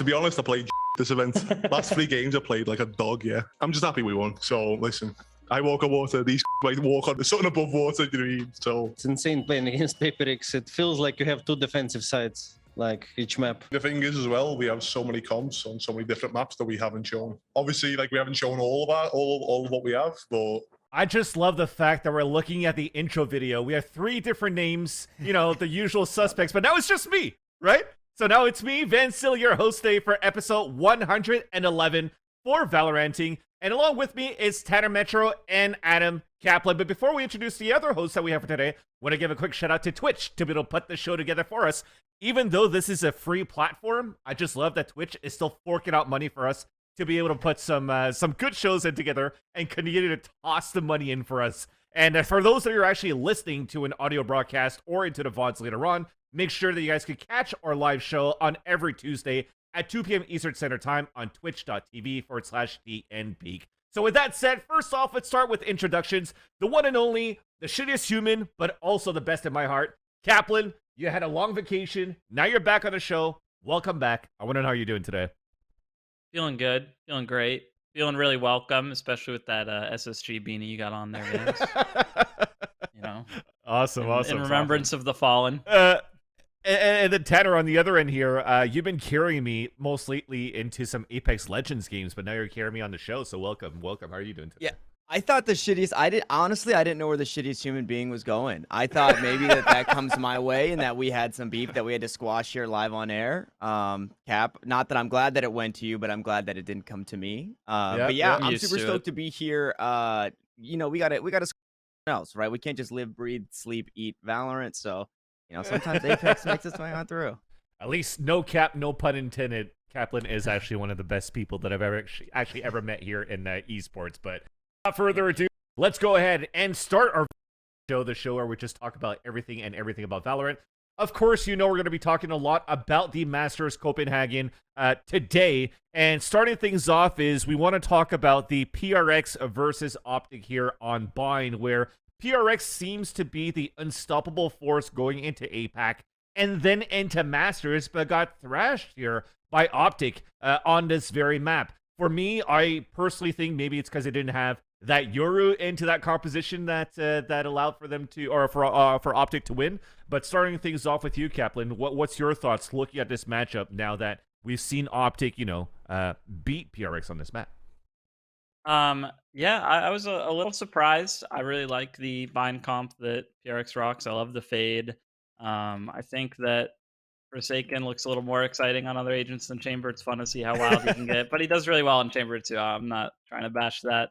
To be honest, I played this event. Last 3 games I played like a dog, yeah. I'm just happy we won. So, listen, I walk on water, these might walk on something above water, you know what I mean? So it's insane playing against FPX. It feels like you have 2 defensive sides, like each map. the thing is as well, we have so many comps on so many different maps that we haven't shown. Obviously, like we haven't shown all of what we have, but I just love the fact that we're looking at the intro video. We have 3 different names, you know, the usual suspects, but now it's just me, right? So now it's me, Van Sil, your host today for episode 111 for Valoranting. And along with me is Tanner Metro and Adam Kaplan. But before we introduce the other hosts that we have for today, I want to give a quick shout out to Twitch to be able to put the show together for us. Even though this is a free platform, I just love that Twitch is still forking out money for us to be able to put some good shows in together and continue to toss the money in for us. And for those that are actually listening to an audio broadcast or into the VODs later on, make sure that you guys can catch our live show on every Tuesday at 2 p.m. Eastern Standard Time on twitch.tv/DNPeak. So with that said, first off, let's start with introductions. The one and only, the shittiest human, but also the best in my heart, Kaplan. You had a long vacation. Now you're back on the show. Welcome back. I want to know how you're doing today. Feeling good. Feeling great. Feeling really welcome, especially with that SSG beanie you got on there, Vince. You know, Awesome. in remembrance of the fallen. And then Tanner on the other end here, you've been carrying me most lately into some Apex Legends games, but now you're carrying me on the show. So welcome. How are you doing today? Yeah, I thought the shittiest. I didn't know where the shittiest human being was going. I thought maybe that comes my way and that we had some beef that we had to squash here live on air. Cap, not that I'm glad that it went to you, but I'm glad that it didn't come to me. But yeah, I'm super stoked to be here. You know, we got to else, right? We can't just live, breathe, sleep, eat Valorant. So, you know, sometimes Apex makes its way on through. At least no cap, no pun intended. Kaplan is actually one of the best people that I've actually ever met here in esports. But without further ado, let's go ahead and start our show, the show where we just talk about everything about Valorant. Of course, you know we're going to be talking a lot about the Masters Copenhagen today. And starting things off is we want to talk about the PRX versus OpTic here on Bind, where PRX seems to be the unstoppable force going into APAC and then into Masters, but got thrashed here by OpTic on this very map. For me, I personally think maybe it's because they didn't have that Yoru into that composition that allowed for them to, or for OpTic to win. But starting things off with you, Kaplan, what's your thoughts looking at this matchup now that we've seen OpTic, you know, beat PRX on this map? Yeah, I was a little surprised. I really like the bind comp that PRX rocks. I love the fade. I think that Forsaken looks a little more exciting on other agents than Chamber. It's fun to see how wild he can get, but he does really well in Chamber too. I'm not trying to bash that.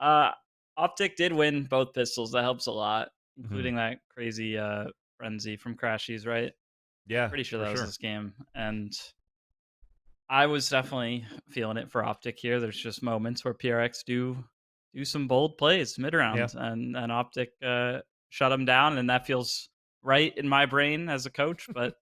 OpTic did win both pistols. That helps a lot, including that crazy frenzy from Crashies, right? Yeah, pretty sure that was this game. And I was definitely feeling it for OpTic here. There's just moments where PRX do some bold plays mid round, and OpTic shut him down, and that feels right in my brain as a coach, but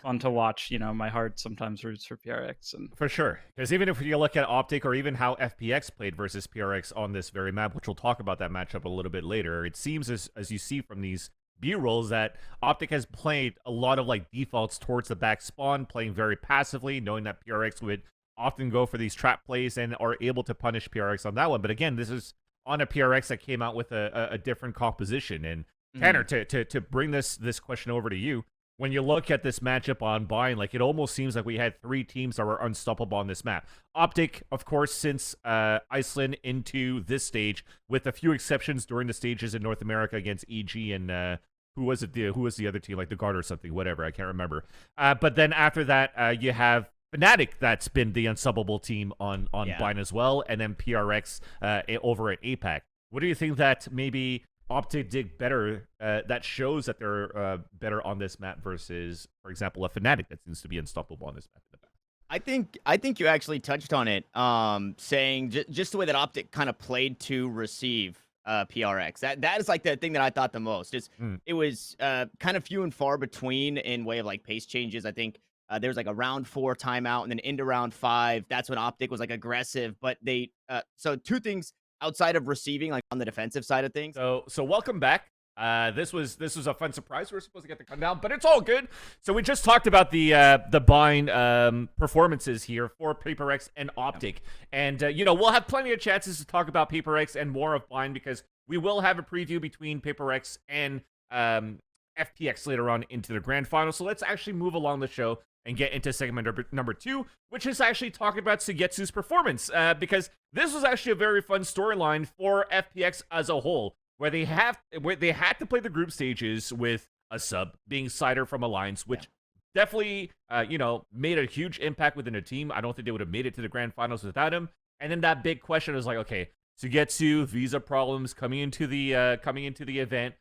fun to watch. You know, my heart sometimes roots for PRX, and for sure, because even if you look at OpTic or even how FPX played versus PRX on this very map, which we'll talk about that matchup a little bit later, it seems as you see from these B-rolls that OpTic has played a lot of like defaults towards the back spawn, playing very passively, knowing that PRX would often go for these trap plays and are able to punish PRX on that one. But again, this is on a PRX that came out with a different composition. And Tanner, to bring this question over to you, when you look at this matchup on Bind, like it almost seems like we had 3 teams that were unstoppable on this map. OpTic, of course, since Iceland into this stage, with a few exceptions during the stages in North America against EG and who was the other team, like the Guard or something, whatever, I can't remember. But then after that, you have Fnatic, that's been the unstoppable team on Bind as well, and then PRX over at APAC. What do you think that maybe OpTic did better that shows that they're better on this map versus, for example, a Fnatic that seems to be unstoppable on this map in the past? I think you actually touched on it, saying just the way that OpTic kind of played to receive PRX. That is like the thing that I thought the most. It was kind of few and far between in way of like pace changes. I think there was like a round 4 timeout, and then into round 5, that's when OpTic was like aggressive. But they so 2 things outside of receiving, like on the defensive side of things. So welcome back. This was a fun surprise. We were supposed to get the cut down, but it's all good. So we just talked about the bind performances here for PaperX and OpTic, and we'll have plenty of chances to talk about PaperX and more of bind because we will have a preview between PaperX and FPX later on into the grand final. So let's actually move along the show and get into segment number 2, which is actually talking about Suygetsu's performance, because this was actually a very fun storyline for FPX as a whole, where they had to play the group stages with a sub, being Cider from Alliance, which definitely, made a huge impact within the team. I don't think they would have made it to the grand finals without him. And then that big question is like, okay, Suygetsu, visa problems coming into the event.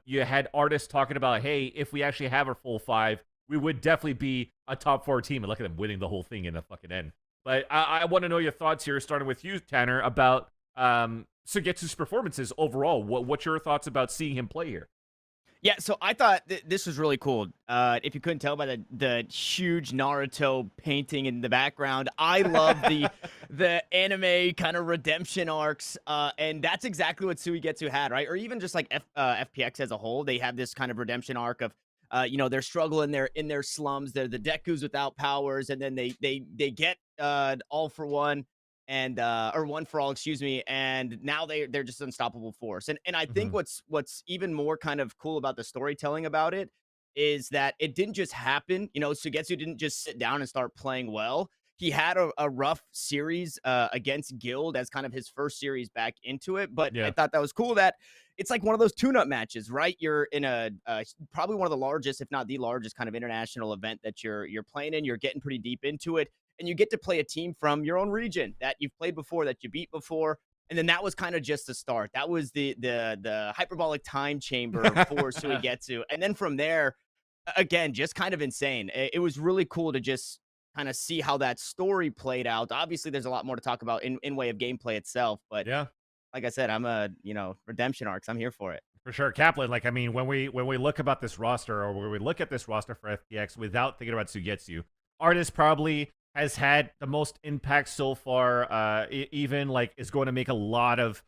You had artists talking about, hey, if we actually have a full 5, we would definitely be a top 4 team, and look at them winning the whole thing in the fucking end. But I want to know your thoughts here, starting with you, Tanner, about Suygetsu's performances overall. What's your thoughts about seeing him play here? Yeah, so I thought this was really cool. If you couldn't tell by the huge Naruto painting in the background, I love the anime kind of redemption arcs, and that's exactly what Suygetsu had, right? Or even just like FPX as a whole, they have this kind of redemption arc of, they're struggling, they're in their slums, they're the Deku's without powers, and then they get all for one. And or one for all, excuse me, and now they're just unstoppable force. And I think what's even more kind of cool about the storytelling about it is that it didn't just happen. Suygetsu didn't just sit down and start playing well. He had a rough series against Guild as kind of his first series back into it. But I thought that was cool that it's like one of those tune-up matches, right? You're in a probably one of the largest, if not the largest, kind of international event that you're playing in. You're getting pretty deep into it. And you get to play a team from your own region that you've played before, that you beat before. And then that was kind of just the start. That was the hyperbolic time chamber for Suygetsu. And then from there, again, just kind of insane. It was really cool to just kind of see how that story played out. Obviously, there's a lot more to talk about in way of gameplay itself. But yeah, like I said, I'm redemption arcs. I'm here for it. For sure. Kaplan, when we look about this roster, or when we look at this roster for FPX without thinking about Suygetsu, Artist probably has had the most impact so far, even is going to make a lot of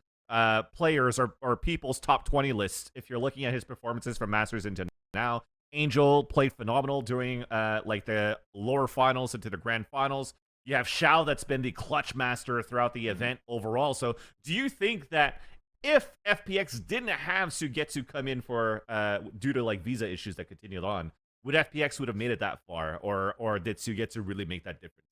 players or people's top 20 lists if you're looking at his performances from Masters into now. Angel played phenomenal during the lower finals into the grand finals. You have Shao that's been the clutch master throughout the event overall. So do you think that if FPX didn't have Suygetsu come in for due to visa issues that continued on, would FPX would have made it that far, or did Suygetsu really make that difference?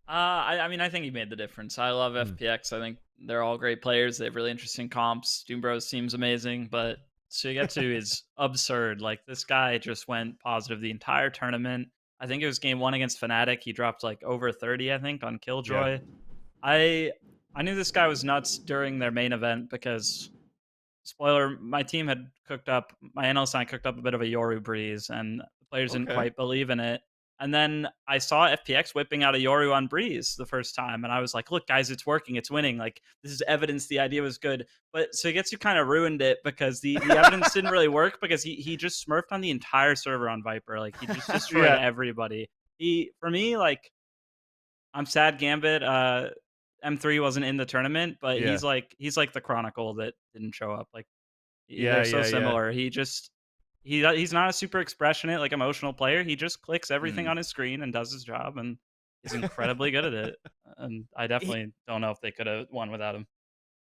I think he made the difference. I love FPX. I think they're all great players. They have really interesting comps. Doom Bros seems amazing, but Suygetsu is absurd. This guy just went positive the entire tournament. I think it was game 1 against Fnatic. He dropped over 30, I think, on Killjoy. Yeah. I knew this guy was nuts during their main event because, spoiler, my team had cooked up, my analyst and I cooked up a bit of a Yoru breeze, and the players didn't quite believe in it. And then I saw FPX whipping out a Yoru on Breeze the first time, and I was like, look, guys, it's working, it's winning. This is evidence the idea was good. But Suygetsu kind of ruined it because the evidence didn't really work because he just smurfed on the entire server on Viper. He just destroyed everybody. For me, I'm sad Gambit M3 wasn't in the tournament, but he's like the Chronicle that didn't show up. They're so similar. He's not a super expressionate, emotional player. He just clicks everything on his screen and does his job, and he's incredibly good at it. And I definitely don't know if they could have won without him.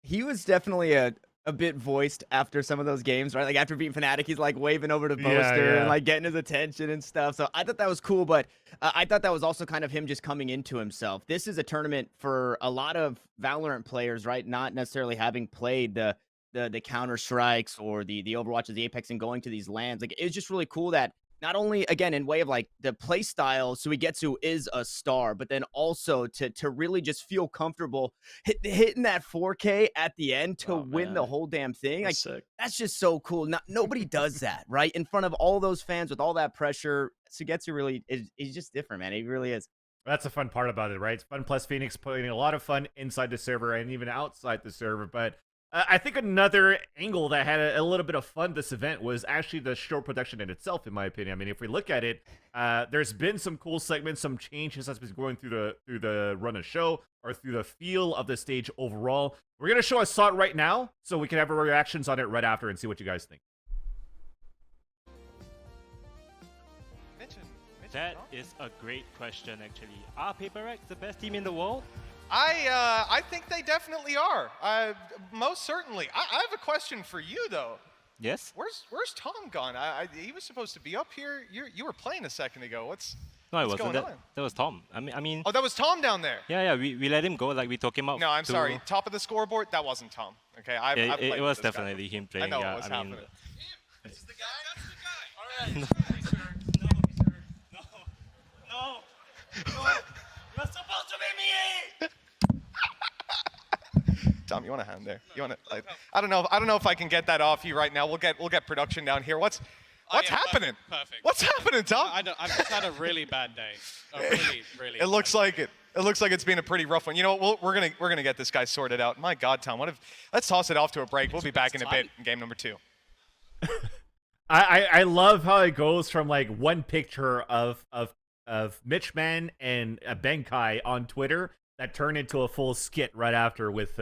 He was definitely a bit voiced after some of those games, right? After beating Fnatic, he's waving over the poster and getting his attention and stuff. So I thought that was cool, but I thought that was also kind of him just coming into himself. This is a tournament for a lot of Valorant players, right? Not necessarily having played the Counter Strikes or the Overwatches, the Apex, and going to these lands. It's just really cool that not only, again, in way of the play style, Suygetsu is a star, but then also to really just feel comfortable hitting that 4K at the end to win the whole damn thing. That's just so cool. Nobody does that, right? In front of all those fans with all that pressure. Suygetsu really is just different, man. He really is. That's the fun part about it, right? FunPlus Phoenix putting a lot of fun inside the server and even outside the server, but I think another angle that had a little bit of fun this event was actually the show production in itself, in my opinion. I mean, if we look at it, there's been some cool segments, some changes that's been going through the run of show or through the feel of the stage overall. We're gonna show a shot right now, so we can have our reactions on it right after and see what you guys think. That is a great question, actually. Are PaperX the best team in the world? I think they definitely are. Most certainly. I have a question for you though. Yes. Where's Tom gone? He was supposed to be up here. You were playing a second ago. What's What's going on? That was Tom. I mean. Oh, that was Tom down there. Yeah. We let him go. Like we took him out. No, I'm sorry. Top of the scoreboard. That wasn't Tom. Okay. It was definitely him playing. I know yeah, what was happening. This is the guy. That's the guy. All right. No. No. You're supposed to be me. Tom, you want a hand there? You want to? Like, I don't know if I can get that off you right now. We'll get production down here. What's happening? Perfect. What's happening, Tom? I've just had a really bad day. Really. It looks like it. It looks like it's been a pretty rough one. You know what? We're gonna get this guy sorted out. My God, Tom, let's toss it off to a break. We'll be back in a bit in game number 2. I love how it goes from like one picture of Mitchman and Benkai on Twitter that turned into a full skit right after with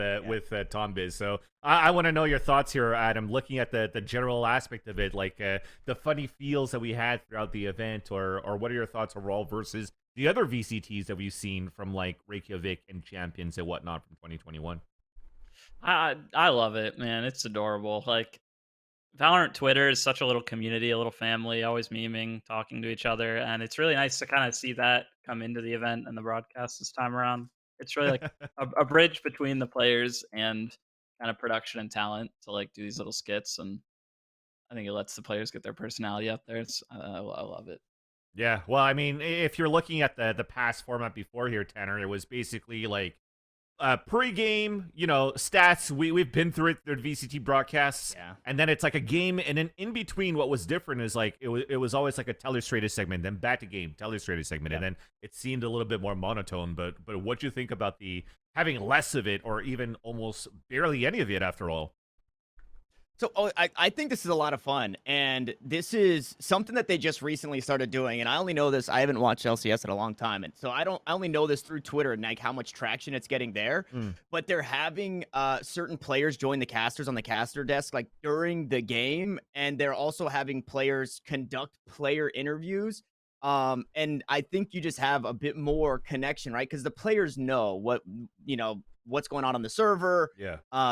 Tom Biz. So I want to know your thoughts here, Adam, looking at the general aspect of it, like the funny feels that we had throughout the event, or what are your thoughts overall versus the other VCTs that we've seen from like Reykjavik and Champions and whatnot from 2021? I love it, man. It's adorable. Like, Valorant Twitter is such a little community, a little family, always memeing, talking to each other, and it's really nice to kind of see that come into the event and the broadcast this time around. It's really like a bridge between the players and kind of production and talent to like do these little skits, and I think it lets the players get their personality out there. I love it. Yeah, well, I mean, if you're looking at the past format before here, Tanner, it was basically like pre-game, stats. We've been through it through the VCT broadcasts, and then it's like a game, and then in between, what was different is like it was always like a telestrated segment, then back to game, telestrated segment, and then it seemed a little bit more monotone. But what do you think about the having less of it, or even almost barely any of it after all? So I think this is a lot of fun, and this is something that they just recently started doing, and I only know this, I haven't watched LCS in a long time, and so I only know this through Twitter and like how much traction it's getting there, but they're having certain players join the casters on the caster desk like during the game, and they're also having players conduct player interviews, and I think you just have a bit more connection, right? Because the players know what's going on the server.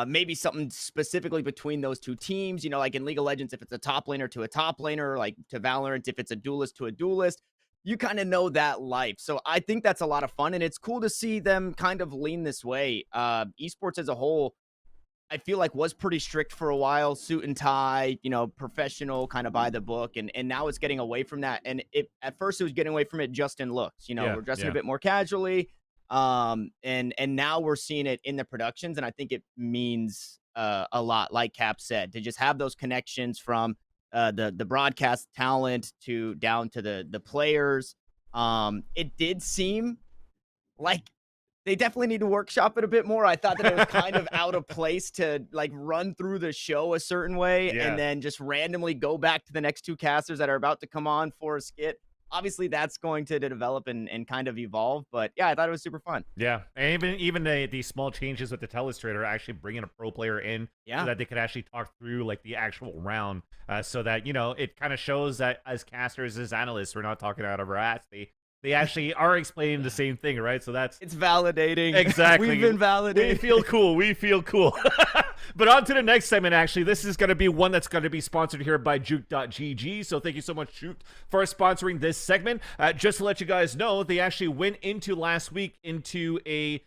Maybe something specifically between those two teams, like in League of Legends, if it's a top laner to a top laner, like to Valorant, if it's a duelist to a duelist, you kind of know that life. So I think that's a lot of fun, and it's cool to see them kind of lean this way. Esports as a whole, I feel like was pretty strict for a while, suit and tie, professional, kind of by the book, and now it's getting away from that. And at first it was getting away from it just in looks, we're dressing a bit more casually. And now we're seeing it in the productions, and I think it means a lot, like Cap said, to just have those connections from the broadcast talent to down to the players. It did seem like they definitely need to workshop it a bit more. I thought that it was kind of out of place to like run through the show a certain way and then just randomly go back to the next two casters that are about to come on for a skit. Obviously, that's going to develop and kind of evolve, but yeah, I thought it was super fun. Yeah, and even the small changes with the telestrator, actually bringing a pro player in so that they could actually talk through like the actual round, so that it kind of shows that as casters, as analysts, we're not talking out of our ass. They actually are explaining the same thing, right? So it's validating. Exactly. We've been validated. We feel cool. But on to the next segment, actually. This is going to be one that's going to be sponsored here by Juke.gg. So thank you so much, Juke, for sponsoring this segment. Just to let you guys know, they actually went into last week into a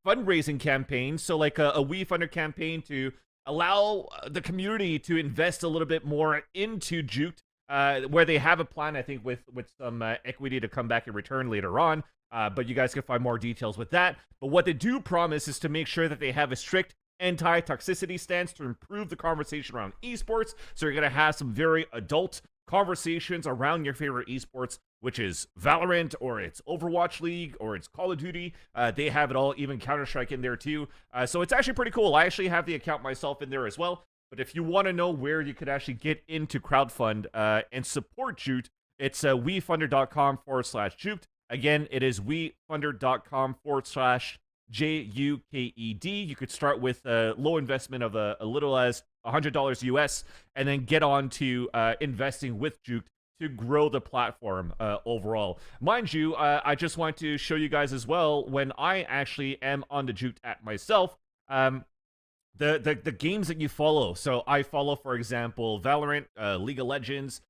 fundraising campaign. So like a WeFunder campaign to allow the community to invest a little bit more into Juke. Where they have a plan, I think, with some equity to come back in return later on. But you guys can find more details with that. But what they do promise is to make sure that they have a strict anti-toxicity stance to improve the conversation around esports. So you're going to have some very adult conversations around your favorite esports which is Valorant, or it's Overwatch League, or it's Call of Duty. They have it all, even Counter-Strike in there too. So it's actually pretty cool. I actually have the account myself in there as well. But if you want to know where you could actually get into crowdfund and support Juked, it's wefunder.com/Juked. Again, it is wefunder.com/JUKED. You could start with a low investment of a little as $100 US, and then get on to investing with Juked to grow the platform overall. Mind you, I just want to show you guys as well, when I actually am on the Juked app myself, the games that you follow. So I follow, for example, Valorant, League of Legends,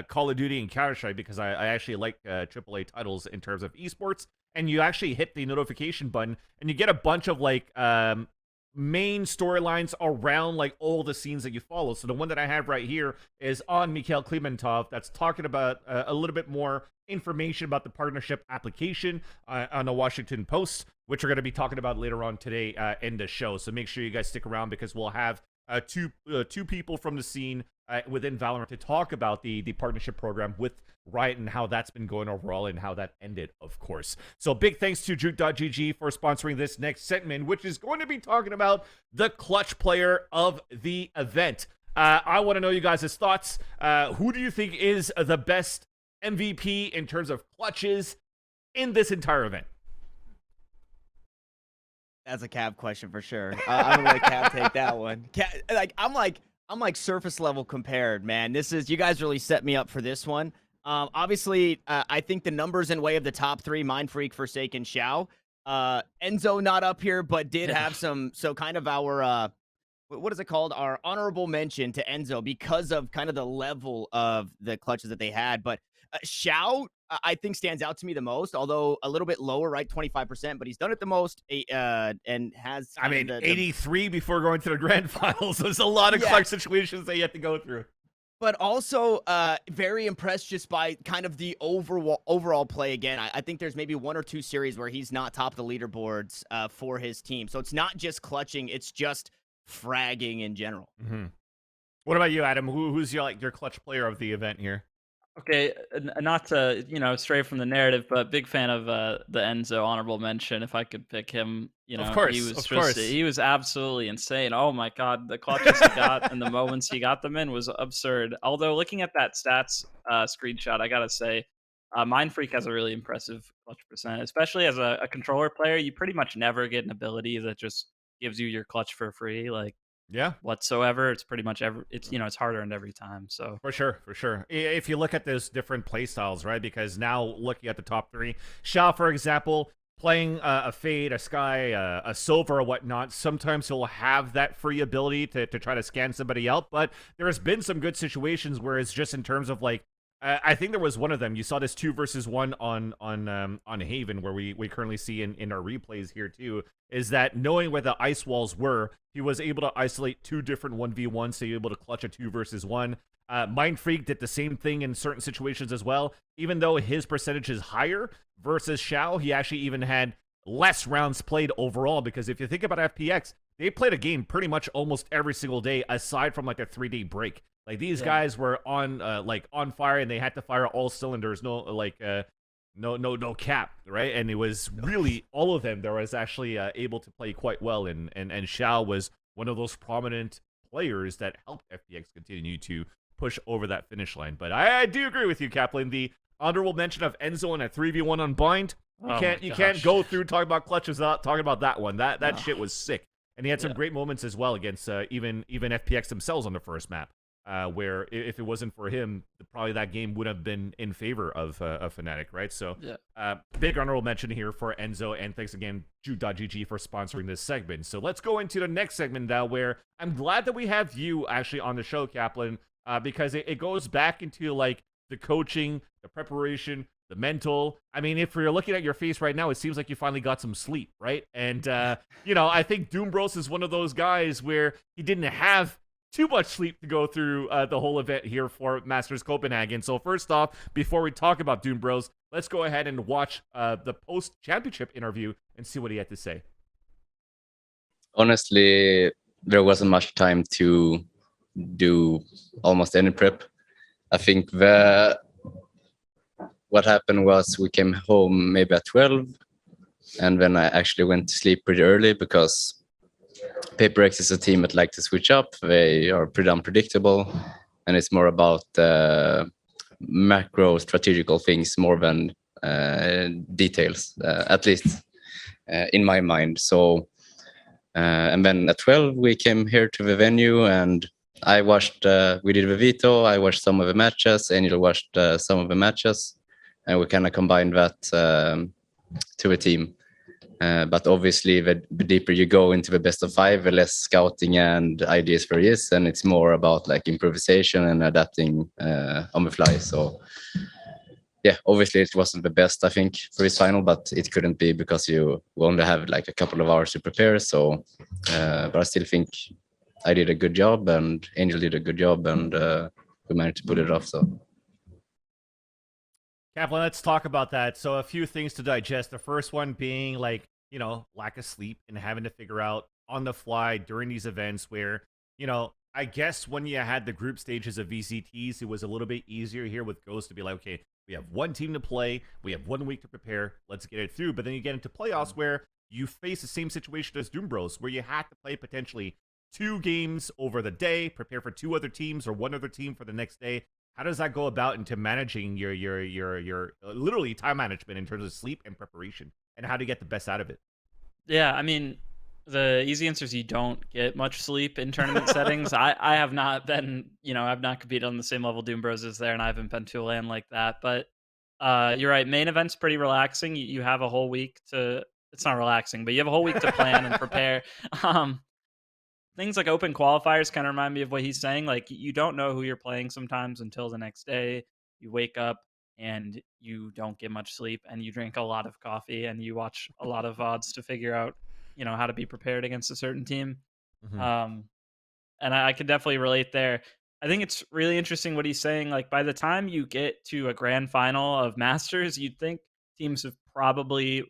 Call of Duty, and Counter-Strike, because I actually like AAA titles in terms of esports. And you actually hit the notification button, and you get a bunch of like main storylines around like all the scenes that you follow. So the one that I have right here is on Mikhail Klimentov, that's talking about a little bit more information about the partnership application on the Washington Post, which we're going to be talking about later on today in the show. So make sure you guys stick around, because we'll have two people from the scene within Valorant to talk about the partnership program with Riot and how that's been going overall and how that ended, of course. So big thanks to Juke.gg for sponsoring this next segment, which is going to be talking about the clutch player of the event. I want to know you guys' thoughts. Who do you think is the best MVP in terms of clutches in this entire event? That's a Cab question for sure. I'm gonna let Cab take that one. I'm like surface level compared, man. You guys really set me up for this one. Obviously, I think the numbers in way of the top three: Mindfreak, Forsaken, Xiao. Enzo not up here, but did have some. So kind of our what is it called? Our honorable mention to Enzo because of kind of the level of the clutches that they had. But Xiao, I think, stands out to me the most, although a little bit lower, right? 25%, but he's done it the most and has. I mean, 83 before going to the grand finals. There's a lot of clutch situations that you have to go through. But also very impressed just by kind of the overall play again. I think there's maybe one or two series where he's not top of the leaderboards for his team. So it's not just clutching, it's just fragging in general. Mm-hmm. What about you, Adam? Who's your clutch player of the event here? Okay, not to stray from the narrative, but big fan of the Enzo honorable mention. If I could pick him, of course, he was absolutely insane. Oh my god, the clutches he got and the moments he got them in was absurd. Although looking at that stats screenshot, I gotta say, Mindfreak has a really impressive clutch percent, especially as a controller player. You pretty much never get an ability that just gives you your clutch for free, whatsoever. It's pretty much it's hard earned every time. So for sure. If you look at those different play styles, right? Because now looking at the top three, Xiao, for example, playing a Fade, a Sky, a Silver, or whatnot, sometimes he'll have that free ability to try to scan somebody out. But there's been some good situations where it's just in terms of like, I think there was one of them. You saw this 2 versus 1 on Haven, where we currently see in our replays here too, is that knowing where the ice walls were, he was able to isolate 2 different 1v1s, so you're able to clutch a 2 versus 1. Mindfreak did the same thing in certain situations as well. Even though his percentage is higher versus Xiao, he actually even had less rounds played overall, because if you think about FPX, they played a game pretty much almost every single day, aside from like a 3-day break. Like these guys were on fire, and they had to fire all cylinders, no cap, right? And it was really all of them that was actually able to play quite well, and Xiao was one of those prominent players that helped FPX continue to push over that finish line. But I do agree with you, Kaplan. The honorable mention of Enzo in a 3v1 on Bind. You can't go through talking about clutches without talking about that one. That shit was sick, and he had some great moments as well against even FPX themselves on the first map. Where if it wasn't for him, probably that game would have been in favor of Fnatic, right? So, big honorable mention here for Enzo, and thanks again, Juke.gg, for sponsoring this segment. So let's go into the next segment now, where I'm glad that we have you actually on the show, Kaplan, because it goes back into like the coaching, the preparation, the mental. I mean, if you're looking at your face right now, it seems like you finally got some sleep, right? And I think Doombros is one of those guys where he didn't have too much sleep to go through the whole event here for Masters Copenhagen. So first off, before we talk about Doom Bros, let's go ahead and watch the post-championship interview and see what he had to say. Honestly, there wasn't much time to do almost any prep. I think the what happened was we came home maybe at 12, and then I actually went to sleep pretty early because PaperX is a team that like to switch up. They are pretty unpredictable, and it's more about macro strategical things more than details, at least in my mind. So, and then at 12 we came here to the venue, and I watched. We did the veto. I watched some of the matches. Angel watched some of the matches, and we kind of combined that to a team. But obviously, the deeper you go into the best of 5, the less scouting and ideas there is, and it's more about like improvisation and adapting on the fly. So, yeah, obviously it wasn't the best, I think, for this final, but it couldn't be because you only have like a couple of hours to prepare. So, but I still think I did a good job, and Angel did a good job, and we managed to pull it off. So. Kaplan, let's talk about that. So a few things to digest. The first one being like, you know, lack of sleep and having to figure out on the fly during these events where, you know, I guess when you had the group stages of VCTs, it was a little bit easier here with Ghost to be like, okay, we have one team to play, we have 1 week to prepare, let's get it through. But then you get into playoffs where you face the same situation as Doom Bros, where you have to play potentially 2 games over the day, prepare for 2 other teams or 1 other team for the next day. How does that go about into managing your literally time management in terms of sleep and preparation, and how to get the best out of it? Yeah, I mean, the easy answer is you don't get much sleep in tournament settings. I have not been, you know, I've not competed on the same level Doom Bros is there, and I haven't been to a LAN like that. But you're right, main event's pretty relaxing. You have a whole week to, it's not relaxing, but you have a whole week to plan and prepare. Things like open qualifiers kind of remind me of what he's saying. Like, you don't know who you're playing sometimes until the next day. You wake up and you don't get much sleep, and you drink a lot of coffee, and you watch a lot of VODs to figure out, you know, how to be prepared against a certain team. And I could definitely relate there. I think it's really interesting what he's saying. Like, by the time you get to a grand final of Masters, you'd think teams have probably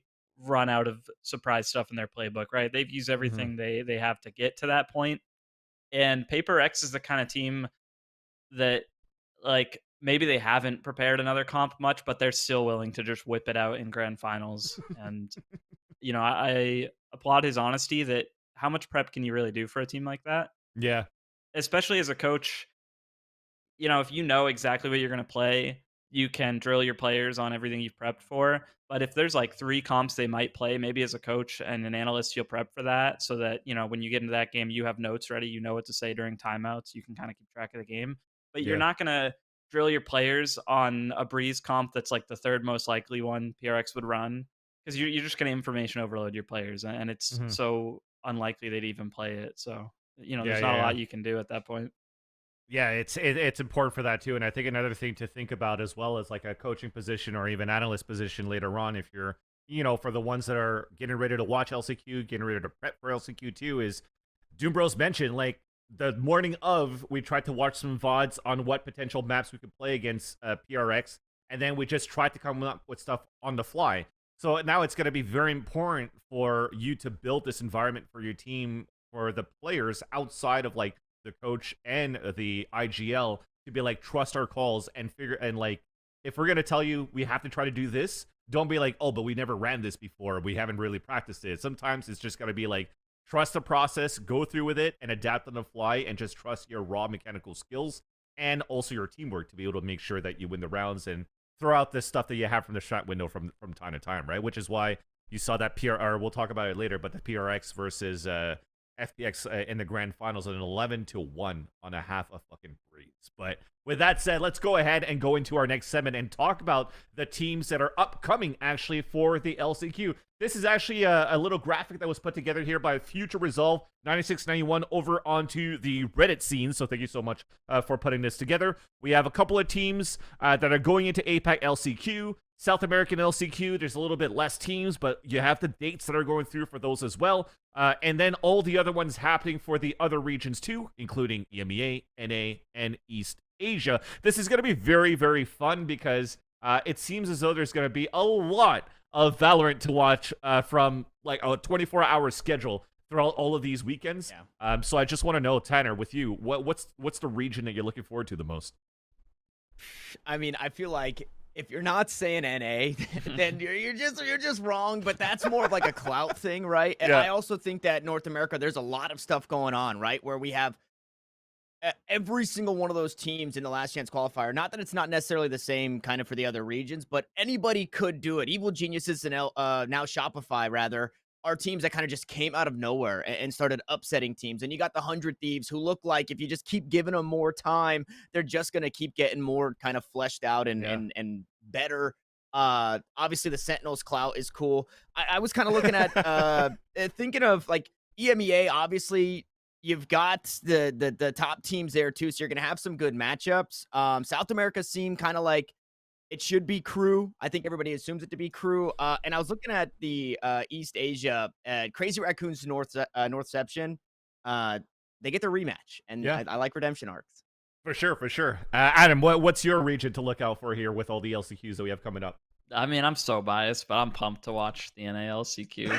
run out of surprise stuff in their playbook, right? They've used everything they have to get to that point. And PaperX is the kind of team that, like, maybe they haven't prepared another comp much, but they're still willing to just whip it out in grand finals. And, you know, I applaud his honesty that how much prep can you really do for a team like that? Yeah. Especially as a coach, you know, if you know exactly what you're going to play, you can drill your players on everything you've prepped for. But if there's like 3 comps they might play, maybe as a coach and an analyst, you'll prep for that so that, you know, when you get into that game, you have notes ready, you know what to say during timeouts, you can kind of keep track of the game. But you're not going to drill your players on a Breeze comp that's like the 3rd most likely one PRX would run, because you're just going to information overload your players, and it's so unlikely they'd even play it. So, you know, there's not a lot you can do at that point. Yeah, it's important for that too. And I think another thing to think about as well as like a coaching position or even analyst position later on, if you're, you know, for the ones that are getting ready to watch LCQ, getting ready to prep for LCQ too, is Doom Bros mentioned, like, the morning of, we tried to watch some VODs on what potential maps we could play against PRX, and then we just tried to come up with stuff on the fly. So now it's going to be very important for you to build this environment for your team, for the players outside of like the coach and the IGL, to be like, trust our calls and figure, and like, if we're going to tell you we have to try to do this, don't be like, oh, but we never ran this before, we haven't really practiced it. Sometimes it's just got to be like, trust the process, go through with it, and adapt on the fly, and just trust your raw mechanical skills and also your teamwork to be able to make sure that you win the rounds and throw out the stuff that you have from the shot window from time to time, right? Which is why you saw that PR, we'll talk about it later, but the PRX versus FPX in the grand finals at an 11-1 on a half a fucking Breeze. But with that said, let's go ahead and go into our next segment and talk about the teams that are upcoming actually for the LCQ. This is actually a little graphic that was put together here by Future Resolve 9691 over onto the Reddit scene. So thank you so much for putting this together. We have a couple of teams that are going into APAC LCQ. South American LCQ, there's a little bit less teams, but you have the dates that are going through for those as well. And then all the other ones happening for the other regions too, including EMEA, NA, and East Asia. This is going to be very, very fun because it seems as though there's going to be a lot of Valorant to watch from like a 24-hour schedule throughout all of these weekends. Yeah. So I just want to know, Tanner, with you, what's the region that you're looking forward to the most? I mean, I feel like If you're not saying NA, then you're just wrong. But that's more of like a clout thing, right? And Yeah. I also think that North America, there's a lot of stuff going on, right? Where we have every single one of those teams in the last chance qualifier. Not that it's not necessarily the same kind of for the other regions, but anybody could do it. Evil Geniuses and now Shopify rather are teams that kind of just came out of nowhere and started upsetting teams. And you got the 100 Thieves who look like if you just keep giving them more time, they're just going to keep getting more kind of fleshed out and better. Obviously the Sentinels clout is cool. I was kind of looking at thinking of like EMEA, obviously you've got the top teams there too, so you're gonna have some good matchups. South America seem kind of like it should be Crew. I think everybody assumes it to be Crew. And I was looking at the East Asia, Crazy Raccoons Northception. They get their rematch, and Yeah. I like redemption arcs. For sure. Adam, what's your region to look out for here with all the LCQs that we have coming up? I mean, I'm so biased, but I'm pumped to watch the NALCQ.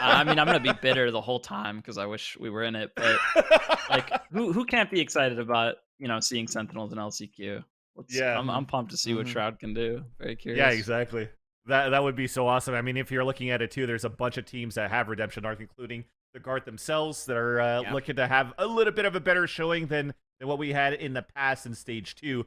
I mean, I'm gonna be bitter the whole time because I wish we were in it. But like, who can't be excited about seeing Sentinels in LCQ? I'm pumped to see what Shroud can do. Very curious. Yeah, exactly. That would be so awesome. I mean, if you're looking at it too, there's a bunch of teams that have redemption arc, including the Guard themselves, that are looking to have a little bit of a better showing than what we had in the past in Stage 2.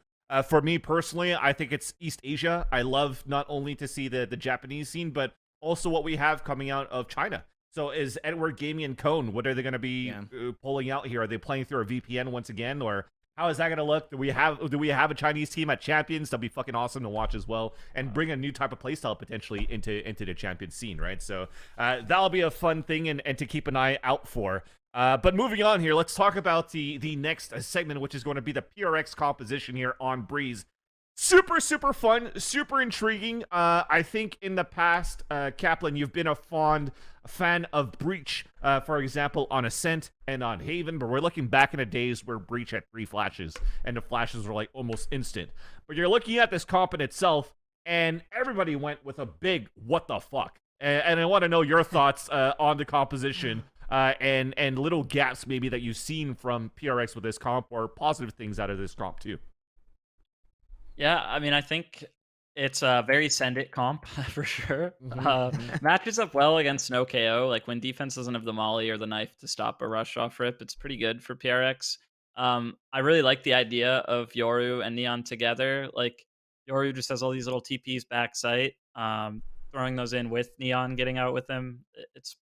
For me personally, I think it's East Asia. I love not only to see the Japanese scene, but also what we have coming out of China. So is Edward Gaming and Cone, what are they going to be pulling out here? Are they playing through a VPN once again, or how is that going to look? Do we have a Chinese team at Champions? That'll be fucking awesome to watch as well, and bring a new type of playstyle potentially into the Champions scene, right? So that'll be a fun thing and to keep an eye out for. But moving on here, let's talk about the next segment, which is going to be the PRX composition here on Breeze. Super fun, super intriguing. I think in the past, Kaplan, you've been a fond fan of Breach, for example, on Ascent and on Haven, but we're looking back in the days where Breach had 3 flashes, and the flashes were like almost instant. But you're looking at this comp in itself, and everybody went with a big what the fuck. And I want to know your thoughts on the composition. And little gaps maybe that you've seen from PRX with this comp, or positive things out of this comp too. Yeah, I mean, I think it's a very send it comp for sure. Matches up well against no KO. Like when defense doesn't have the molly or the knife to stop a rush off rip, it's pretty good for PRX. I really like the idea of Yoru and Neon together. Like Yoru just has all these little TPs back sight. Throwing those in with Neon getting out with him,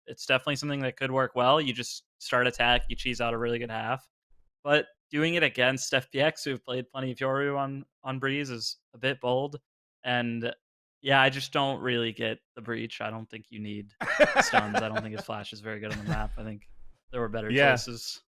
it's definitely something that could work well. You just start attack, you cheese out a really good half. But doing it against FPX, who've played plenty of Yoru on Breeze, is a bit bold. And yeah, I just don't really get the Breach. I don't think you need stuns. I don't think his flash is very good on the map. I think there were better choices.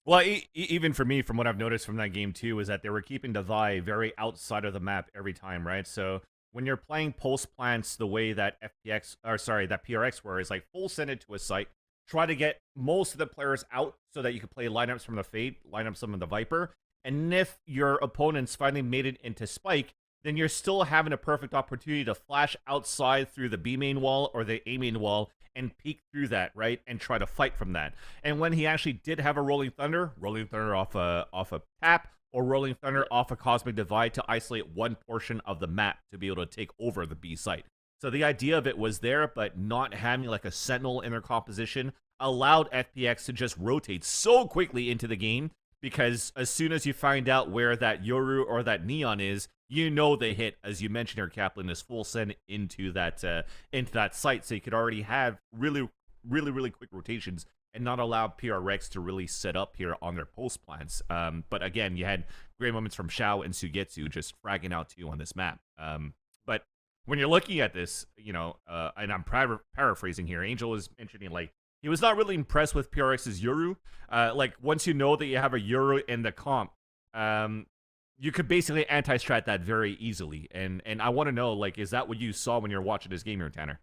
Well, even for me, from what I've noticed from that game too, is that they were keeping Devi very outside of the map every time, right? So when you're playing pulse plants the way that that PRX were, is like full send it to a site, try to get most of the players out so that you can play lineups from the Fade, line up some of the Viper, and if your opponents finally made it into Spike, then you're still having a perfect opportunity to flash outside through the B main wall or the A main wall and peek through that, right, and try to fight from that. And when he actually did have a Rolling Thunder off a tap, or Rolling Thunder off a Cosmic Divide to isolate one portion of the map to be able to take over the B site. So the idea of it was there, but not having like a Sentinel in their composition allowed FPX to just rotate so quickly into the game, because as soon as you find out where that Yoru or that Neon is, you know they hit, as you mentioned here, Kaplan, is full send into that site, so you could already have really quick rotations and not allow PRX to really set up here on their post plans. But again, you had great moments from Xiao and Suygetsu just fragging out too on this map. But when you're looking at this, and I'm paraphrasing here, Angel is mentioning like he was not really impressed with PRX's Yoru. Like once you know that you have a Yoru in the comp, you could basically anti-strat that very easily. And I want to know, like, is that what you saw when you're watching this game here, Tanner?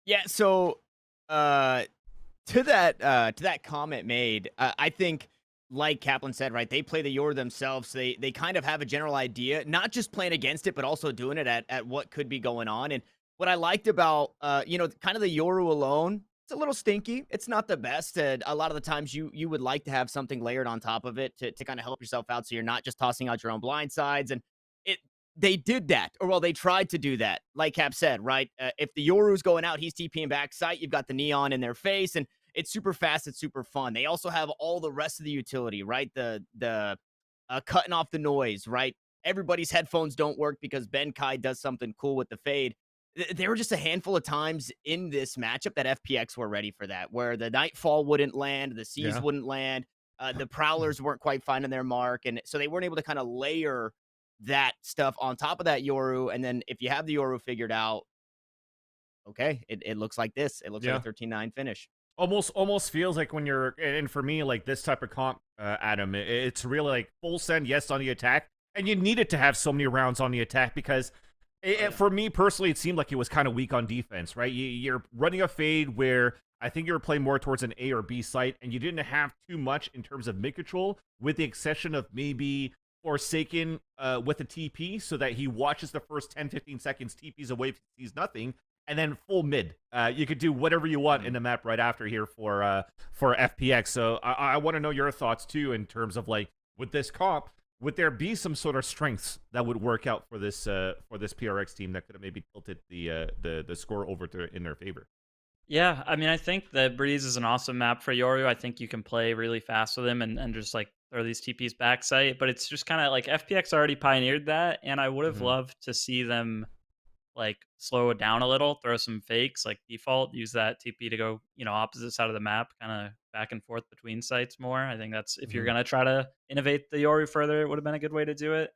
Yeah. So, to that comment made, I think, like Kaplan said, right, they play the Yoru themselves. So they kind of have a general idea, not just playing against it, but also doing it at what could be going on. And what I liked about, kind of the Yoru alone, it's a little stinky. It's not the best. A lot of the times you would like to have something layered on top of it to kind of help yourself out, so you're not just tossing out your own blind sides. And they did that, or well, they tried to do that. Like Cap said, right? If the Yoru's going out, he's TPing backside. You've got the neon in their face, and it's super fast. It's super fun. They also have all the rest of the utility, right? The cutting off the noise, right? Everybody's headphones don't work because Benkai does something cool with the fade. There were just a handful of times in this matchup that FPX were ready for that, where the Nightfall wouldn't land, the Seas wouldn't land, the Prowlers weren't quite finding their mark, and so they weren't able to kind of layer that stuff on top of that Yoru. And then if you have the Yoru figured out, okay, it looks like this. It looks like a 13-9 finish. Almost feels like when you're, and for me, like this type of comp, Adam, it's really like full send, yes, on the attack, and you needed to have so many rounds on the attack because for me personally, it seemed like it was kind of weak on defense, right? You're running a fade where I think you were playing more towards an A or B site, and you didn't have too much in terms of mid control, with the exception of maybe Forsaken with a TP, so that he watches the first 10-15 seconds, TPs away, sees nothing, and then full mid. You could do whatever you want in the map right after here for FPX. So I want to know your thoughts too in terms of like with this comp, would there be some sort of strengths that would work out for this PRX team that could have maybe tilted the score over in their favor? Yeah, I mean, I think that Breeze is an awesome map for Yoru. I think you can play really fast with him and just like throw these TPs backside. But it's just kind of like FPX already pioneered that, and I would have loved to see them like slow it down a little, throw some fakes like default, use that TP to go, opposite side of the map, kind of back and forth between sites more. I think that's if you're gonna try to innovate the Yoru further, it would have been a good way to do it.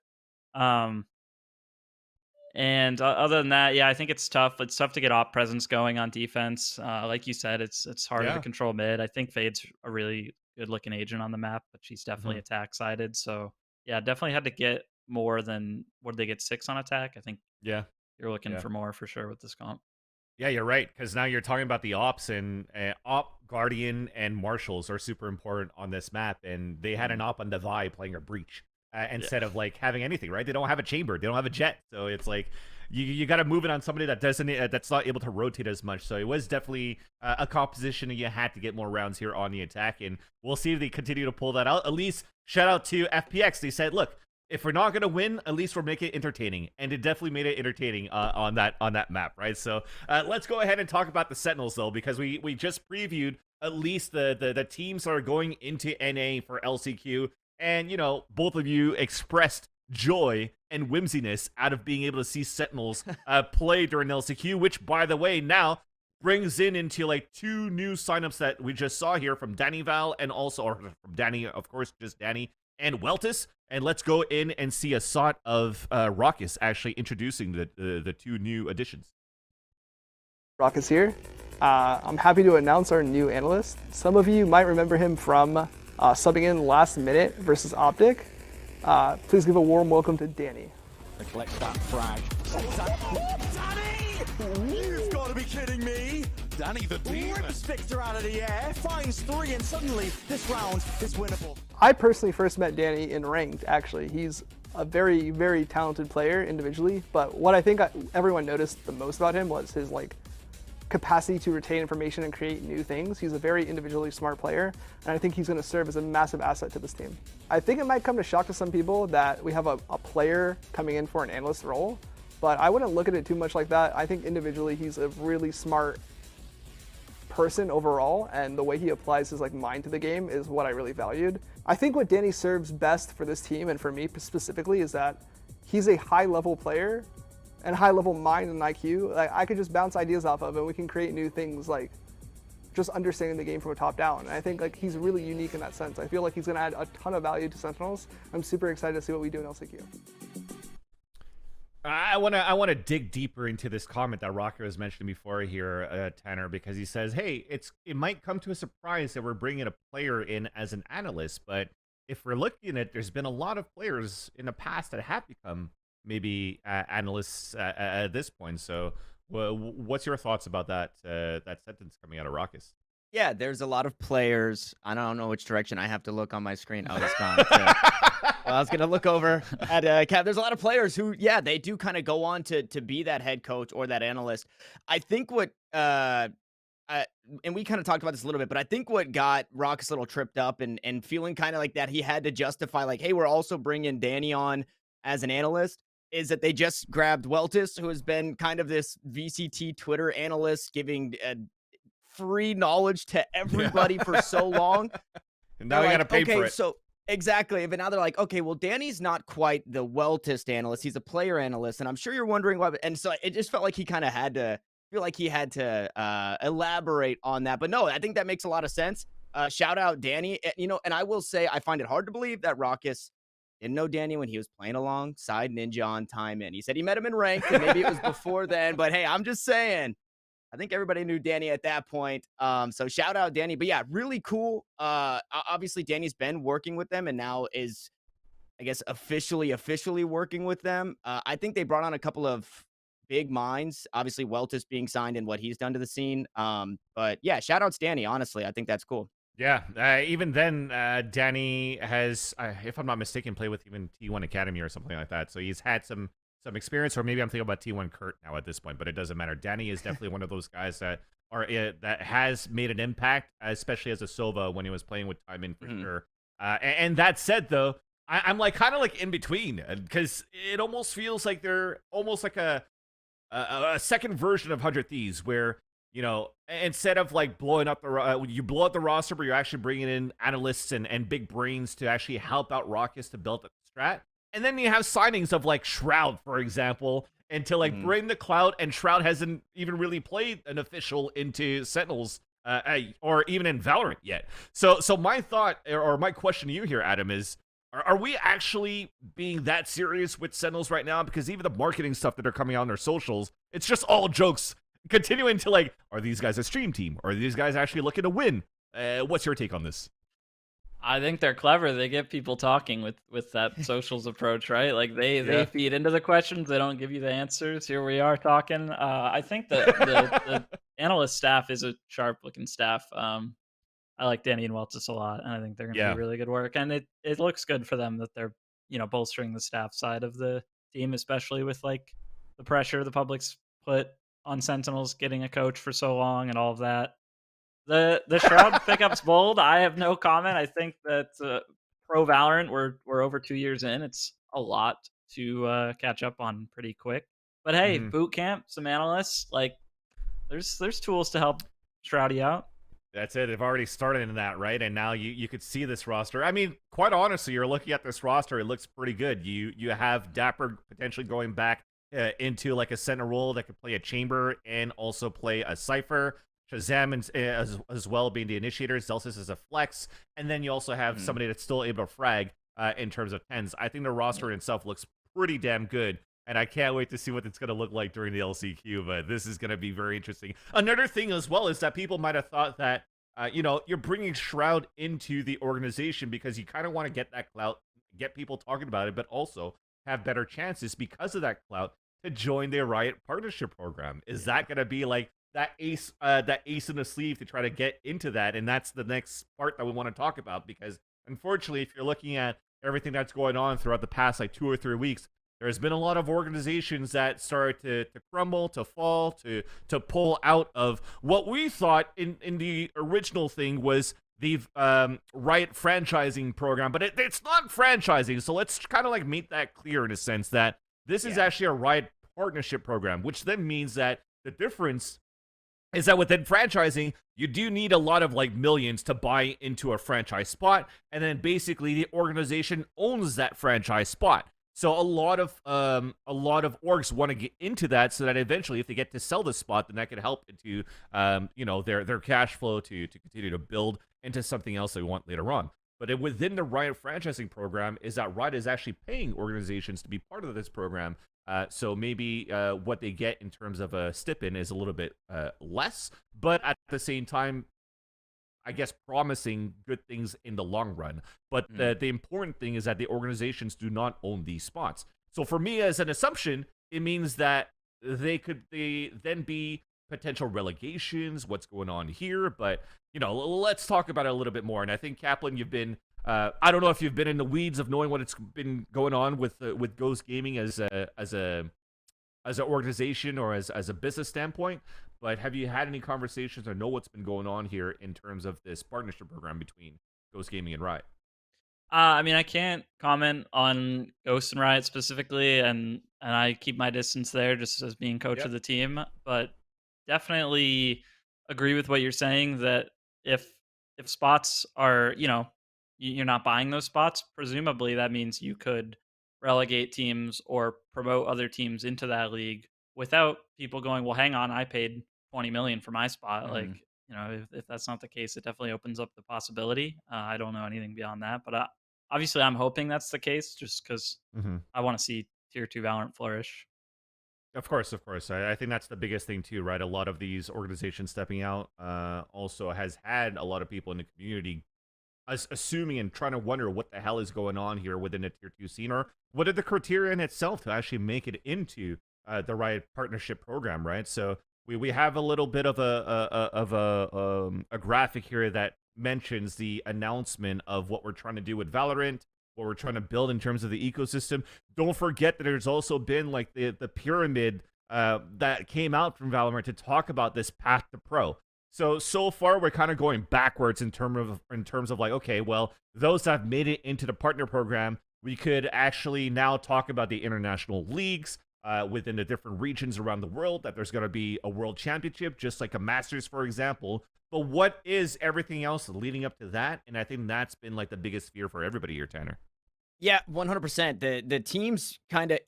And other than that, yeah, I think it's tough. It's tough to get op presence going on defense. Like you said, it's harder to control mid. I think Fade's a really good looking agent on the map, but she's definitely attack sided. So yeah, definitely had to get more than, what did they get, 6 on attack? I think you're looking for more for sure with this comp. Yeah, you're right, because now you're talking about the ops, and op, guardian, and marshals are super important on this map, and they had an op on Devi playing a breach. Instead of like having anything, right? They don't have a chamber, they don't have a jet, so it's like you got to move it on somebody that doesn't that's not able to rotate as much. So it was definitely a composition, and you had to get more rounds here on the attack, and we'll see if they continue to pull that out. At least shout out to FPX. They said, look, if we're not gonna win, at least we'll make it entertaining, and it definitely made it entertaining on that map, right? So let's go ahead and talk about the Sentinels though, because we just previewed at least the teams that are going into NA for LCQ. And, both of you expressed joy and whimsiness out of being able to see Sentinels play during LCQ, which, by the way, now brings into like 2 new signups that we just saw here from Danny Val and also, or from Danny, of course, just Danny and Weltis. And let's go in and see a shot of Raucus actually introducing the 2 new additions. Raucus here. I'm happy to announce our new analyst. Some of you might remember him from subbing in last minute versus OpTic. Please give a warm welcome to Danny. Collect that frag. Danny! You've got to be kidding me! Danny the demon rips Victor out of the air, finds 3, and suddenly this round is winnable. I personally first met Danny in ranked, actually. He's a very, very talented player individually, but what I think everyone noticed the most about him was his capacity to retain information and create new things. He's a very individually smart player, and I think he's going to serve as a massive asset to this team. I think it might come to shock to some people that we have a player coming in for an analyst role, but I wouldn't look at it too much like that. I think individually he's a really smart person overall, and the way he applies his mind to the game is what I really valued. I think what Danny serves best for this team, and for me specifically, is that he's a high-level player and high-level mind and IQ. I could just bounce ideas off of, and we can create new things, just understanding the game from a top down. And I think he's really unique in that sense. I feel like he's going to add a ton of value to Sentinels. I'm super excited to see what we do in LCQ. I want to dig deeper into this comment that Rocker was mentioning before here, Tanner, because he says, hey, it might come to a surprise that we're bringing a player in as an analyst, but if we're looking at it, there's been a lot of players in the past that have become maybe analysts at this point. So what's your thoughts about that sentence coming out of Raucus? Yeah, there's a lot of players. I don't know which direction I have to look on my screen. Oh, it's gone. Well, I was going to look over at Cap. There's a lot of players who, yeah, they do kind of go on to be that head coach or that analyst. I think what, and we kind of talked about this a little bit, but I think what got Raucus a little tripped up and feeling kind of like that he had to justify, hey, we're also bringing Danny on as an analyst. is that they just grabbed Weltis, who has been kind of this VCT Twitter analyst giving free knowledge to everybody for so long. And now we got to pay for it. So exactly. But now they're like, okay, well, Danny's not quite the Weltist analyst. He's a player analyst. And I'm sure you're wondering why. And so it just felt like he kind of had to feel like he had to elaborate on that. But no, I think that makes a lot of sense. Shout out Danny. And I will say, I find it hard to believe that Raucus didn't know Danny when he was playing alongside Ninja on Time In. He said he met him in ranked, and maybe it was before then. But hey, I'm just saying, I think everybody knew Danny at that point. So shout out Danny. But yeah, really cool. Obviously, Danny's been working with them and now is, I guess, officially working with them. I think they brought on a couple of big minds. Obviously, Weltis being signed and what he's done to the scene. But yeah, shout outs Danny. Honestly, I think that's cool. Yeah, even then, Danny has, if I'm not mistaken, played with even T1 Academy or something like that. So he's had some experience, or maybe I'm thinking about T1 Kurt now at this point, but it doesn't matter. Danny is definitely one of those guys that that has made an impact, especially as a Sova when he was playing with Time In for sure. And that said, though, I'm like kind of like in between, because it almost feels like they're almost like a second version of 100 Thieves, where, you know, instead of like blowing up you blow up the roster, but you're actually bringing in analysts and big brains to actually help out Raucus to build up the strat. And then you have signings of like Shroud, for example, and to like bring the clout, and Shroud hasn't even really played an official into Sentinels or even in Valorant yet. So my thought, or my question to you here, Adam, is, are we actually being that serious with Sentinels right now? Because even the marketing stuff that are coming out on their socials, it's just all jokes. Continuing to like, are these guys a stream team? Or are these guys actually looking to win? What's your take on this? I think they're clever. They get people talking with that socials approach, right? Like they feed into the questions. They don't give you the answers. Here we are talking. I think the analyst staff is a sharp looking staff. I like Danny and Weltis a lot, and I think they're going to do really good work. And it looks good for them that they're, you know, bolstering the staff side of the team, especially with like the pressure the public's put on Sentinels getting a coach for so long and all of that. The Shroud pickup's bold. I have no comment. I think that pro Valorant, we're over 2 years in. It's a lot to catch up on pretty quick. But hey, boot camp, some analysts, like there's tools to help Shroudy out. That's it. They've already started in that, right? And now you could see this roster. I mean, quite honestly, you're looking at this roster. It looks pretty good. You have Dapper potentially going back into like a center role that could play a chamber and also play a Cypher. Shazam as well being the initiator. Zelsis is a flex. And then you also have somebody that's still able to frag in terms of tens. I think the roster in itself looks pretty damn good. And I can't wait to see what it's going to look like during the LCQ, but this is going to be very interesting. Another thing as well is that people might have thought that, you know, you're bringing Shroud into the organization because you kind of want to get that clout, get people talking about it, but also have better chances because of that clout to join the Riot Partnership Program. Is that going to be like that ace in the sleeve to try to get into that? And that's the next part that we want to talk about, because unfortunately, if you're looking at everything that's going on throughout the past like 2 or 3 weeks, there's been a lot of organizations that started to crumble, to fall, to pull out of what we thought in the original thing was the Riot franchising program. But it's not franchising, so let's kind of like make that clear in a sense that this is actually a Riot Partnership Program, which then means that the difference is that within franchising, you do need a lot of like millions to buy into a franchise spot, and then basically the organization owns that franchise spot. So a lot of orgs want to get into that, so that eventually, if they get to sell the spot, then that could help into you know, their cash flow to continue to build into something else they want later on. But within the Riot franchising program is that Riot is actually paying organizations to be part of this program. So maybe what they get in terms of a stipend is a little bit less, but at the same time, I guess, promising good things in the long run. But the important thing is that the organizations do not own these spots. So for me, as an assumption, it means that they then be potential relegations, what's going on here. But, you know, let's talk about it a little bit more. And I think, Kaplan, you've been, I don't know if you've been in the weeds of knowing what's been going on with Ghost Gaming as an organization or as a business standpoint, but have you had any conversations or know what's been going on here in terms of this partnership program between Ghost Gaming and Riot? I mean, I can't comment on Ghost and Riot specifically, and I keep my distance there just as being coach of the team. But definitely agree with what you're saying that if spots are, you're not buying those spots, presumably that means you could relegate teams or promote other teams into that league without people going, well, hang on, I paid 20 million for my spot. Like, if that's not the case, it definitely opens up the possibility. I don't know anything beyond that, but obviously I'm hoping that's the case just because I want to see tier 2 Valorant flourish. Of course, of course. I think that's the biggest thing too, right? A lot of these organizations stepping out also has had a lot of people in the community assuming and trying to wonder what the hell is going on here within the tier 2 scene, or what are the criteria in itself to actually make it into the Riot Partnership Program, right? So we have a little bit of a graphic here that mentions the announcement of what we're trying to do with Valorant, what we're trying to build in terms of the ecosystem. Don't forget that there's also been like the pyramid that came out from Valorant to talk about this path to pro. So far we're kind of going backwards in terms of like, okay, well, those that have made it into the partner program, we could actually now talk about the international leagues within the different regions around the world, that there's going to be a world championship, just like a Masters, for example. But what is everything else leading up to that? And I think that's been like the biggest fear for everybody here, Tanner. Yeah, 100%. The teams kind of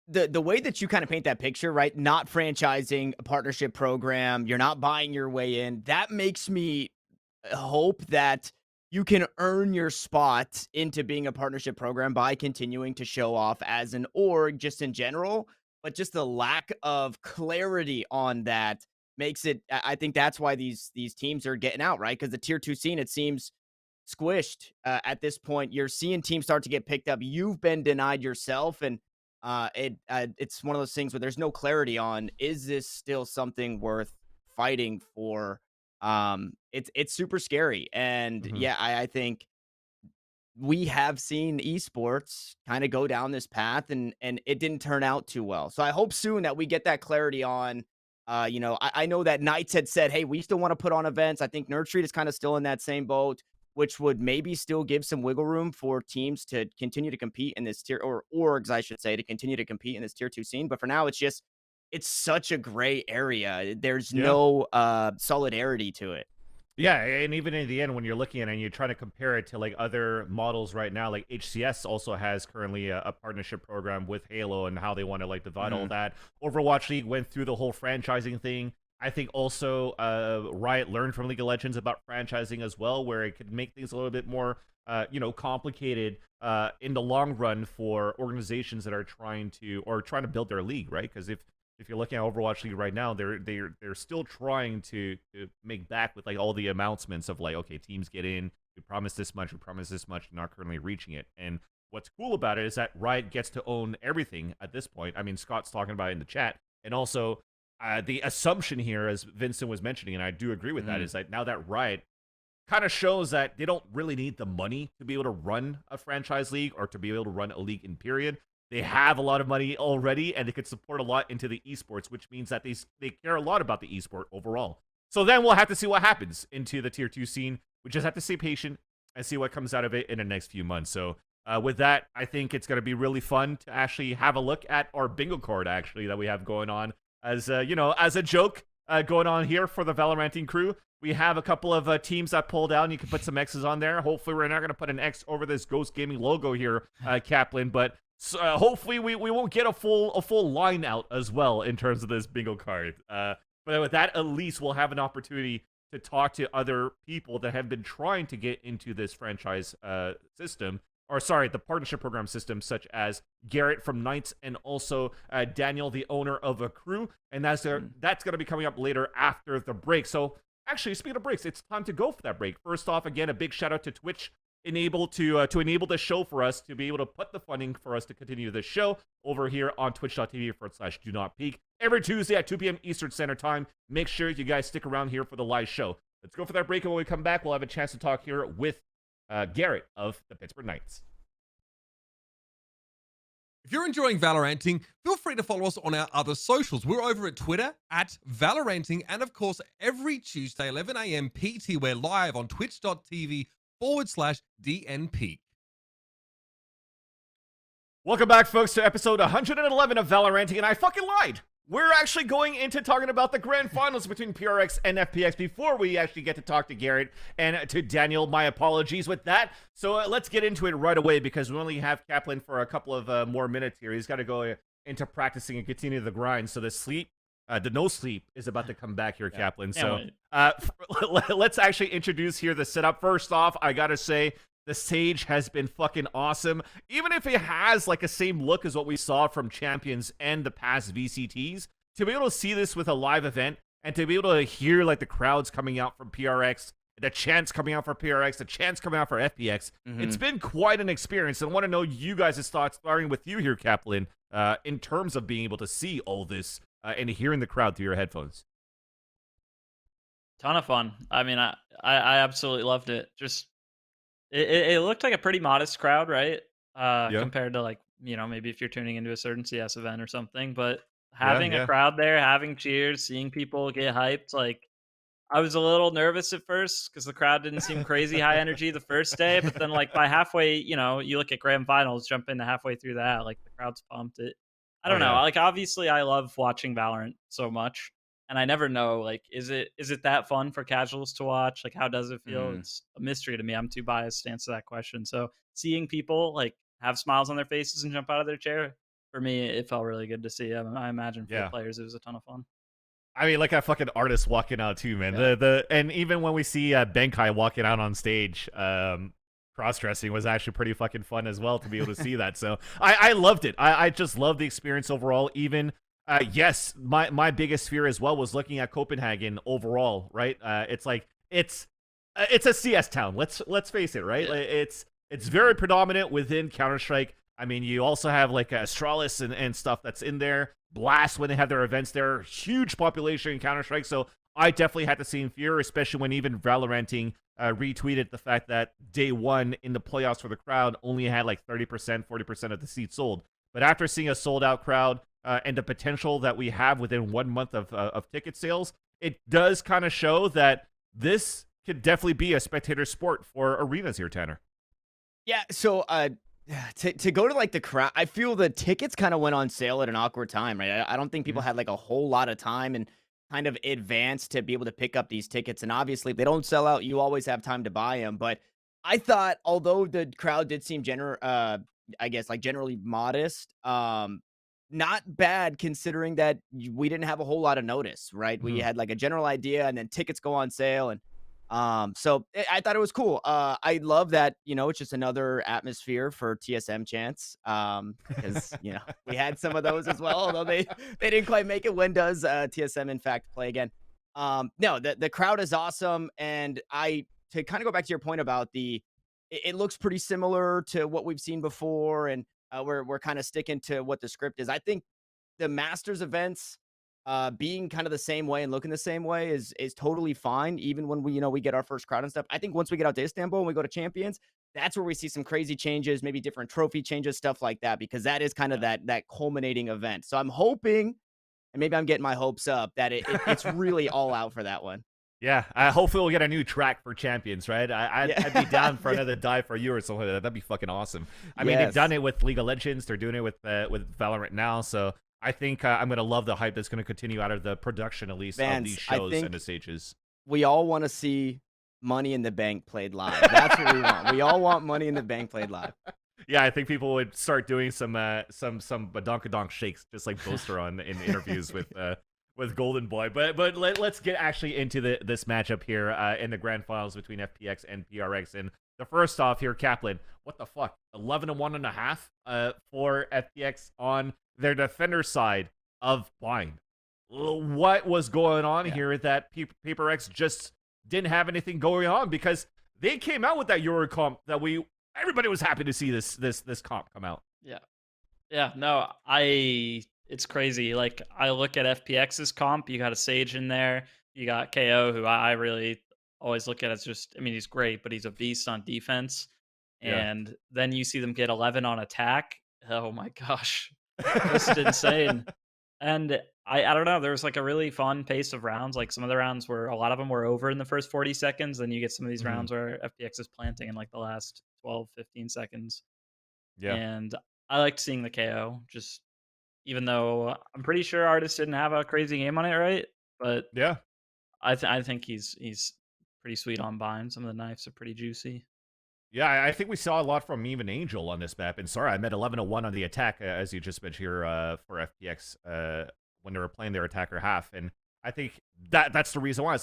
the way that you kind of paint that picture, right? Not franchising a partnership program, you're not buying your way in. That makes me hope that you can earn your spot into being a partnership program by continuing to show off as an org just in general. But just the lack of clarity on that makes it, I think that's why these teams are getting out, right? Because the tier 2 scene, it seems squished at this point. You're seeing teams start to get picked up. You've been denied yourself, and it's one of those things where there's no clarity on, is this still something worth fighting for? It's super scary. And yeah, I think we have seen esports kind of go down this path, and it didn't turn out too well. So I hope soon that we get that clarity on. I know that Knights had said, hey, we still want to put on events. I think Nerd Street is kind of still in that same boat, which would maybe still give some wiggle room for teams to continue to compete in this tier, or orgs, I should say, to continue to compete in this tier 2 scene. But for now, it's such a gray area. There's no solidarity to it. Yeah, and even in the end, when you're looking at it and you're trying to compare it to like other models right now, like HCS also has currently a partnership program with Halo and how they want to like divide all that. Overwatch League went through the whole franchising thing. I think also Riot learned from League of Legends about franchising as well, where it could make things a little bit more, complicated in the long run for organizations that are trying to build their league, right? Because if you're looking at Overwatch League right now, they're still trying to make back with like all the announcements of like, okay, teams get in, we promise this much, not currently reaching it. And what's cool about it is that Riot gets to own everything at this point. I mean, Scott's talking about it in the chat, and also the assumption here, as Vincent was mentioning, and I do agree with that, is that now that Riot kind of shows that they don't really need the money to be able to run a franchise league or to be able to run a league in period. They have a lot of money already, and they could support a lot into the esports, which means that they care a lot about the esport overall. So then we'll have to see what happens into the tier 2 scene. We just have to stay patient and see what comes out of it in the next few months. So with that, I think it's going to be really fun to actually have a look at our bingo card actually that we have going on as as a joke going on here for the Valoranting crew. We have a couple of teams that pulled out, and you can put some X's on there. Hopefully, we're not going to put an X over this Ghost Gaming logo here, Kaplan, but hopefully we won't get a full line out as well in terms of this bingo card. But with that, at least we'll have an opportunity to talk to other people that have been trying to get into this franchise system, or sorry, the partnership program system, such as Garrett from Knights and also Daniel, the owner of Akrew, and that's going to be coming up later after the break. So actually, speaking of breaks, it's time to go for that break. First off, again, a big shout out to Twitch, to enable the show for us, to be able to put the funding for us to continue this show over here on twitch.tv/do-not-peek every Tuesday at 2 p.m. Eastern Standard Time. Make sure you guys stick around here for the live show. Let's go for that break, and when we come back, we'll have a chance to talk here with Garrett of the Pittsburgh Knights. If you're enjoying Valoranting, feel free to follow us on our other socials. We're over at Twitter at Valoranting, and of course, every Tuesday, 11 a.m. PT, we're live on twitch.tv twitter.com/DNPeak. Welcome back, folks, to episode 111 of Valoranting, and I fucking lied. We're actually going into talking about the grand finals between PRX and FPX before we actually get to talk to Garrett and to Daniel. My apologies with that. So let's get into it right away because we only have Kaplan for a couple of more minutes here. He's got to go into practicing and continue the grind. So the no sleep is about to come back here, Kaplan. So let's actually introduce here the setup. First off, I got to say, the stage has been fucking awesome. Even if it has like a same look as what we saw from Champions and the past VCTs, to be able to see this with a live event and to be able to hear like the crowds coming out from PRX, the chants coming out for PRX, the chants coming out for FPX, it's been quite an experience. And I want to know you guys' thoughts, starting with you here, Kaplan, in terms of being able to see all this and hearing the crowd through your headphones. Ton of fun. I mean, I absolutely loved it. Just it looked like a pretty modest crowd, right? Compared to like, maybe if you're tuning into a certain CS event or something, but having a crowd there, having cheers, seeing people get hyped, like I was a little nervous at first because the crowd didn't seem crazy high energy the first day, but then like by halfway, you look at grand finals, jump into halfway through that, like the crowd's pumped. I don't know. Like obviously I love watching Valorant so much. And I never know, like, is it that fun for casuals to watch? Like, how does it feel? It's a mystery to me. I'm too biased to answer that question. So seeing people, like, have smiles on their faces and jump out of their chair, for me, it felt really good to see. I imagine for the players, it was a ton of fun. I mean, like a fucking artist walking out, too, man. And even when we see Benkai walking out on stage, cross-dressing was actually pretty fucking fun as well to be able to see that. So I loved it. I just loved the experience overall, even... yes, my biggest fear as well was looking at Copenhagen overall, right? It's like it's a CS town. Let's face it, right? Yeah. It's very predominant within Counter-Strike. I mean, you also have like Astralis and stuff that's in there. Blast when they have their events there. Huge population in Counter-Strike. So I definitely had the same fear, especially when even Valoranting retweeted the fact that day one in the playoffs for the crowd only had like 30%, 40% of the seats sold. But after seeing a sold-out crowd, and the potential that we have within 1 month of ticket sales, it does kind of show that this could definitely be a spectator sport for arenas here, Tanner. Yeah, so to go to like the crowd, I feel the tickets kind of went on sale at an awkward time, right? I don't think people had like a whole lot of time and kind of advance to be able to pick up these tickets. And obviously, if they don't sell out, you always have time to buy them. But I thought, although the crowd did seem generally modest, not bad considering that we didn't have a whole lot of notice, right? We had like a general idea and then tickets go on sale. And so I thought it was cool. I love that, it's just another atmosphere for TSM chants. Because, we had some of those as well, although they didn't quite make it. When does TSM in fact play again? No, the crowd is awesome. And to kind of go back to your point about it looks pretty similar to what we've seen before. And we're kind of sticking to what the script is. I think the Masters events being kind of the same way and looking the same way is totally fine, even when we get our first crowd and stuff. I think once we get out to Istanbul and we go to Champions, that's where we see some crazy changes, maybe different trophy changes, stuff like that, because that is kind of that culminating event. So I'm hoping, and maybe I'm getting my hopes up, that it's really all out for that one. Yeah, hopefully we'll get a new track for Champions, right? I'd be down for another dive for you or something like that. That'd be fucking awesome. I mean, they've done it with League of Legends. They're doing it with Valorant now. So I think I'm going to love the hype that's going to continue out of the production, at least, of these shows and the stages. We all want to see Money in the Bank played live. That's what we want. We all want Money in the Bank played live. Yeah, I think people would start doing some badonkadonk shakes, just like Boaster in interviews with Golden Boy. But let's get actually into this matchup here in the grand finals between FPX and PRX. And the first off here, Kaplan, what the fuck? 11-1.5 for FPX on their defender side of Bind. What was going on here that PRX just didn't have anything going on? Because they came out with that Euro comp that everybody was happy to see this comp come out. Yeah, no, it's crazy. Like, I look at FPX's comp, you got a Sage in there, you got KO, who I really always look at as just, I mean, he's great, but he's a beast on defense. And then you see them get 11 on attack. Oh my gosh. Just insane. And I don't know. There was like a really fun pace of rounds. Like some of the rounds were, a lot of them were over in the first 40 seconds. Then you get some of these rounds where FPX is planting in like the last 12, 15 seconds. Yeah. And I liked seeing the KO, just even though I'm pretty sure Artist didn't have a crazy game on it, right? But Yeah. I think he's pretty sweet on bind. Some of the knives are pretty juicy. Yeah, I think we saw a lot from even Angel on this map. And sorry, I meant 11-1 on the attack, as you just mentioned here for FPX when they were playing their attacker half. And I think that's the reason why.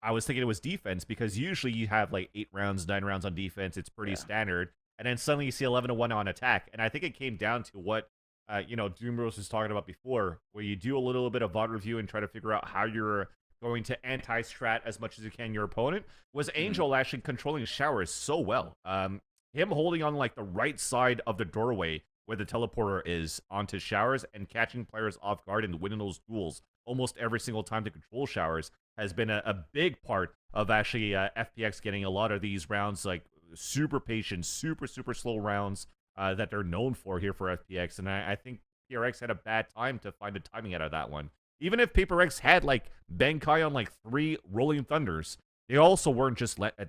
I was thinking it was defense, because usually you have like 8 rounds, 9 rounds on defense. It's pretty standard. And then suddenly you see 11-1 on attack. And I think it came down to what, Doomrose was talking about before, where you do a little bit of VOD review and try to figure out how you're going to anti-strat as much as you can your opponent. Was Angel actually controlling showers so well. Him holding on like the right side of the doorway where the teleporter is onto showers and catching players off guard and winning those duels almost every single time to control showers has been a big part of actually FPX getting a lot of these rounds, like super patient, super slow rounds that they're known for here for FPX. And I think PRX had a bad time to find the timing out of that one. Even if PaperX had like Benkai on like 3 Rolling Thunders, they also weren't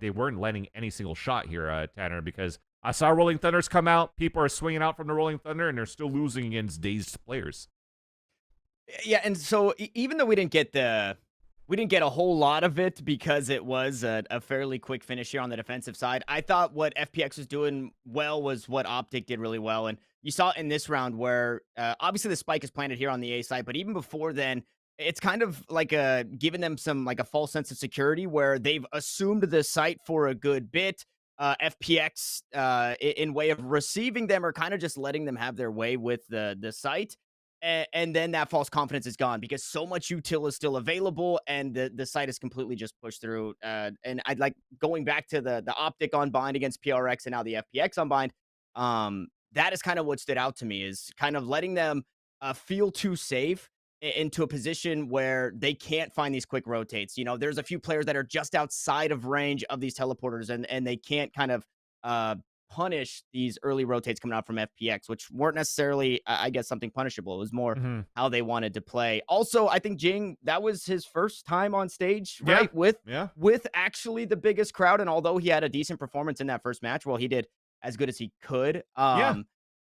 they weren't landing any single shot here, Tanner, because I saw Rolling Thunders come out, people are swinging out from the Rolling Thunder, and they're still losing against dazed players. Yeah, and so even though we didn't get a whole lot of it because it was a fairly quick finish here on the defensive side, I thought what FPX was doing well was what OpTic did really well. And you saw in this round where obviously the spike is planted here on the A side, but even before then, it's kind of like giving them some like a false sense of security where they've assumed the site for a good bit. FPX in way of receiving them or kind of just letting them have their way with the site. And then that false confidence is gone because so much util is still available and the site is completely just pushed through. And I'd like going back to the OpTic on bind against PRX and now the FPX on bind. That is kind of what stood out to me, is kind of letting them feel too safe into a position where they can't find these quick rotates. You know, there's a few players that are just outside of range of these teleporters and they can't kind of punish these early rotates coming out from FPX, which weren't necessarily, I guess, something punishable. It was more how they wanted to play. Also, I think Jing, that was his first time on stage, right? With actually the biggest crowd. And although he had a decent performance in that first match, well, he did as good as he could.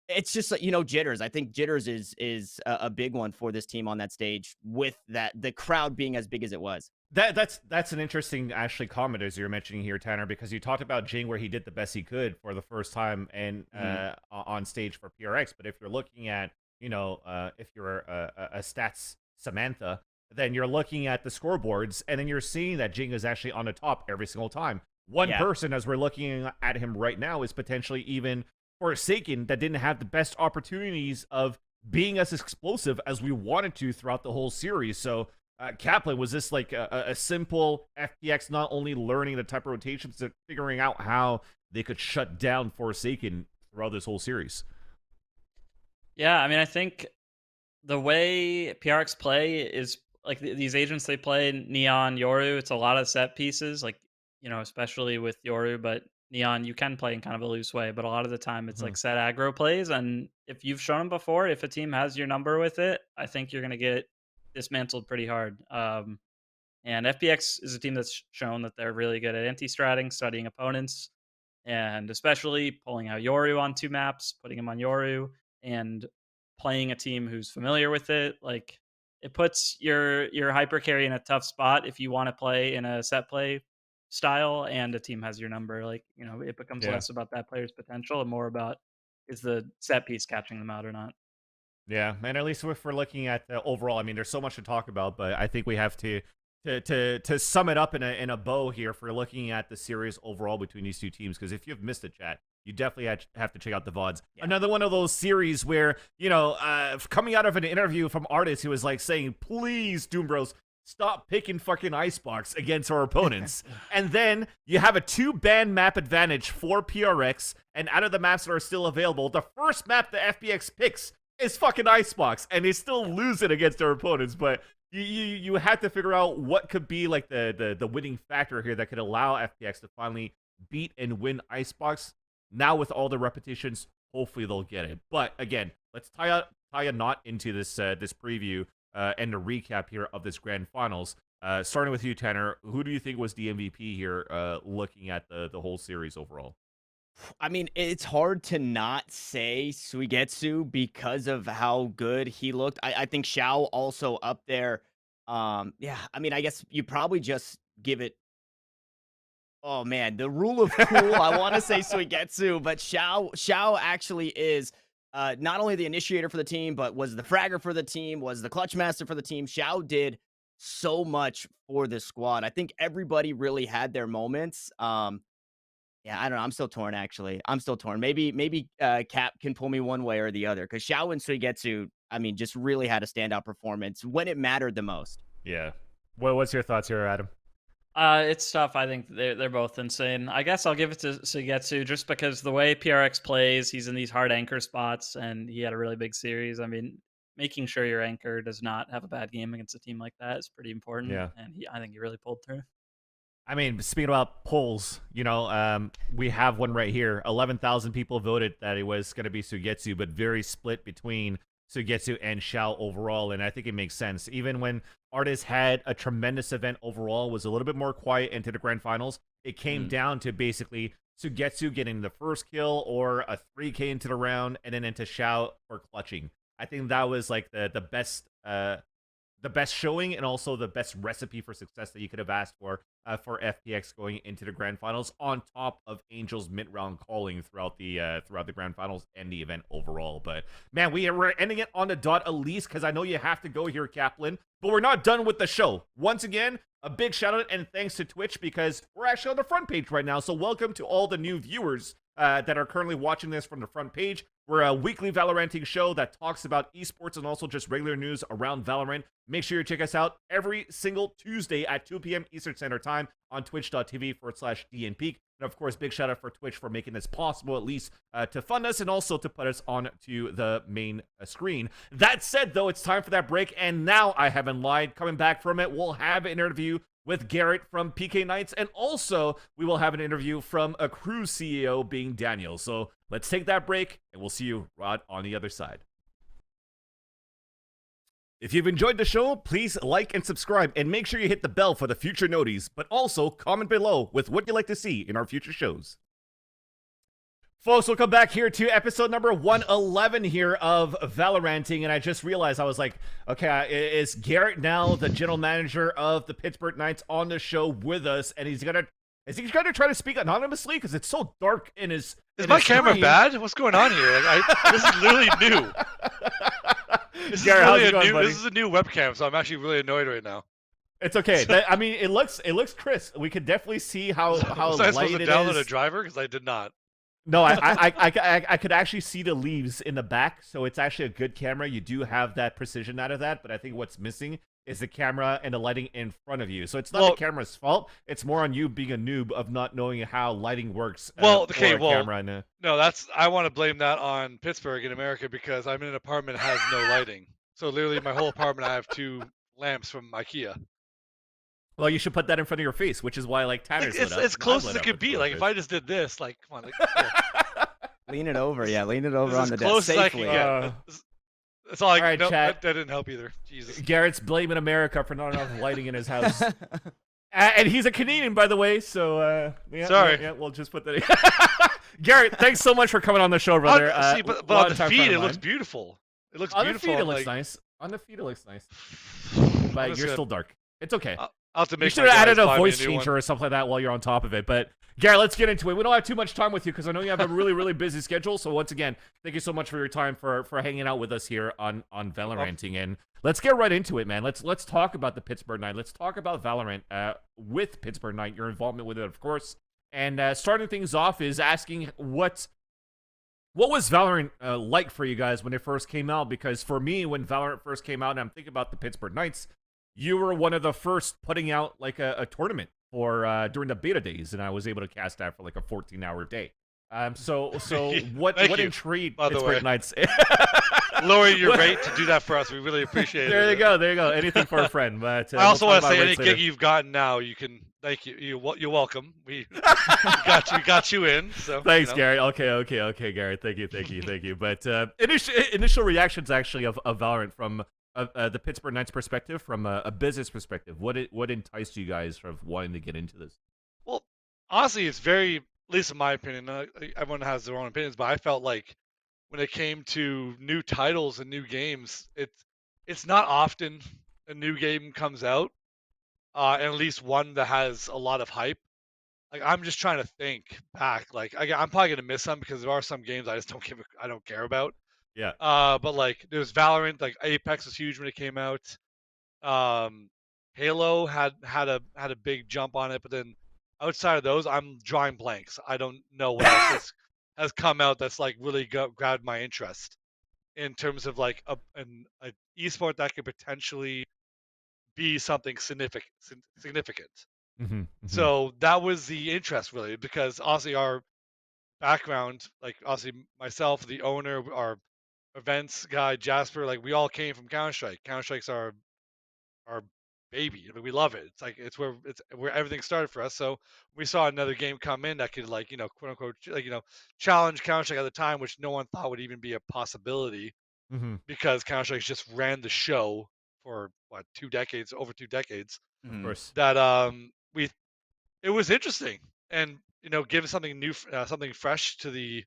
It's just, jitters. I think jitters is a big one for this team on that stage with the crowd being as big as it was. That's an interesting actually comment as you're mentioning here, Tanner, because you talked about Jing where he did the best he could for the first time and on stage for PRX. But if you're looking at, if you're a stats Samantha, then you're looking at the scoreboards and then you're seeing that Jing is actually on the top every single time. One person, as we're looking at him right now, is potentially even Forsaken that didn't have the best opportunities of being as explosive as we wanted to throughout the whole series. So Kaplan, was this like a simple FPX not only learning the type of rotations, but figuring out how they could shut down Forsaken throughout this whole series? Yeah, I mean, I think the way PRX play is like these agents they play, Neon, Yoru, it's a lot of set pieces, like, especially with Yoru, but Neon, you can play in kind of a loose way, but a lot of the time it's like set aggro plays. And if you've shown them before, if a team has your number with it, I think you're going to get dismantled pretty hard. And FPX is a team that's shown that they're really good at anti-stratting, studying opponents, and especially pulling out Yoru on 2 maps, putting him on Yoru, and playing a team who's familiar with it. Like, it puts your hyper carry in a tough spot if you want to play in a set play style and a team has your number. Like, it becomes less about that player's potential and more about, is the set piece catching them out or not. Yeah, and at least if we're looking at the overall, I mean, there's so much to talk about, but I think we have to sum it up in a bow here if we're looking at the series overall between these two teams. Because if you've missed the chat, you definitely have to check out the VODs. Yeah. Another one of those series where, coming out of an interview from Artist who was like saying, please, Doom Bros, stop picking fucking Icebox against our opponents. And then you have a 2-ban map advantage for PRX, and out of the maps that are still available, the first map the FPX picks is fucking Icebox, and they still lose it against their opponents. But you had to figure out what could be like the winning factor here that could allow FPX to finally beat and win Icebox. Now with all the repetitions, hopefully they'll get it. But again, let's tie a knot into this this preview end a recap here of this grand finals. Starting with you, Tanner, who do you think was the MVP here, looking at the whole series overall? I mean, it's hard to not say Suygetsu because of how good he looked. I think Xiao also up there. Yeah, I mean, I guess you probably just give it. Oh man, the rule of cool. I want to say Suygetsu, but Xiao actually is not only the initiator for the team, but was the fragger for the team, was the clutch master for the team. Xiao did so much for the squad. I think everybody really had their moments. Yeah, I don't know. I'm still torn, actually. I'm still torn. Maybe Cap can pull me one way or the other, because Xiao and Suygetsu, I mean, just really had a standout performance when it mattered the most. Yeah. What's your thoughts here, Adam? It's tough. I think they're both insane. I guess I'll give it to Suygetsu just because the way PRX plays, he's in these hard anchor spots, and he had a really big series. I mean, making sure your anchor does not have a bad game against a team like that is pretty important. Yeah. And I think he really pulled through. I mean, speaking about polls, you know, we have one right here. 11,000 people voted that it was going to be Suygetsu, but very split between Suygetsu and Xiao overall, and I think it makes sense. Even when Artis had a tremendous event overall, was a little bit more quiet into the grand finals, it came down to basically Suygetsu getting the first kill or a 3K into the round, and then into Xiao for clutching. I think that was like the best showing, and also the best recipe for success that you could have asked for FPX going into the grand finals, on top of Angel's mid-round calling throughout the grand finals and the event overall. But man, we're ending it on the dot, Elise, because I know you have to go here, Kaplan, but we're not done with the show. Once again, a big shout out and thanks to Twitch, because we're actually on the front page right now. So welcome to all the new viewers that are currently watching this from the front page. We're a weekly Valoranting show that talks about esports and also just regular news around Valorant. Make sure you check us out every single Tuesday at 2 p.m. Eastern Standard Time on twitch.tv/DNPeak. And of course, big shout out for Twitch for making this possible, at least to fund us and also to put us on to the main screen. That said, though, it's time for that break. And now I haven't lied. Coming back from it, we'll have an interview with Garrett from PK Knights, and also we will have an interview from Akrew CEO being Daniel. So let's take that break, and we'll see you right on the other side. If you've enjoyed the show, please like and subscribe, and make sure you hit the bell for the future noties, but also comment below with what you'd like to see in our future shows. Folks, we'll come back here to episode number 111 here of Valoranting, and I just realized, I was like, okay, is Garrett now the general manager of the Pittsburgh Knights on the show with us, and is he gonna try to speak anonymously, because it's so dark in his Is my camera bad? What's going on here? This is literally new. Garrett, this is a new webcam, so I'm actually really annoyed right now. It's okay. I mean, it looks crisp. We could definitely see how Was I light supposed to it download is. a driver? Because I did not. No, I could actually see the leaves in the back, so it's actually a good camera. You do have that precision out of that, but I think what's missing is the camera and the lighting in front of you. So it's not the camera's fault. It's more on you being a noob of not knowing how lighting works. Camera no, I want to blame that on Pittsburgh in America, because I'm in an apartment that has no lighting. So literally, my whole apartment, I have 2 lamps from IKEA. Well, you should put that in front of your face, which is why Tanner's lit up. It's close as it could be. Like if I just did this, like come on, like, lean it over, lean it over on the desk close as safely. I can get. That's all. All right, chat. That didn't help either. Jesus. Garrett's blaming America for not enough lighting in his house, and he's a Canadian, by the way. So sorry. Yeah, we'll just put that in. Garrett, thanks so much for coming on the show, brother. But on the feed, it looks beautiful. It looks beautiful. On the feed, it looks nice. On the feed, it looks nice. But you're still dark. It's okay. I'll have to make you should have added a voice changer or something like that while you're on top of it. But Garrett, let's get into it. We don't have too much time with you because I know you have a really, really busy schedule. So once again, thank you so much for your time for hanging out with us here on Valoranting. And let's get right into it, man. Let's talk about the Pittsburgh Knight. Let's talk about Valorant with Pittsburgh Knight, your involvement with it, of course. And starting things off is asking what was Valorant like for you guys when it first came out? Because for me, when Valorant first came out, and I'm thinking about the Pittsburgh Knights, you were one of the first putting out like a tournament for during the beta days, and I was able to cast that for like a 14-hour day. So what intrigued Pittsburgh Knights? Lower your rate to do that for us. We really appreciate it. There you go. Anything for a friend. But I also want to say, any gig you've gotten now, you can. Thank you. You're welcome. We got you in. So thanks, Gary. Okay, Gary. Thank you. But initial reactions actually of Valorant from the Pittsburgh Knights perspective, from a business perspective, what enticed you guys from wanting to get into this? Well, honestly, it's very, at least in my opinion, everyone has their own opinions, but I felt like when it came to new titles and new games, it's not often a new game comes out, and at least one that has a lot of hype. Like, I'm just trying to think back. Like, I'm probably gonna miss some because there are some games I just I don't care about. Yeah. But like, there's Valorant. Like, Apex was huge when it came out. Halo had a big jump on it, but then outside of those, I'm drawing blanks. I don't know what else has come out that's like really grabbed my interest in terms of like an esport that could potentially be something significant. So that was the interest really, because obviously our background, like obviously myself, the owner, our events guy Jasper, like we all came from Counter-Strike. Counter-Strike's our baby. I mean, we love it. It's where everything started for us. So we saw another game come in that could, like, quote unquote, like, challenge Counter-Strike at the time, which no one thought would even be a possibility, because Counter-Strike just ran the show for what, over 2 decades. Of course. That it was interesting, and giving something new, something fresh to the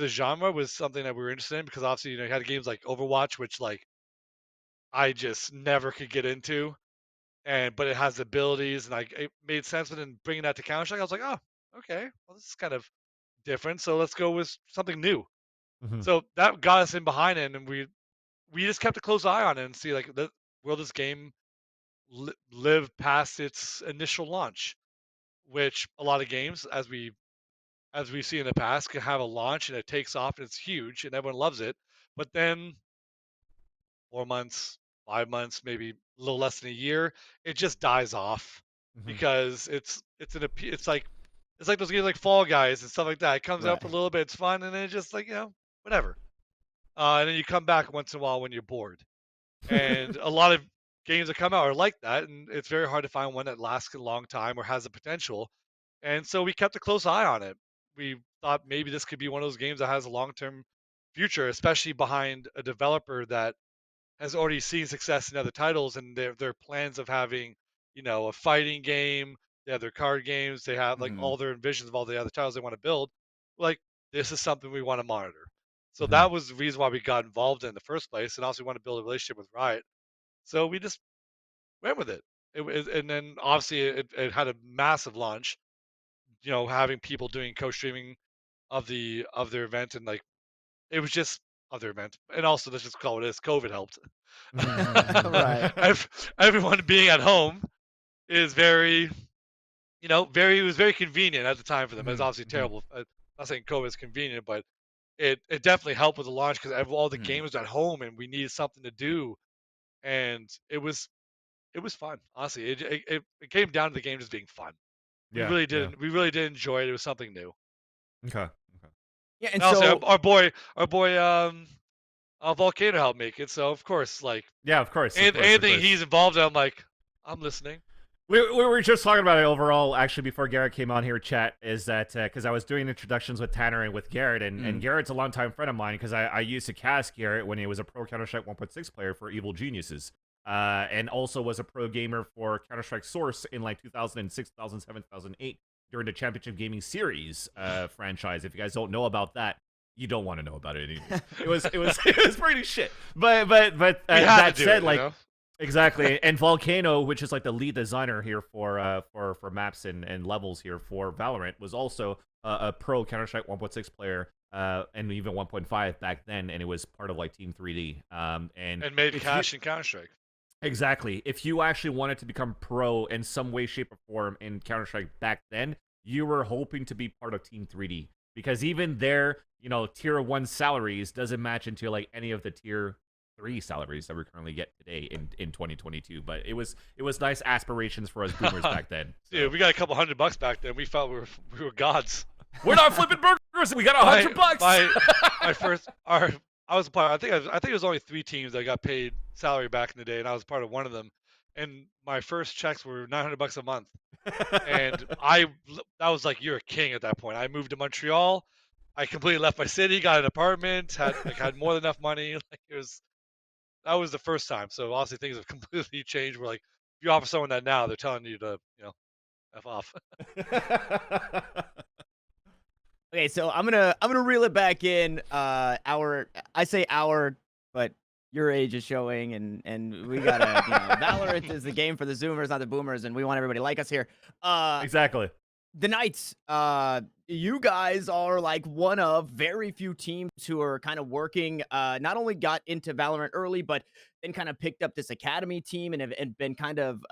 genre was something that we were interested in, because obviously you had games like Overwatch, which like I just never could get into, but it has abilities, and like it made sense. But then bringing that to Counter Strike, I was like, oh, okay, well this is kind of different. So let's go with something new. So that got us in behind it, and we just kept a close eye on it and see, like, will this game live past its initial launch, which a lot of games, as we see in the past, can have a launch and it takes off and it's huge and everyone loves it, but then 4 months, 5 months, maybe a little less than a year, it just dies off, because it's like those games like Fall Guys and stuff like that. It comes out for a little bit, it's fun, and then it just, like, whatever. And then you come back once in a while when you're bored. And a lot of games that come out are like that, and it's very hard to find one that lasts a long time or has the potential. And so we kept a close eye on it. We thought maybe this could be one of those games that has a long-term future, especially behind a developer that has already seen success in other titles, and their plans of having, a fighting game. They have their card games. They have like all their visions of all the other titles they want to build. Like, this is something we want to monitor. So that was the reason why we got involved in the first place, and also want to build a relationship with Riot. So we just went with it. And then obviously it had a massive launch. Having people doing co-streaming of their event, and like it was just of their event, and also let's just call it this: COVID helped. Right. Everyone being at home is very, it was very convenient at the time for them. It's obviously terrible. I'm not saying COVID is convenient, but it definitely helped with the launch, because all the gamers at home and we needed something to do, and it was fun. Honestly, it came down to the game just being fun. We really did. We really did enjoy it. It was something new. Okay. Yeah, and also our boy, Volcano helped make it. So of course, like, of course. Anything he's involved in, I'm like, I'm listening. We were just talking about it overall, actually, before Garrett came on here, chat, is that because I was doing introductions with Tanner and with Garrett, and Garrett's a longtime friend of mine, because I used to cast Garrett when he was a pro Counter-Strike 1.6 player for Evil Geniuses, and also was a pro gamer for Counter-Strike Source in like 2006, 2007, 2008, during the Championship Gaming Series franchise. If you guys don't know about that, you don't want to know about it anymore. it was pretty shit. But that said, like, exactly. And Volcano, which is like the lead designer here for maps and levels here for Valorant, was also a pro Counter-Strike 1.6 player, and even 1.5 back then, and it was part of like Team 3D. And made cash in Counter-Strike. Exactly. If you actually wanted to become pro in some way, shape, or form in Counter-Strike back then, you were hoping to be part of Team 3D, because even their, tier 1 salaries doesn't match into like any of the tier 3 salaries that we currently get today in 2022. But it was nice aspirations for us boomers back then. So. Dude, we got a couple $100 back then. We felt we were gods. We're not flipping burgers. We got $100. I was a part. I think it was only 3 teams that got paid salary back in the day, and I was part of one of them. And my first checks were $900 a month, and that was like, you're a king at that point. I moved to Montreal. I completely left my city, got an apartment, had more than enough money. Like, it was that was the first time. So obviously things have completely changed. Where like if you offer someone that now, they're telling you to f off. Okay, so I'm gonna reel it back in. I say our, but your age is showing, and we gotta, Valorant is the game for the Zoomers, not the Boomers, and we want everybody to like us here. Exactly. The Knights, you guys are like one of very few teams who are kind of working, not only got into Valorant early, but then kind of picked up this academy team and have been kind of,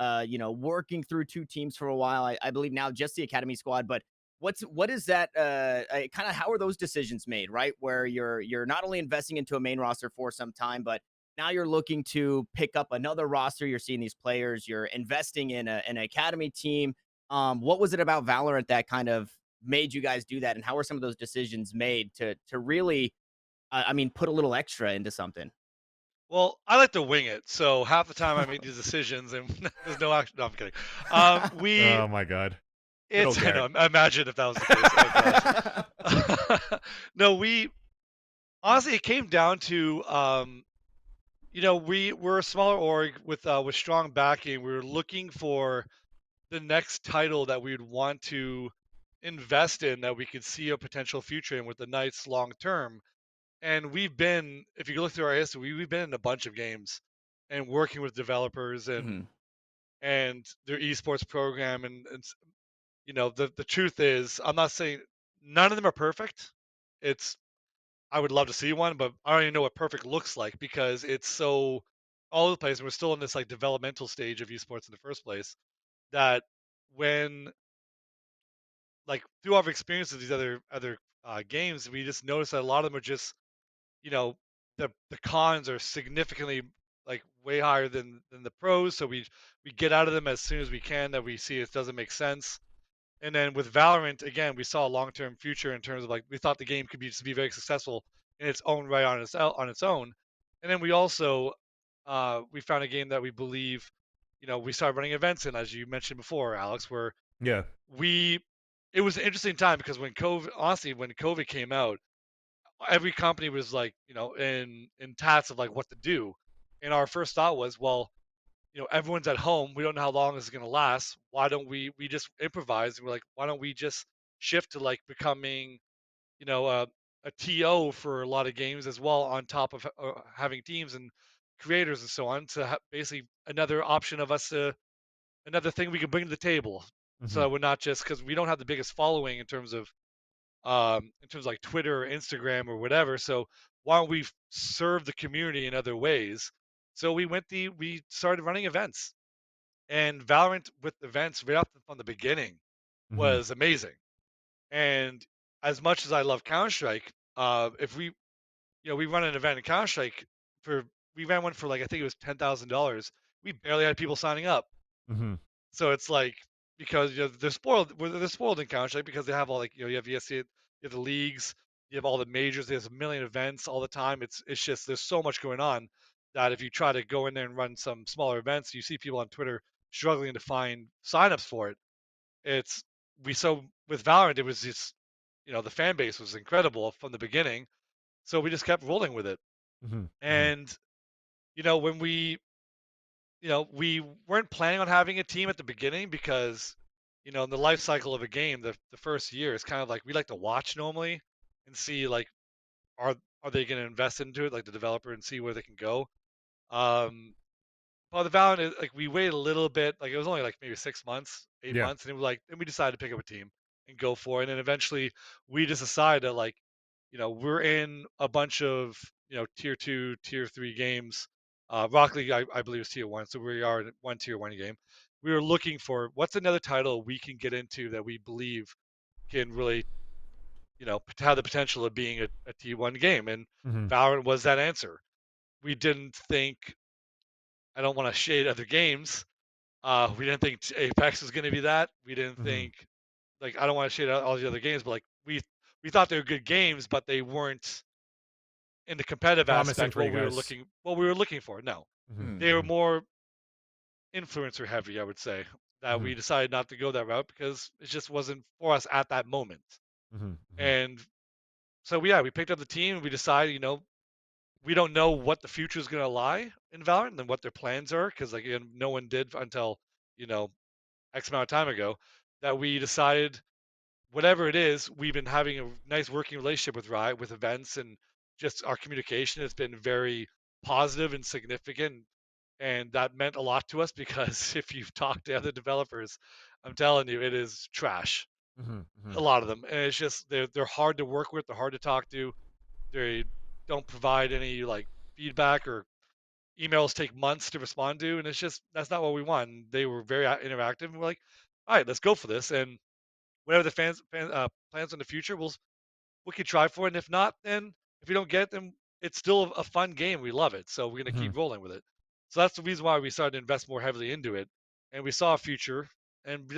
working through 2 teams for a while. I believe now just the academy squad, but what is that, kind of how are those decisions made, right? Where you're not only investing into a main roster for some time, but now you're looking to pick up another roster. You're seeing these players, you're investing in an academy team. What was it about Valorant that kind of made you guys do that, and how were some of those decisions made to really, put a little extra into something? Well, I like to wing it, so half the time I make these decisions and there's no action. No, I'm kidding. Oh my god. It's I know, imagine if that was the case. Oh, no, we honestly it came down to we're a smaller org with strong backing. We were looking for the next title that we would want to invest in that we could see a potential future in with the Knights long term. And we've been, if you look through our history, we've been in a bunch of games and working with developers and their esports program and the truth is I'm not saying none of them are perfect. It's I would love to see one, but I don't even know what perfect looks like because it's so all over the place and we're still in this like developmental stage of esports in the first place that when like through our experience with these other games, we just noticed that a lot of them are just you know the cons are significantly like way higher than the pros. So we get out of them as soon as we can that we see it doesn't make sense. And then with Valorant, again, we saw a long-term future in terms of like we thought the game could be very successful in its own right on its own. And then we also we found a game that we believe, we started running events in, as you mentioned before, Alex, where Yeah. it was an interesting time because when COVID came out, every company was like, in tats of like what to do. And our first thought was, well, everyone's at home. We don't know how long this is going to last. Why don't we just improvise? And we're like, why don't we just shift to like becoming, a TO for a lot of games as well, on top of having teams and creators and so on, to basically another option of us to another thing we can bring to the table. So we're not just because we don't have the biggest following in terms of like Twitter or Instagram or whatever. So why don't we serve the community in other ways? So we started running events, and Valorant with events right off from the beginning was amazing. And as much as I love Counter Strike, if we run an event in Counter Strike we ran one for like I think it was $10,000. We barely had people signing up. So it's like because they're spoiled. They're spoiled in Counter Strike because they have all like you have ESC, you have the leagues, you have all the majors. There's a million events all the time. It's just there's so much going on that if you try to go in there and run some smaller events, you see people on Twitter struggling to find signups for it. It's so with Valorant it was just the fan base was incredible from the beginning, so we just kept rolling with it. And when we weren't planning on having a team at the beginning because, in the life cycle of a game, the first year is kind of like we like to watch normally and see like are they going to invest into it, like the developer, and see where they can go. Well, the Valorant, like we waited a little bit, like it was only like maybe 6 months, 8 months, and it was like then we decided to pick up a team and go for it. And then eventually we just decided that like, we're in a bunch of tier 2, tier 3 games. Rocket League, I believe, is tier 1, so we are in one tier 1 game. We were looking for what's another title we can get into that we believe can really, have the potential of being a tier 1 game, and Valorant was that answer. We didn't think. I don't want to shade other games. We didn't think Apex was going to be that. We didn't think like I don't want to shade out all the other games, but like we thought they were good games, but they weren't in the competitive Promising aspect for you guys. what we were looking for. No, they were more influencer heavy, I would say. That we decided not to go that route because it just wasn't for us at that moment. And so we picked up the team and we decided, we don't know what the future is going to lie in Valorant and what their plans are, because like no one did until X amount of time ago, that we decided whatever it is, we've been having a nice working relationship with Riot, with events, and just our communication has been very positive and significant. And that meant a lot to us because if you've talked to other developers, I'm telling you, it is trash. A lot of them, and it's just they're hard to work with, they're hard to talk to. They don't provide any like feedback, or emails take months to respond to, and it's just that's not what we want. And they were very interactive, and we're like, all right, let's go for this. And whatever the plans in the future, we could try for it. And if not, then if we don't get it, then it's still a fun game. We love it, so we're gonna keep rolling with it. So that's the reason why we started to invest more heavily into it, and we saw a future, and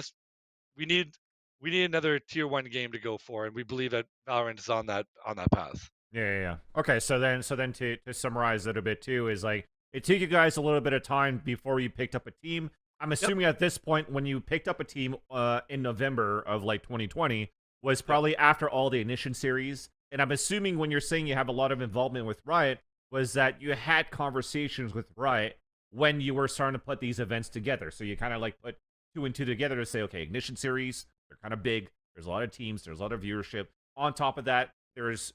we need another tier 1 game to go for, and we believe that Valorant is on that path. Yeah. Okay, so then to summarize it a bit too is like it took you guys a little bit of time before you picked up a team. I'm assuming at this point when you picked up a team in November of like 2020 was probably after all the Ignition series. And I'm assuming when you're saying you have a lot of involvement with Riot was that you had conversations with Riot when you were starting to put these events together. So you kind of like put 2 and 2 together to say, okay, Ignition series, they're kind of big. There's a lot of teams. There's a lot of viewership. On top of that, there's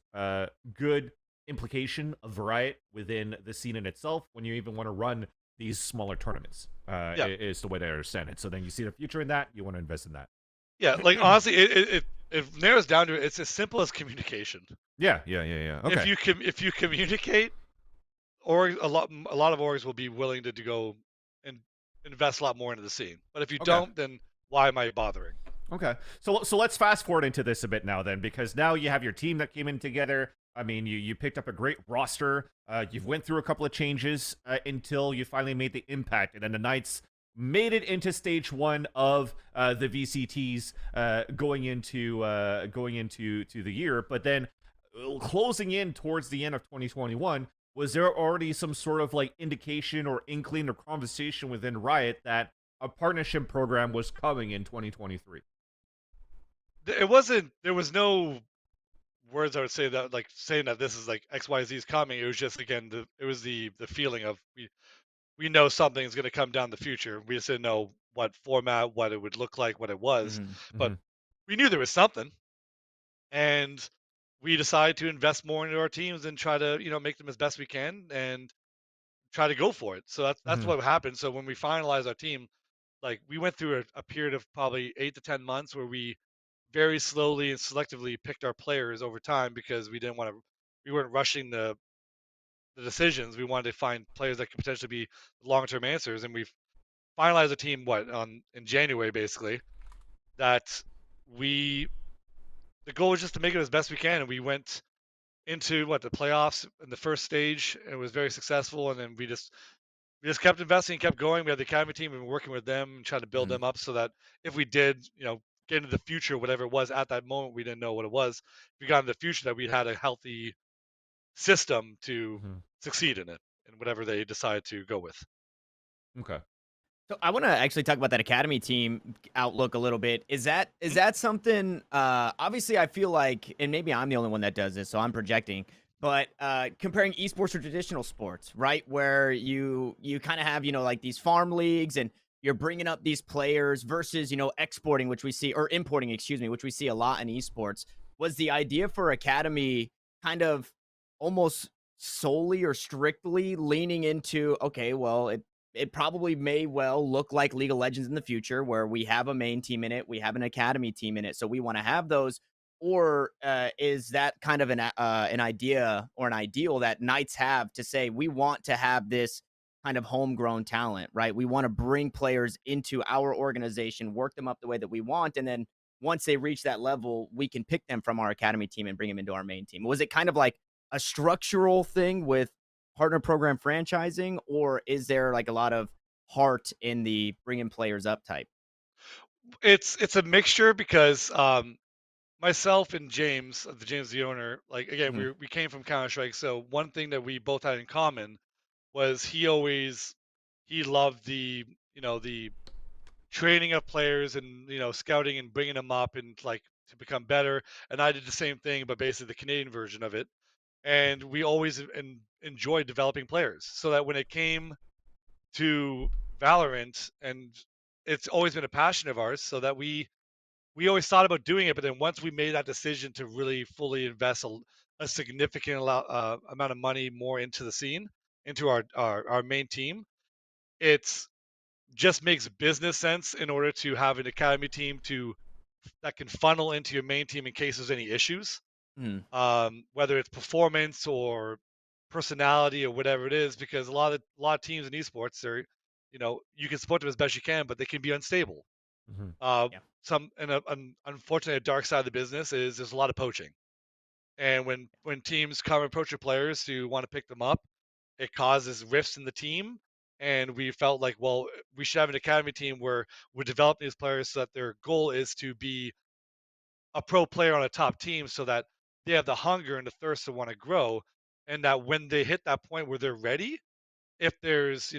good implication of Riot within the scene in itself when you even want to run these smaller tournaments. Is the way that I understand it. So then you see the future in that. You want to invest in that. Yeah, like honestly, it narrows down to it's as simple as communication. Yeah. Okay. If you communicate, or a lot of orgs will be willing to go and invest a lot more into the scene. But if you don't, then why am I bothering? Okay, so let's fast forward into this a bit now then, because now you have your team that came in together. I mean, you picked up a great roster. You've went through a couple of changes until you finally made the impact, and then the Knights made it into stage 1 of the VCTs going into the year. But then closing in towards the end of 2021, was there already some sort of like indication or inkling or conversation within Riot that a partnership program was coming in 2023? It wasn't. There was no words I would say that like saying that this is like XYZ is coming. It was just again it was the feeling of we know something's going to come down the future. We just didn't know what format, what it would look like, what it was, but we knew there was something, and we decided to invest more into our teams and try to make them as best we can and try to go for it. So that's what happened. So when we finalized our team, like we went through a period of probably 8 to 10 months where we very slowly and selectively picked our players over time because we weren't rushing the decisions. We wanted to find players that could potentially be long-term answers, and we've finalized a team in January basically. That the goal was just to make it as best we can, and we went into the playoffs in the first stage. It was very successful, and then we just kept investing, kept going. We had the academy team, and working with them and trying to build them up so that if we did, get into the future, whatever it was at that moment, we didn't know what it was. If we got into the future, that we had a healthy system to succeed in it and whatever they decide to go with. Okay. So I want to actually talk about that academy team outlook a little bit. Is that something? Obviously, I feel like, and maybe I'm the only one that does this, so I'm projecting. But comparing esports to traditional sports, right, where you kind of have like these farm leagues and you're bringing up these players versus exporting, which we see, or importing, excuse me, which we see a lot in esports. Was the idea for academy kind of almost solely or strictly leaning into, okay, well, it probably may well look like League of Legends in the future, where we have a main team in it, we have an academy team in it, so we want to have those? Or is that kind of an idea or an ideal that Knights have to say, we want to have this kind of homegrown talent, right? We want to bring players into our organization, work them up the way that we want, and then once they reach that level, we can pick them from our academy team and bring them into our main team? Was it kind of like a structural thing with partner program franchising, or is there like a lot of heart in the bringing players up type? It's a mixture because myself and James the owner, like again, we came from Counter-Strike, so one thing that we both had in common was he loved the the training of players and scouting and bringing them up and like to become better, and I did the same thing, but basically the Canadian version of it. And we always enjoyed developing players, so that when it came to Valorant, and it's always been a passion of ours, so that we always thought about doing it, but then once we made that decision to really fully invest a significant amount of money more into the scene, into our main team, it's just makes business sense in order to have an academy team that can funnel into your main team in case there's any issues, whether it's performance or personality or whatever it is, because a lot of teams in esports, they're, you can support them as best you can, but they can be unstable. Unfortunately, a dark side of the business is there's a lot of poaching, and when teams come approach your players who want to pick them up, it causes rifts in the team. And we felt like, well, we should have an academy team where we're developing these players so that their goal is to be a pro player on a top team, so that they have the hunger and the thirst to want to grow, and that when they hit that point where they're ready, if there's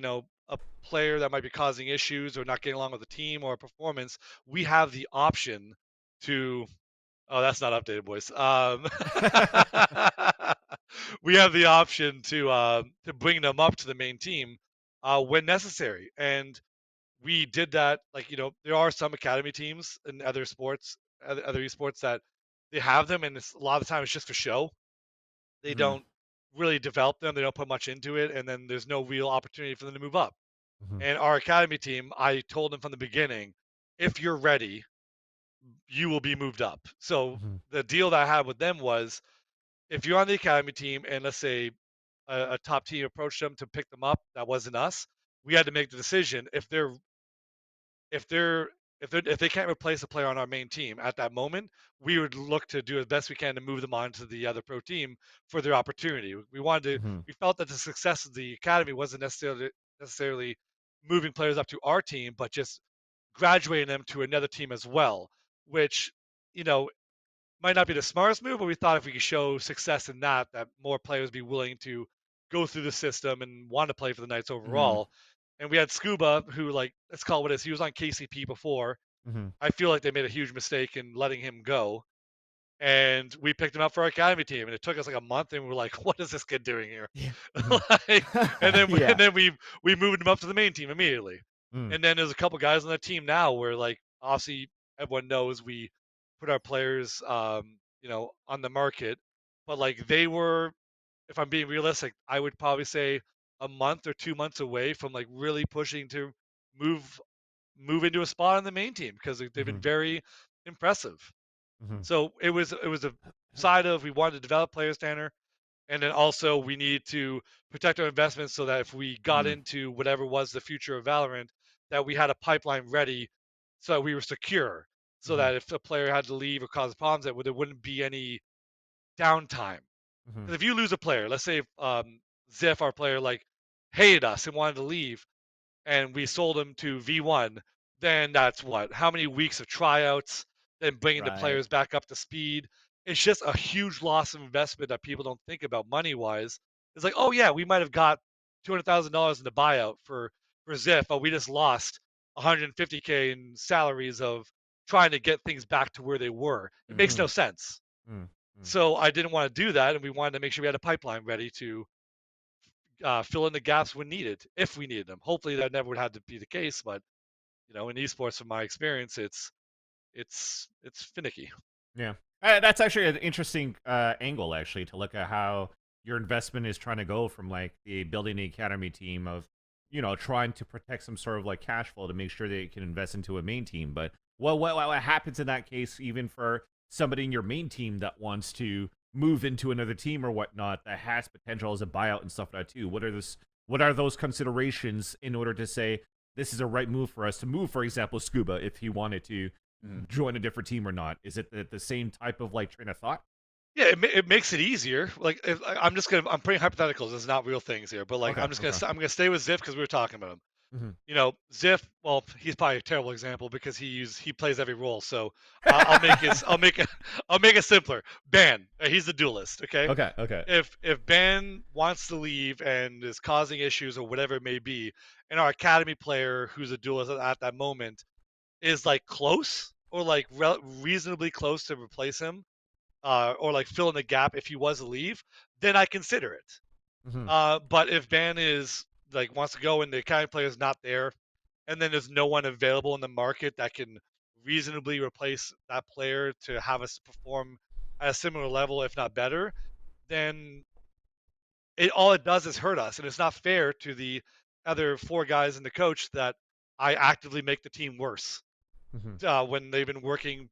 a player that might be causing issues or not getting along with the team or performance, we have the option to. Oh, that's not updated, boys. We have the option to bring them up to the main team when necessary, and we did that. Like, there are some academy teams in other sports, other esports, that they have them, and a lot of the time it's just for show. They don't really develop them. They don't put much into it, and then there's no real opportunity for them to move up. And our academy team, I told them from the beginning, if you're ready, you will be moved up. So the deal that I had with them was, if you're on the academy team and let's say a top team approached them to pick them up, that wasn't us. We had to make the decision, if they can't replace a player on our main team at that moment, we would look to do as best we can to move them on to the other pro team for their opportunity. We wanted to. We felt that the success of the academy wasn't necessarily moving players up to our team, but just graduating them to another team as well, which might not be the smartest move, but we thought if we could show success in that more players be willing to go through the system and want to play for the Knights overall. And we had Scuba, who, like, let's call it what it is. He was on KCP before. I feel like they made a huge mistake in letting him go. And we picked him up for our academy team, and it took us like a month, and we were like, "What is this kid doing here?" And then we moved him up to the main team immediately. And then there's a couple guys on the team now where, like, obviously everyone knows we put our players, on the market, but like, they were, if I'm being realistic, I would probably say a month or 2 months away from like really pushing to move into a spot on the main team, because they've been very impressive. So it was a side of, we wanted to develop players, Tanner, and then also we need to protect our investments so that if we got into whatever was the future of Valorant, that we had a pipeline ready, so that we were secure, so that if a player had to leave or cause problems, that there wouldn't be any downtime. Because if you lose a player, let's say Ziff, our player, like, hated us and wanted to leave, and we sold him to V1, then that's how many weeks of tryouts, then bringing the players back up to speed. It's just a huge loss of investment that people don't think about money-wise. It's like, oh yeah, we might have got $200,000 in the buyout for Ziff, but we just lost $150K in salaries of trying to get things back to where they were. It makes no sense. So I didn't want to do that, and we wanted to make sure we had a pipeline ready to fill in the gaps when needed, if we needed them. Hopefully that never would have to be the case, but in esports, from my experience, it's finicky. Yeah, that's actually an interesting angle, actually, to look at how your investment is trying to go from like the building the academy team of trying to protect some sort of like cash flow to make sure that you can invest into a main team. But what happens in that case, even for somebody in your main team that wants to move into another team or whatnot, that has potential as a buyout and stuff like that too? What are those considerations in order to say this is a right move for us to move, for example, Scuba, if he wanted to join a different team or not? Is it the same type of like train of thought? Yeah, it makes it easier. Like, I'm putting hypotheticals. It's not real things here, but like, I'm gonna stay with Ziff because we were talking about him. Ziff. Well, he's probably a terrible example because he plays every role. So I'll make it simpler. Ban. He's the duelist. Okay. Okay. If Ban wants to leave and is causing issues or whatever it may be, and our academy player who's a duelist at that moment is like close or like reasonably close to replace him, or like fill in the gap if he was to leave, then I consider it. But if Ban is like wants to go and the academy player is not there, and then there's no one available in the market that can reasonably replace that player to have us perform at a similar level, if not better, then all it does is hurt us, and it's not fair to the other 4 guys and the coach that I actively make the team worse. When they've been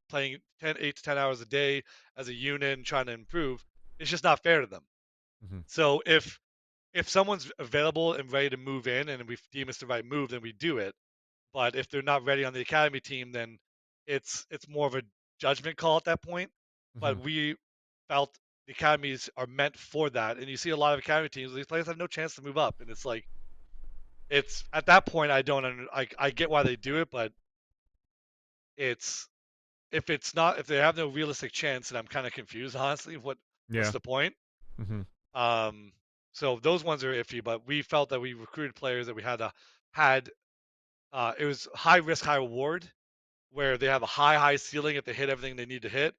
playing 8 to 10 hours a day as a unit and trying to improve, it's just not fair to them. So if someone's available and ready to move in and we deem it's the right move, then we do it. But if they're not ready on the academy team, then it's more of a judgment call at that point. But we felt the academies are meant for that, and you see a lot of academy teams; these players have no chance to move up, and it's like, it's at that point I get why they do it, but if they have no realistic chance, and I'm kind of confused honestly. What's the point? So those ones are iffy, but we felt that we recruited players that we had it was high risk, high reward, where they have a high ceiling if they hit everything they need to hit,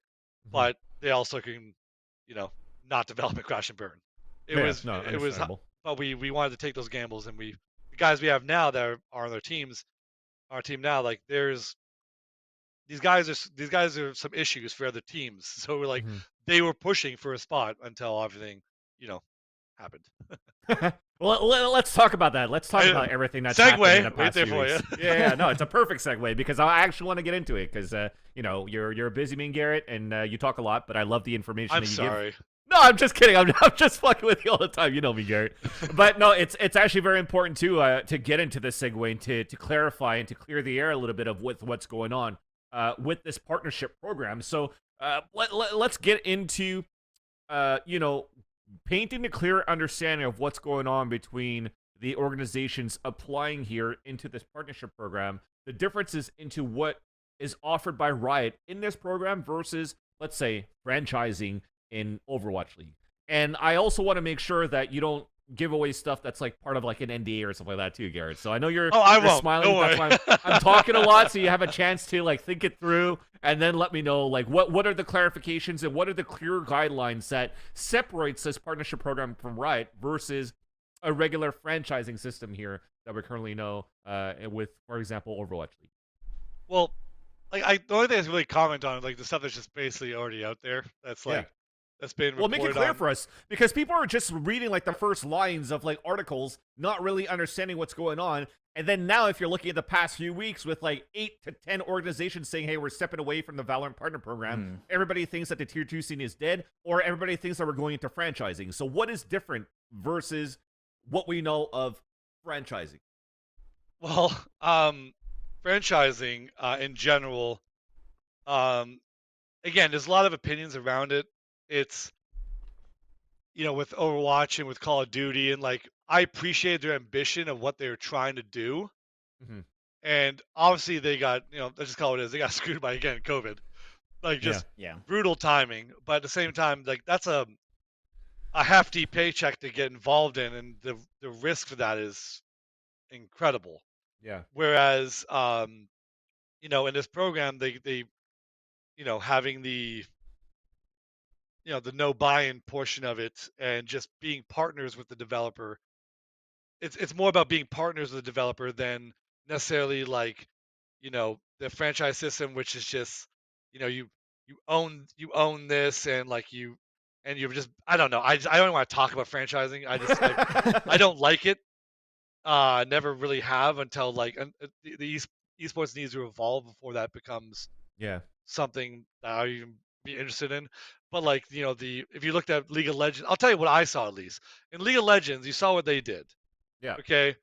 but they also can, not develop and crash and burn. It was, but we wanted to take those gambles, and the guys we have now that are on our team now, like these guys are some issues for other teams. So we're like, they were pushing for a spot until everything, happened. Well, let's talk about that. Let's talk about everything that's happened in the past few weeks. Yeah, no, it's a perfect segue because I actually want to get into it because you're a busy man, Garrett, and you talk a lot, but I love the information that you give. No, I'm just kidding. I'm just fucking with you all the time. You know me, Garrett. But no, it's actually very important to get into this segue and to clarify and to clear the air a little bit of what's going on with this partnership program. So let's get into painting a clear understanding of what's going on between the organizations applying here into this partnership program, the differences into what is offered by Riot in this program versus, let's say, franchising in Overwatch League. And I also want to make sure that you don't give away stuff that's like part of like an NDA or something like that too, Garrett. So I know you're smiling. That's why I'm talking a lot, so you have a chance to like think it through and then let me know like what are the clarifications and what are the clear guidelines that separates this partnership program from Riot versus a regular franchising system here that we currently know with, for example, Overwatch League. Well, like the only thing I really comment on like the stuff that's just basically already out there. That's like. That's been well, make it clear for us because people are just reading like the first lines of like articles, not really understanding what's going on. And then now, if you're looking at the past few weeks with like 8 to 10 organizations saying, "Hey, we're stepping away from the Valorant Partner Program," everybody thinks that the Tier 2 scene is dead, or everybody thinks that we're going into franchising. So, what is different versus what we know of franchising? Well, franchising in general, again, there's a lot of opinions around it. It's, with Overwatch and with Call of Duty, and like I appreciate their ambition of what they're trying to do, and obviously they got, let's just call it as they got screwed by again COVID, like just brutal timing. But at the same time, like that's a hefty paycheck to get involved in, and the risk for that is incredible. Yeah. Whereas, in this program, they having the the no buy-in portion of it and just being partners with the developer. It's more about being partners with the developer than necessarily like, the franchise system, which is just, you own this and like you're just, I don't know. I don't want to talk about franchising. I don't like it. Never really have until like the esports needs to evolve before that becomes something that I even be interested in. But like, if you looked at League of Legends, I'll tell you what I saw at least. In League of Legends, you saw what they did. Yeah. Okay.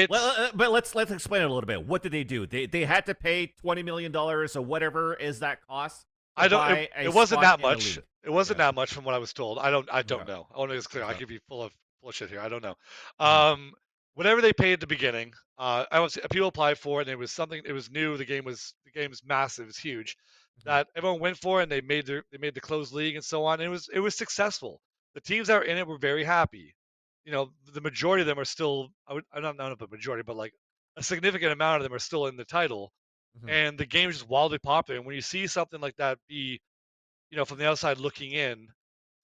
But let's explain it a little bit. What did they do? They had to pay $20 million or whatever is that cost. It wasn't that much. It wasn't that much from what I was told. I don't know. I want to make this clear. I could be full of shit here. I don't know. Whatever they paid at the beginning, people applied for it, and it was something. It was new. The game's massive. It's huge. That everyone went for, and they made the closed league and so on. And it was successful. The teams that were in it were very happy. The majority of them are still. I don't know the majority, but like a significant amount of them are still in the title. And the game is just wildly popular. And when you see something like that be, from the outside looking in,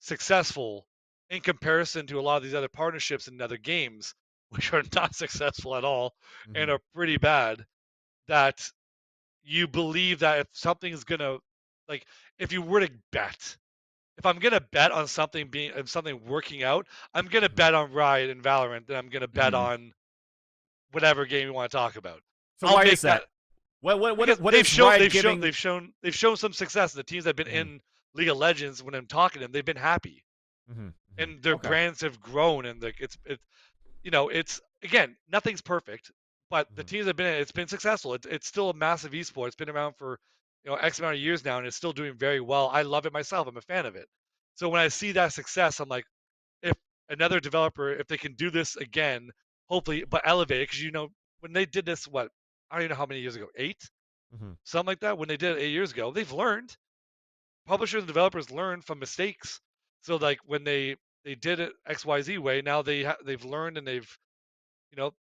successful, in comparison to a lot of these other partnerships and other games, which are not successful at all and are pretty bad, that you believe that if something's gonna, like, if you were to bet, if I'm gonna bet on something working out, I'm gonna bet on Riot and Valorant, then I'm gonna bet on whatever game you want to talk about. So I'll why take is that? What because what they've is shown Riot giving? they've shown some success. The teams that have been in League of Legends, when I'm talking to them, they've been happy, and their brands have grown, and like it's again, nothing's perfect, but the teams that have been in it, it's been successful. It's still a massive esport. It's been around for X amount of years now, and it's still doing very well. I love it myself. I'm a fan of it. So when I see that success, I'm like, if another developer, if they can do this again, hopefully, but elevate it, because when they did this, what, I don't even know how many years ago, 8, something like that. When they did it 8 years ago, they've learned. Publishers and developers learn from mistakes. So like when they did it XYZ way, now they've learned, and they've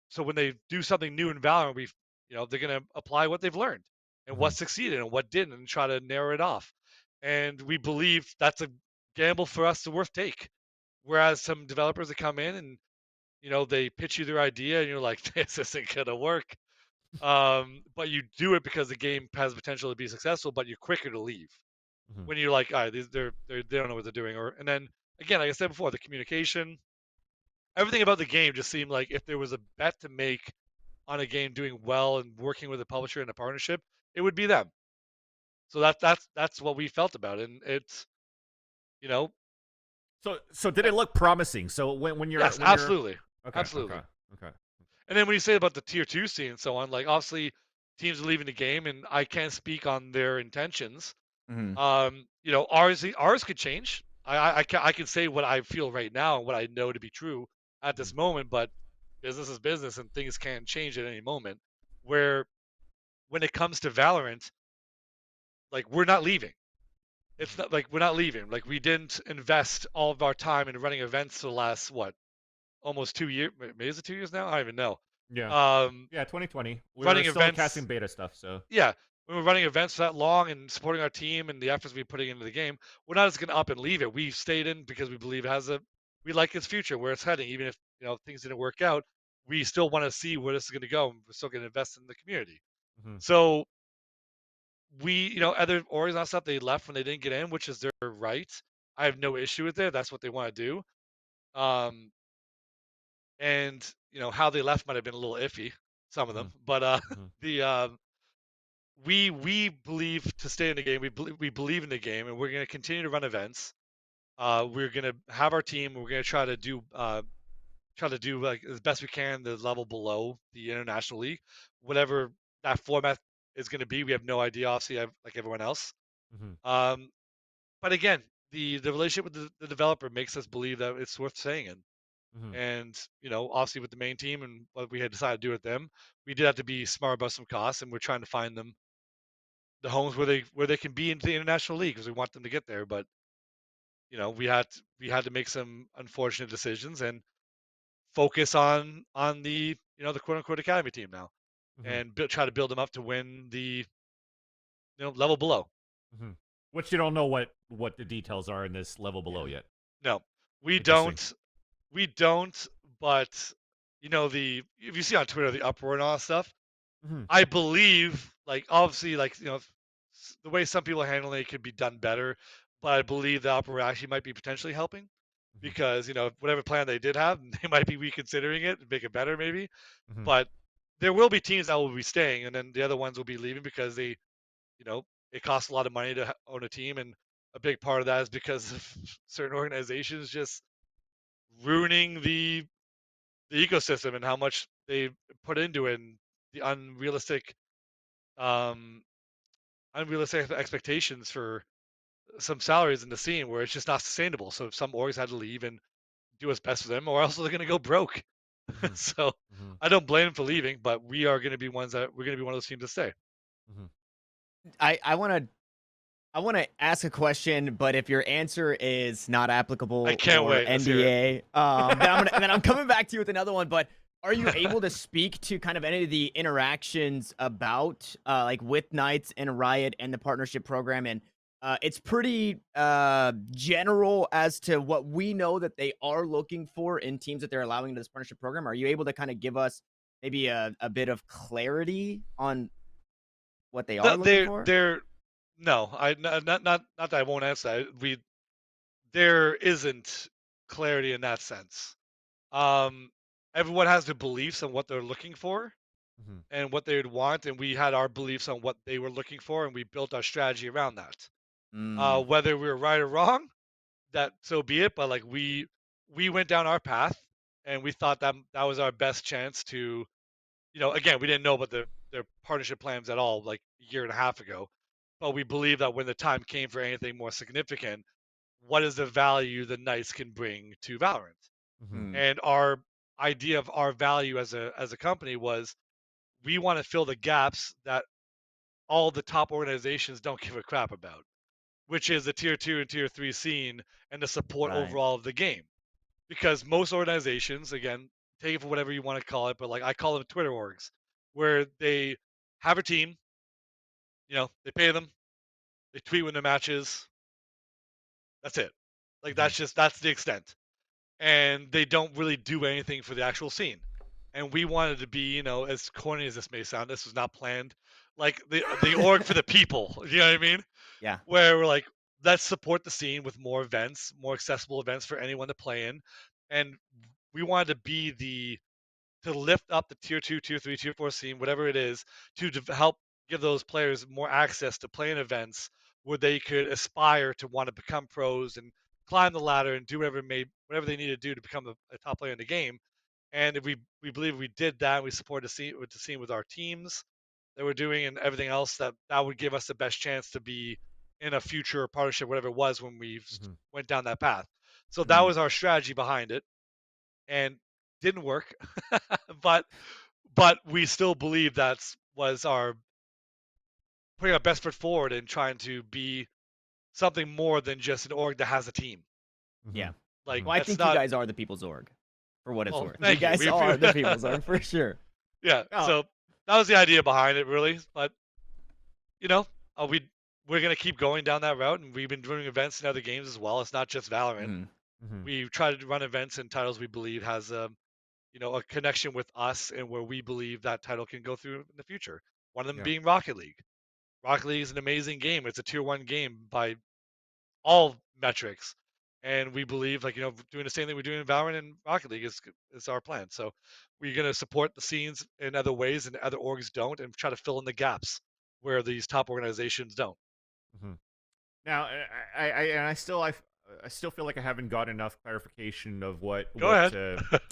so when they do something new in Valorant, they're gonna apply what they've learned and what succeeded and what didn't, and try to narrow it off. And we believe that's a gamble for us to worth take. Whereas some developers that come in and they pitch you their idea, and you're like, this isn't gonna work. But you do it because the game has potential to be successful, but you're quicker to leave when you're like, all right, they don't know what they're doing. And then again, like I said before, the communication, everything about the game just seemed like if there was a bet to make on a game doing well and working with a publisher and a partnership, it would be them. So that's what we felt about it. And it's So did it look promising? So when you're absolutely. Okay, Absolutely. Okay. And then when you say about the tier 2 scene and so on, like obviously teams are leaving the game, and I can't speak on their intentions. Ours could change. I can say what I feel right now and what I know to be true at this moment, but business is business, and things can change at any moment. Where when it comes to Valorant, like we're not leaving. It's not like we're not leaving. Like we didn't invest all of our time in running events for the last almost 2 years. Maybe is it 2 years now? I don't even know. Yeah. 2020. We running were still events, casting beta stuff. So yeah, when we're running events for that long and supporting our team and the efforts we're putting into the game, we're not just going to up and leave it. We stayed in because we believe we like its future, where it's heading. Even if things didn't work out, we still want to see where this is going to go, and we're still going to invest in the community. So other orgs and stuff, they left when they didn't get in, which is their right. I have no issue with it. That's what they want to do. And how they left might have been a little iffy, some of them, but we believe to stay in the game. We believe in the game, and we're going to continue to run events. We're going to have our team. We're going to try to do like as best we can the level below the international league, whatever that format is going to be. We have no idea, obviously, like everyone else. But again, the relationship with the developer makes us believe that it's worth staying in. And obviously with the main team and what we had decided to do with them, we did have to be smart about some costs, and we're trying to find them the homes where they can be into the international league, because we want them to get there. But we had to make some unfortunate decisions and focus on the the quote unquote academy team now, and try to build them up to win the level below. Which you don't know what the details are in this level below yet. No, we don't. But if you see on Twitter the uproar and all that stuff, I believe, like obviously, like the way some people are handling it could be done better, but I believe the uproar actually might be potentially helping, because whatever plan they did have, they might be reconsidering it and make it better maybe. But there will be teams that will be staying, and then the other ones will be leaving because they it costs a lot of money to own a team, and a big part of that is because of certain organizations just ruining the ecosystem and how much they put into it, and the unrealistic expectations for some salaries in the scene, where it's just not sustainable. So some orgs had to leave and do what's best for them, or else they're going to go broke. So I don't blame them for leaving, but we are going to be we're going to be one of those teams to stay. I want to ask a question, but if your answer is not applicable, I can't or wait. NDA, then I'm coming back to you with another one. But are you able to speak to kind of any of the interactions about like with Knights and Riot and the partnership program, and It's pretty general as to what we know that they are looking for in teams that they're allowing into this partnership program. Are you able to kind of give us maybe a bit of clarity on what they are looking for? No, not that I won't answer that. There isn't clarity in that sense. Everyone has their beliefs on what they're looking for and what they would want, and we had our beliefs on what they were looking for, and we built our strategy around that. Whether we were right or wrong, that so be it. But like we went down our path, and we thought that was our best chance to, again, we didn't know about their partnership plans at all, like a year and a half ago. But we believe that when the time came for anything more significant, what is the value the Knights can bring to Valorant? And our idea of our value as a company was we want to fill the gaps that all the top organizations don't give a crap about, which is the tier 2 and tier 3 scene and the support overall of the game. Because most organizations, again, take it for whatever you want to call it, but like I call them Twitter orgs, where they have a team, they pay them, they tweet when the matches. That's it. Like that's the extent. And they don't really do anything for the actual scene. And we wanted to be, as corny as this may sound, this was not planned, like the org for the people. You know what I mean? Yeah. Where we're like, let's support the scene with more events, more accessible events for anyone to play in. And we wanted to be to lift up the tier 2, tier 3, tier 4 scene, whatever it is, to help give those players more access to playing events where they could aspire to want to become pros and climb the ladder and do whatever they need to do to become a top player in the game. And if we believe we did that, we support the scene with our teams that we're doing and everything else, that would give us the best chance to be in a future partnership, whatever it was when we went down that path. So that was our strategy behind it, and didn't work, but we still believe was our putting our best foot forward and trying to be something more than just an org that has a team. Yeah. Like, well, I think you guys are the people's org, for what it's worth. You Thank guys are the people's org for sure. Yeah. Oh. So that was the idea behind it, really. But we're gonna keep going down that route, and we've been doing events in other games as well. It's not just Valorant. We try to run events in titles we believe has a connection with us and where we believe that title can go through in the future. One of them being Rocket League. Rocket League is an amazing game. It's a tier 1 game by all metrics. And we believe, doing the same thing we're doing in Valorant and Rocket League is our plan. So we're going to support the scenes in other ways and other orgs don't, and try to fill in the gaps where these top organizations don't. Now, I still feel like I haven't got enough clarification of what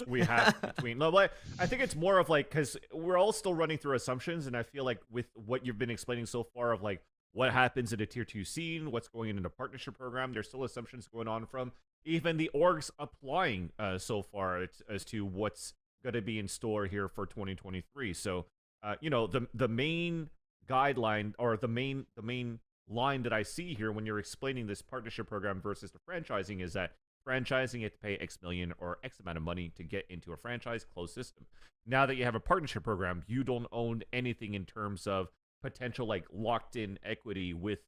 we have between. No, but I think it's more of like, because we're all still running through assumptions, and I feel like with what you've been explaining so far of like what happens in a tier 2 scene, what's going in a partnership program, there's still assumptions going on from even the orgs applying so far as to what's going to be in store here for 2023. So, the main guideline or the main line that I see here when you're explaining this partnership program versus the franchising is that franchising, you have to pay X million or X amount of money to get into a franchise closed system. Now that you have a partnership program, you don't own anything in terms of potential like locked in equity with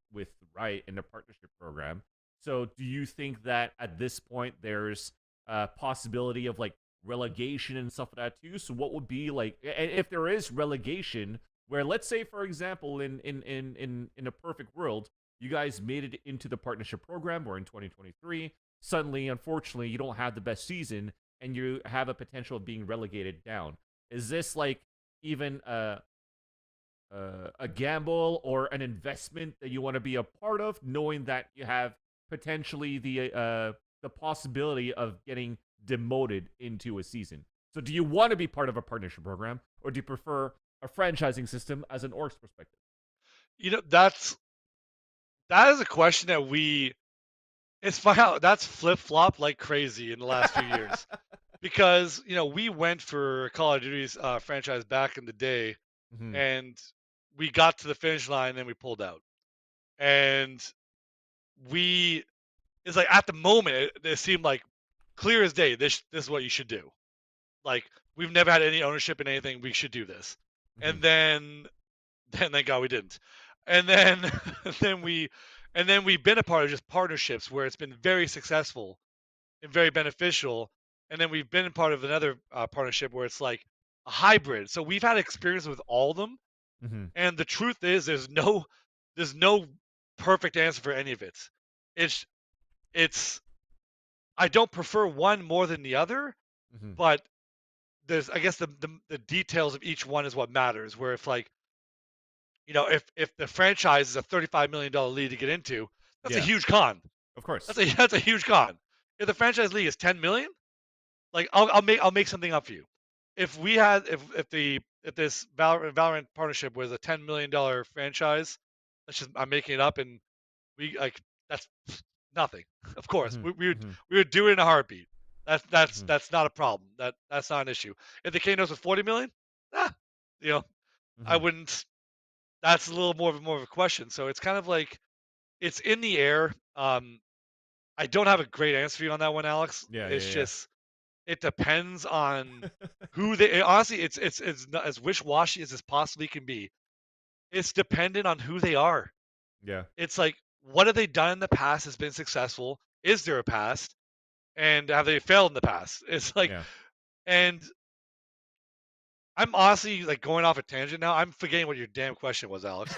Riot in the partnership program. So do you think that at this point there's a possibility of like relegation and stuff like that too? So what would be like, if there is relegation, where let's say, for example, in a perfect world, you guys made it into the partnership program, or in 2023, suddenly, unfortunately, you don't have the best season, and you have a potential of being relegated down. Is this like even a gamble or an investment that you want to be a part of, knowing that you have potentially the possibility of getting demoted into a season? So do you want to be part of a partnership program, or do you prefer a franchising system as an org's perspective? That is a question that it's funny how that's flip-flopped like crazy in the last few years. Because, we went for Call of Duty's franchise back in the day, and we got to the finish line, and then we pulled out. And it's like at the moment, it seemed like clear as day, this is what you should do. Like, we've never had any ownership in anything, we should do this. And then thank God we didn't. and then then we've been a part of just partnerships where it's been very successful and very beneficial. And then we've been a part of another partnership where it's like a hybrid. So we've had experience with all of them. Mm-hmm. And the truth is, there's no perfect answer for any of it. It's I don't prefer one more than the other, Mm-hmm. but there's I guess the details of each one is what matters. Where if like if the franchise is a $35 million league to get into, that's a Yeah. huge con. Of course. That's a huge con. If the franchise league is 10 million, like I'll make something up for you. If we had if this Valorant partnership was a $10 million franchise, I'm making it up, and we like that's nothing. Of course, Mhm, we mhm. would do it in a heartbeat. Mhm. That's not a problem. That's not an issue. If they came to us with 40 million, you know, I Mhm. wouldn't. That's a little more of a question. So it's kind of like it's in the air. I don't have a great answer for you on that one, Alex. Yeah, It's yeah, yeah. just it depends on who they. Honestly, it's not as wish-washy as this possibly can be. It's dependent on who they are. Yeah. It's like, what have they done in the past has been successful? Is there a past? And have they failed in the past? It's like, Yeah. and I'm honestly like going off a tangent now. I'm forgetting what your damn question was, Alex.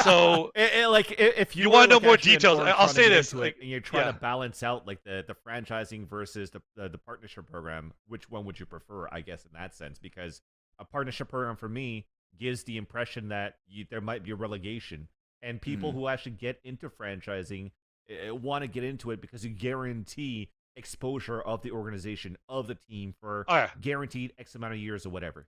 So if you were, want to know like, more actually an details, org I'll trying to say get this. into it, Like, and you're trying yeah. to balance out like the franchising versus the partnership program, which one would you prefer? I guess in that sense, because a partnership program for me gives the impression that there might be a relegation, and people who actually get into franchising want to get into it because you guarantee exposure of the organization of the team for Oh, yeah. guaranteed X amount of years or whatever.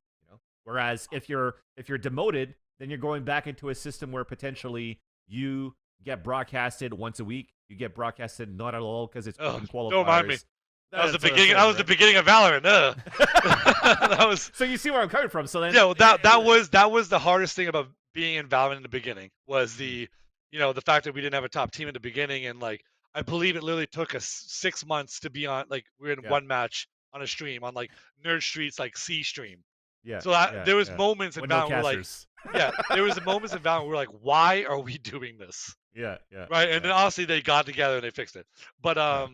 Whereas if you're demoted, then you're going back into a system where potentially you get broadcasted once a week. You get broadcasted not at all because it's open qualifiers. Don't mind me. That was the That's what I'm beginning. saying, That was the right? beginning of Valorant. That was. So you see where I'm coming from. So then, Yeah, well, that was the hardest thing about being in Valorant in the beginning was the the fact that we didn't have a top team in the beginning, and like I believe it literally took us 6 months to be on, like we were in Yeah. one match on a stream on like Nerd Street's like C stream. Yeah. So that, yeah, there was yeah. moments in Window Valorant where like casters. there was moments in Valorant where we're like, why are we doing this? Yeah, yeah. Right, and yeah. then honestly they got together and they fixed it. But Yeah.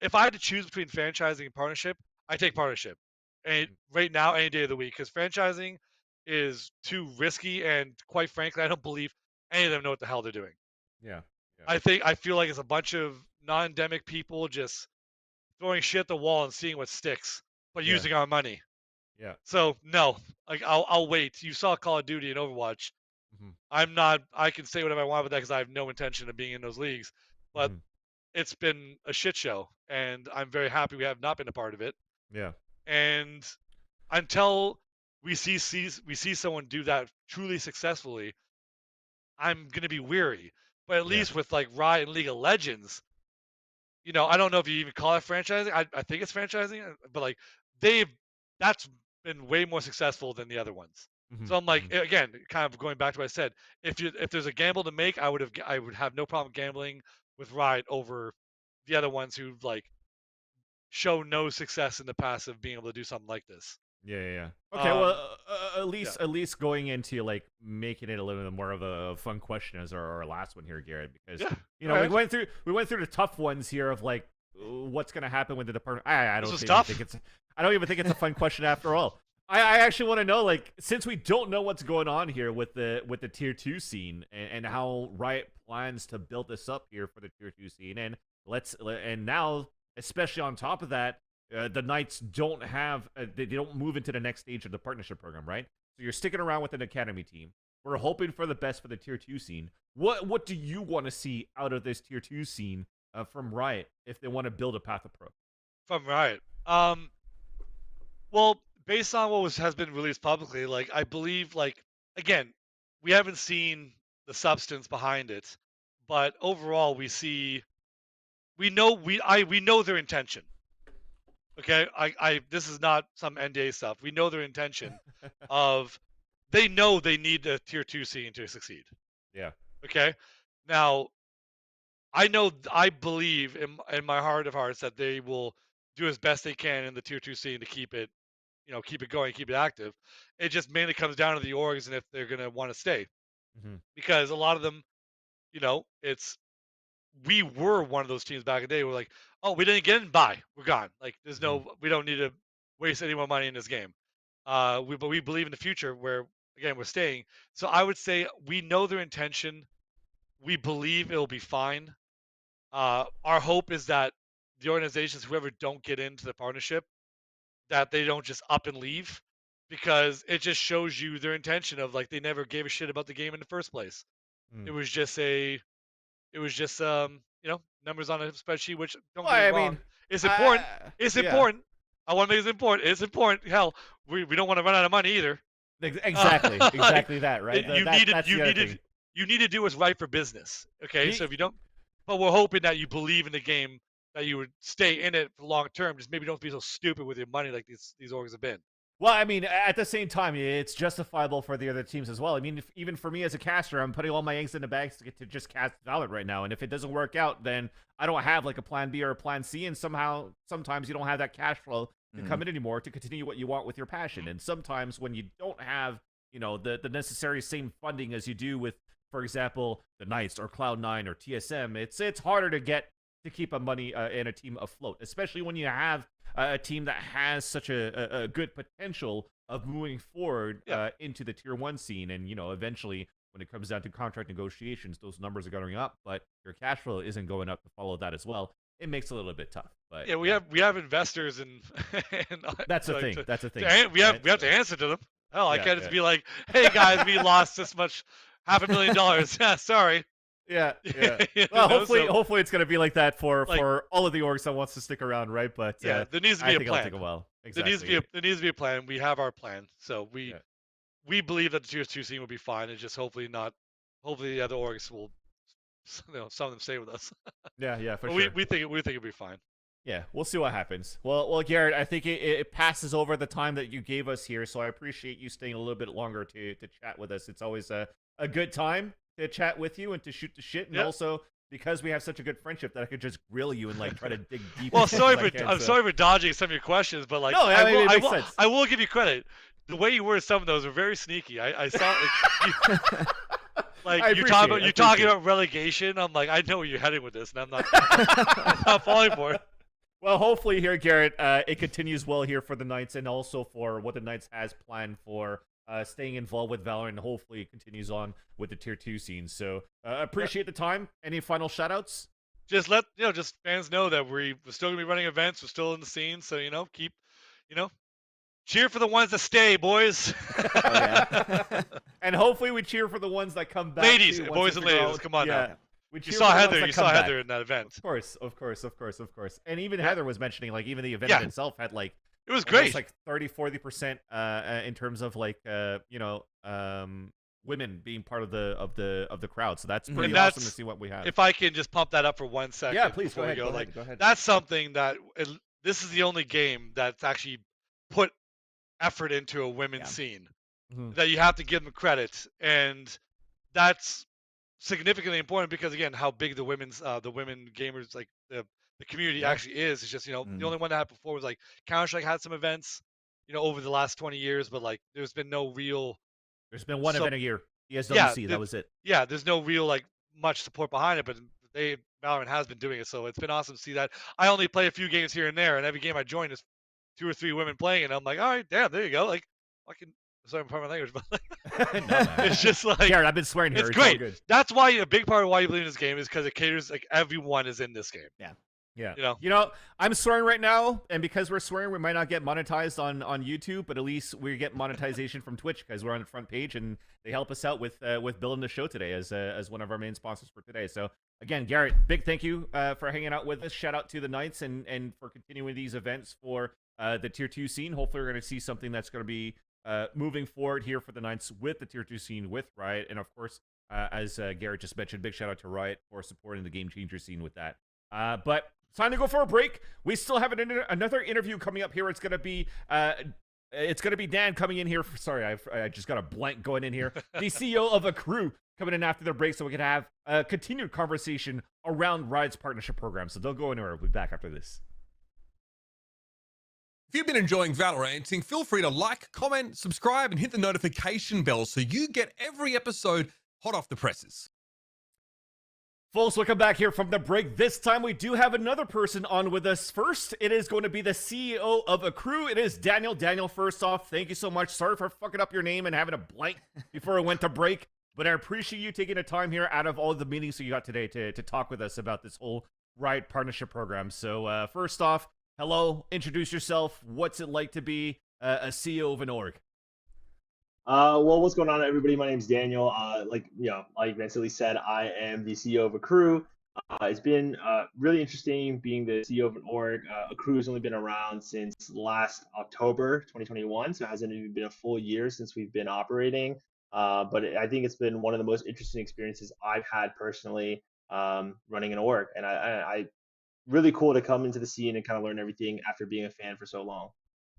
if I had to choose between franchising and partnership, I take partnership. And right now, any day of the week, because franchising is too risky, and quite frankly, I don't believe any of them know what the hell they're doing. Yeah. I feel like it's a bunch of non-endemic people just throwing shit at the wall and seeing what sticks, but Yeah. using our money. Yeah. So no, like I'll wait. You saw Call of Duty and Overwatch. Mhm. I'm not. I can say whatever I want about that because I have no intention of being in those leagues. But Mhm. it's been a shit show, and I'm very happy we have not been a part of it. Yeah. And until we see someone do that truly successfully, I'm gonna be weary. But at Yeah. least with like Riot and League of Legends, I don't know if you even call it franchising. I think it's franchising, but like they've that's been way more successful than the other ones. Mhm, So I'm like, mhm. again, kind of going back to what I said. If there's a gamble to make, I would have no problem gambling with Riot over the other ones who like show no success in the past of being able to do something like this. Yeah, yeah, yeah. Okay, well, at yeah. least going into like making it a little bit more of a fun question as our last one here, Garrett, because Yeah, we alright. went through the tough ones here of like what's gonna happen with the department. I This don't was even tough. think it's I don't even think it's a fun question after all. I actually want to know, like, since we don't know what's going on here with the tier 2 scene and how Riot plans to build this up here for the tier 2 scene, and now, especially on top of that, the Knights don't have they don't move into the next stage of the partnership program, right? So you're sticking around with an academy team. We're hoping for the best for the tier 2 scene. What do you want to see out of this tier 2 scene from Riot if they want to build a path to pro? From Riot. Well, based on what has been released publicly, like I believe, like again, we haven't seen the substance behind it, but overall, we know their intention. Okay, this is not some NDA stuff. We know their intention of they know they need a tier 2 scene to succeed. Yeah. Okay, now I believe in my heart of hearts that they will do as best they can in the tier 2 scene to keep it going, keep it active. It just mainly comes down to the orgs and if they're gonna want to stay. because a lot of them, we were one of those teams back in the day. We're like, oh, we didn't get in, bye, we're gone. Like, there's we don't need to waste any more money in this game. But we believe in the future where, again, we're staying. So I would say we know their intention. We believe it'll be fine. Our hope is that the organizations, whoever don't get into the partnership, that they don't just up and leave, because it just shows you their intention of like they never gave a shit about the game in the first place. It was just numbers on a spreadsheet, which don't get me wrong, it's important. It's important. I want to make it important. It's important. Hell, we don't want to run out of money either. Exactly, exactly that, right? You need to do what's right for business. Okay, so if you don't, but we're hoping that you believe in the game, that you would stay in it for long term. Just maybe don't be so stupid with your money like these orgs have been. Well, I mean, at the same time, it's justifiable for the other teams as well. I mean, even for me as a caster, I'm putting all my eggs in the bags to get to just cast Valorant right now. And if it doesn't work out, then I don't have like a plan B or a plan C. And sometimes you don't have that cash flow to come in anymore to continue what you want with your passion. And sometimes when you don't have, the necessary same funding as you do with, for example, the Knights or Cloud9 or TSM, it's harder to keep a money and a team afloat, especially when you have a team that has such a good potential of moving forward into the tier 1 scene. And, eventually when it comes down to contract negotiations, those numbers are going up, but your cash flow isn't going up to follow that as well. It makes it a little bit tough. But yeah, we have investors and that's the thing. That's the thing. We have to answer to them. Hell, I can't just be like, hey guys, we lost this much, $500,000. Yeah, sorry. Yeah. Well, hopefully it's going to be like that for all of the orgs that wants to stick around, right? But there needs to be a plan. It'll take a while. Exactly. There needs to be a plan. We have our plan, so we believe that the tier 2 scene will be fine. And just hopefully the other orgs will, some of them stay with us. Yeah, for sure. sure. We think it'll be fine. Yeah, we'll see what happens. Well, Garrett, I think it passes over the time that you gave us here, so I appreciate you staying a little bit longer to chat with us. It's always a good time to chat with you and to shoot the shit, and also because we have such a good friendship that I could just grill you and like try to dig deep. Well, sorry for dodging some of your questions, but like, no, I will give you credit. The way you worded some of those were very sneaky. I saw you're talking about relegation. I'm like, I know where you're heading with this, and I'm not falling for it. Well, hopefully here, Garrett, it continues well here for the Knights, and also for what the Knights has planned for staying involved with Valorant, and hopefully it continues on with the tier 2 scene. So appreciate the time. Any final shout-outs? Just just fans know that we're still gonna be running events. We're still in the scene, so keep cheer for the ones that stay, boys. And hopefully we cheer for the ones that come back. Ladies, boys and ladies, come on now. You saw Heather. You saw Heather in that event. Of course. And even Heather was mentioning, like, even the event in itself had like it was great, like 30-40% in terms of like women being part of the crowd. So that's pretty awesome to see what we have. If I can just pump that up for 1 second. Yeah, please go ahead. Go ahead. That's something that this is the only game that's actually put effort into a women's scene. That you have to give them credit, and that's significantly important because again, how big the women gamers, like the community actually is. It's just the only one that had before was like Counter-Strike had some events, over the last 20 years, but like there's been no real. There's been one event a year. ESWC, that was it. Yeah, there's no real like much support behind it, but Valorant has been doing it, so it's been awesome to see that. I only play a few games here and there, and every game I join is 2 or 3 women playing, and I'm like, all right, damn, there you go. Like, fucking. Sorry, I'm part of my language, but like, it's just like Garrett, I've been swearing here. It's great. Good. That's why a big part of why you believe in this game is because it caters like everyone is in this game. Yeah. I'm swearing right now, and because we're swearing, we might not get monetized on YouTube, but at least we get monetization from Twitch because we're on the front page, and they help us out with building the show today as one of our main sponsors for today. So again, Garrett, big thank you for hanging out with us. Shout out to the Knights and for continuing these events for the tier 2 scene. Hopefully, we're going to see something that's going to be moving forward here for the Knights with the tier 2 scene with Riot, and of course, as Garrett just mentioned, big shout out to Riot for supporting the game changer scene with that. But it's time to go for a break. We still have another interview coming up here. It's gonna be Dan coming in here. Sorry, I just got a blank going in here. The CEO of Akrew coming in after the break, so we can have a continued conversation around Riot's partnership program. So don't go anywhere. We'll be back after this. If you've been enjoying Valoranting, feel free to like, comment, subscribe, and hit the notification bell so you get every episode hot off the presses. Folks, welcome back here from the break. This time we do have another person on with us. First, it is going to be the CEO of Akrew. It is Daniel. Daniel, first off, thank you so much. Sorry for fucking up your name and having a blank before I went to break, but I appreciate you taking the time here out of all the meetings that you got today to talk with us about this whole Riot Partnership Program. So first off, hello, introduce yourself. What's it like to be a CEO of an org? Well, what's going on, everybody? My name's Daniel. Like Vansily said, I am the CEO of Akrew. It's been really interesting being the CEO of an org. Akrew has only been around since last October 2021, so it hasn't even been a full year since we've been operating. But I think it's been one of the most interesting experiences I've had personally running an org, and I really cool to come into the scene and kind of learn everything after being a fan for so long.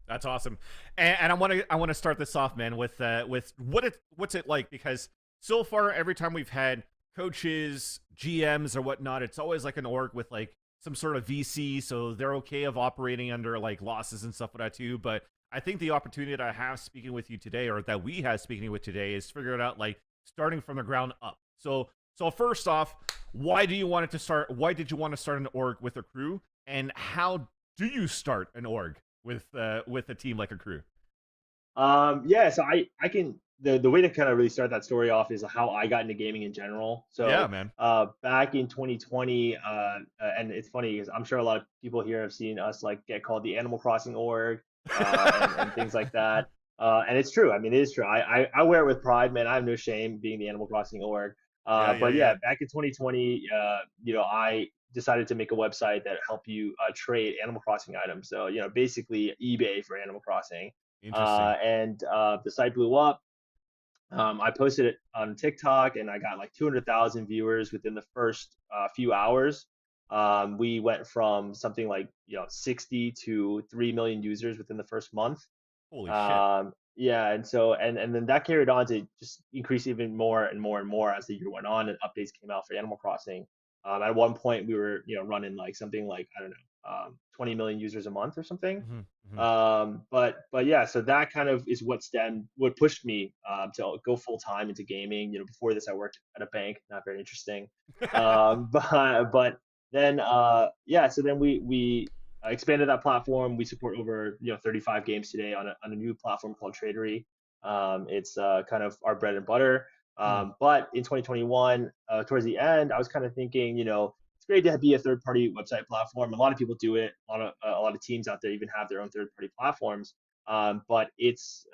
That's awesome, and I want to start this off, man, with what's it like, because so far every time we've had coaches, GMs, or whatnot, it's always like an org with like some sort of VC, so they're okay of operating under like losses and stuff like that too. But I think the opportunity that I have speaking with you today, or that we have speaking with today, is figuring out like starting from the ground up. So first off, why did you want to start an org with Akrew, and how do you start an org with a team like Akrew? Yeah, so I can the way to kind of really start that story off is how I got into gaming in general. So yeah, man. Back in 2020, and it's funny because I'm sure a lot of people here have seen us like get called the Animal Crossing org and things like that. And it's true. I mean, it is true. I wear it with pride, man. I have no shame being the Animal Crossing org. Back in 2020, I decided to make a website that helped you trade Animal Crossing items. So, basically eBay for Animal Crossing. And the site blew up. I posted it on TikTok and I got like 200,000 viewers within the first few hours. We went from something like 60 to 3 million users within the first month. Holy shit. Yeah, and so and then that carried on to just increase even more and more and more as the year went on and updates came out for Animal Crossing. At one point we were running like something like, I don't know, 20 million users a month or something. But yeah, so that kind of is what pushed me to go full time into gaming. Before this I worked at a bank, not very interesting. But then so then we expanded that platform. We support over 35 games today on a new platform called Tradery. It's kind of our bread and butter. But in 2021, towards the end, I was kind of thinking, it's great to be a third-party website platform. A lot of people do it. A lot of teams out there even have their own third-party platforms. But it's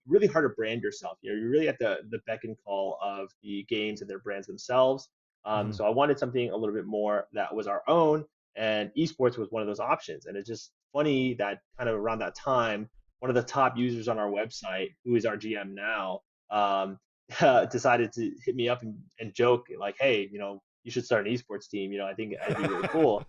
really hard to brand yourself. You're really at the beck and call of the games and their brands themselves. So I wanted something a little bit more that was our own, and esports was one of those options. And it's just funny that kind of around that time, one of the top users on our website, who is our GM now, decided to hit me up and joke like, hey, you should start an esports team. I think it'd be really cool.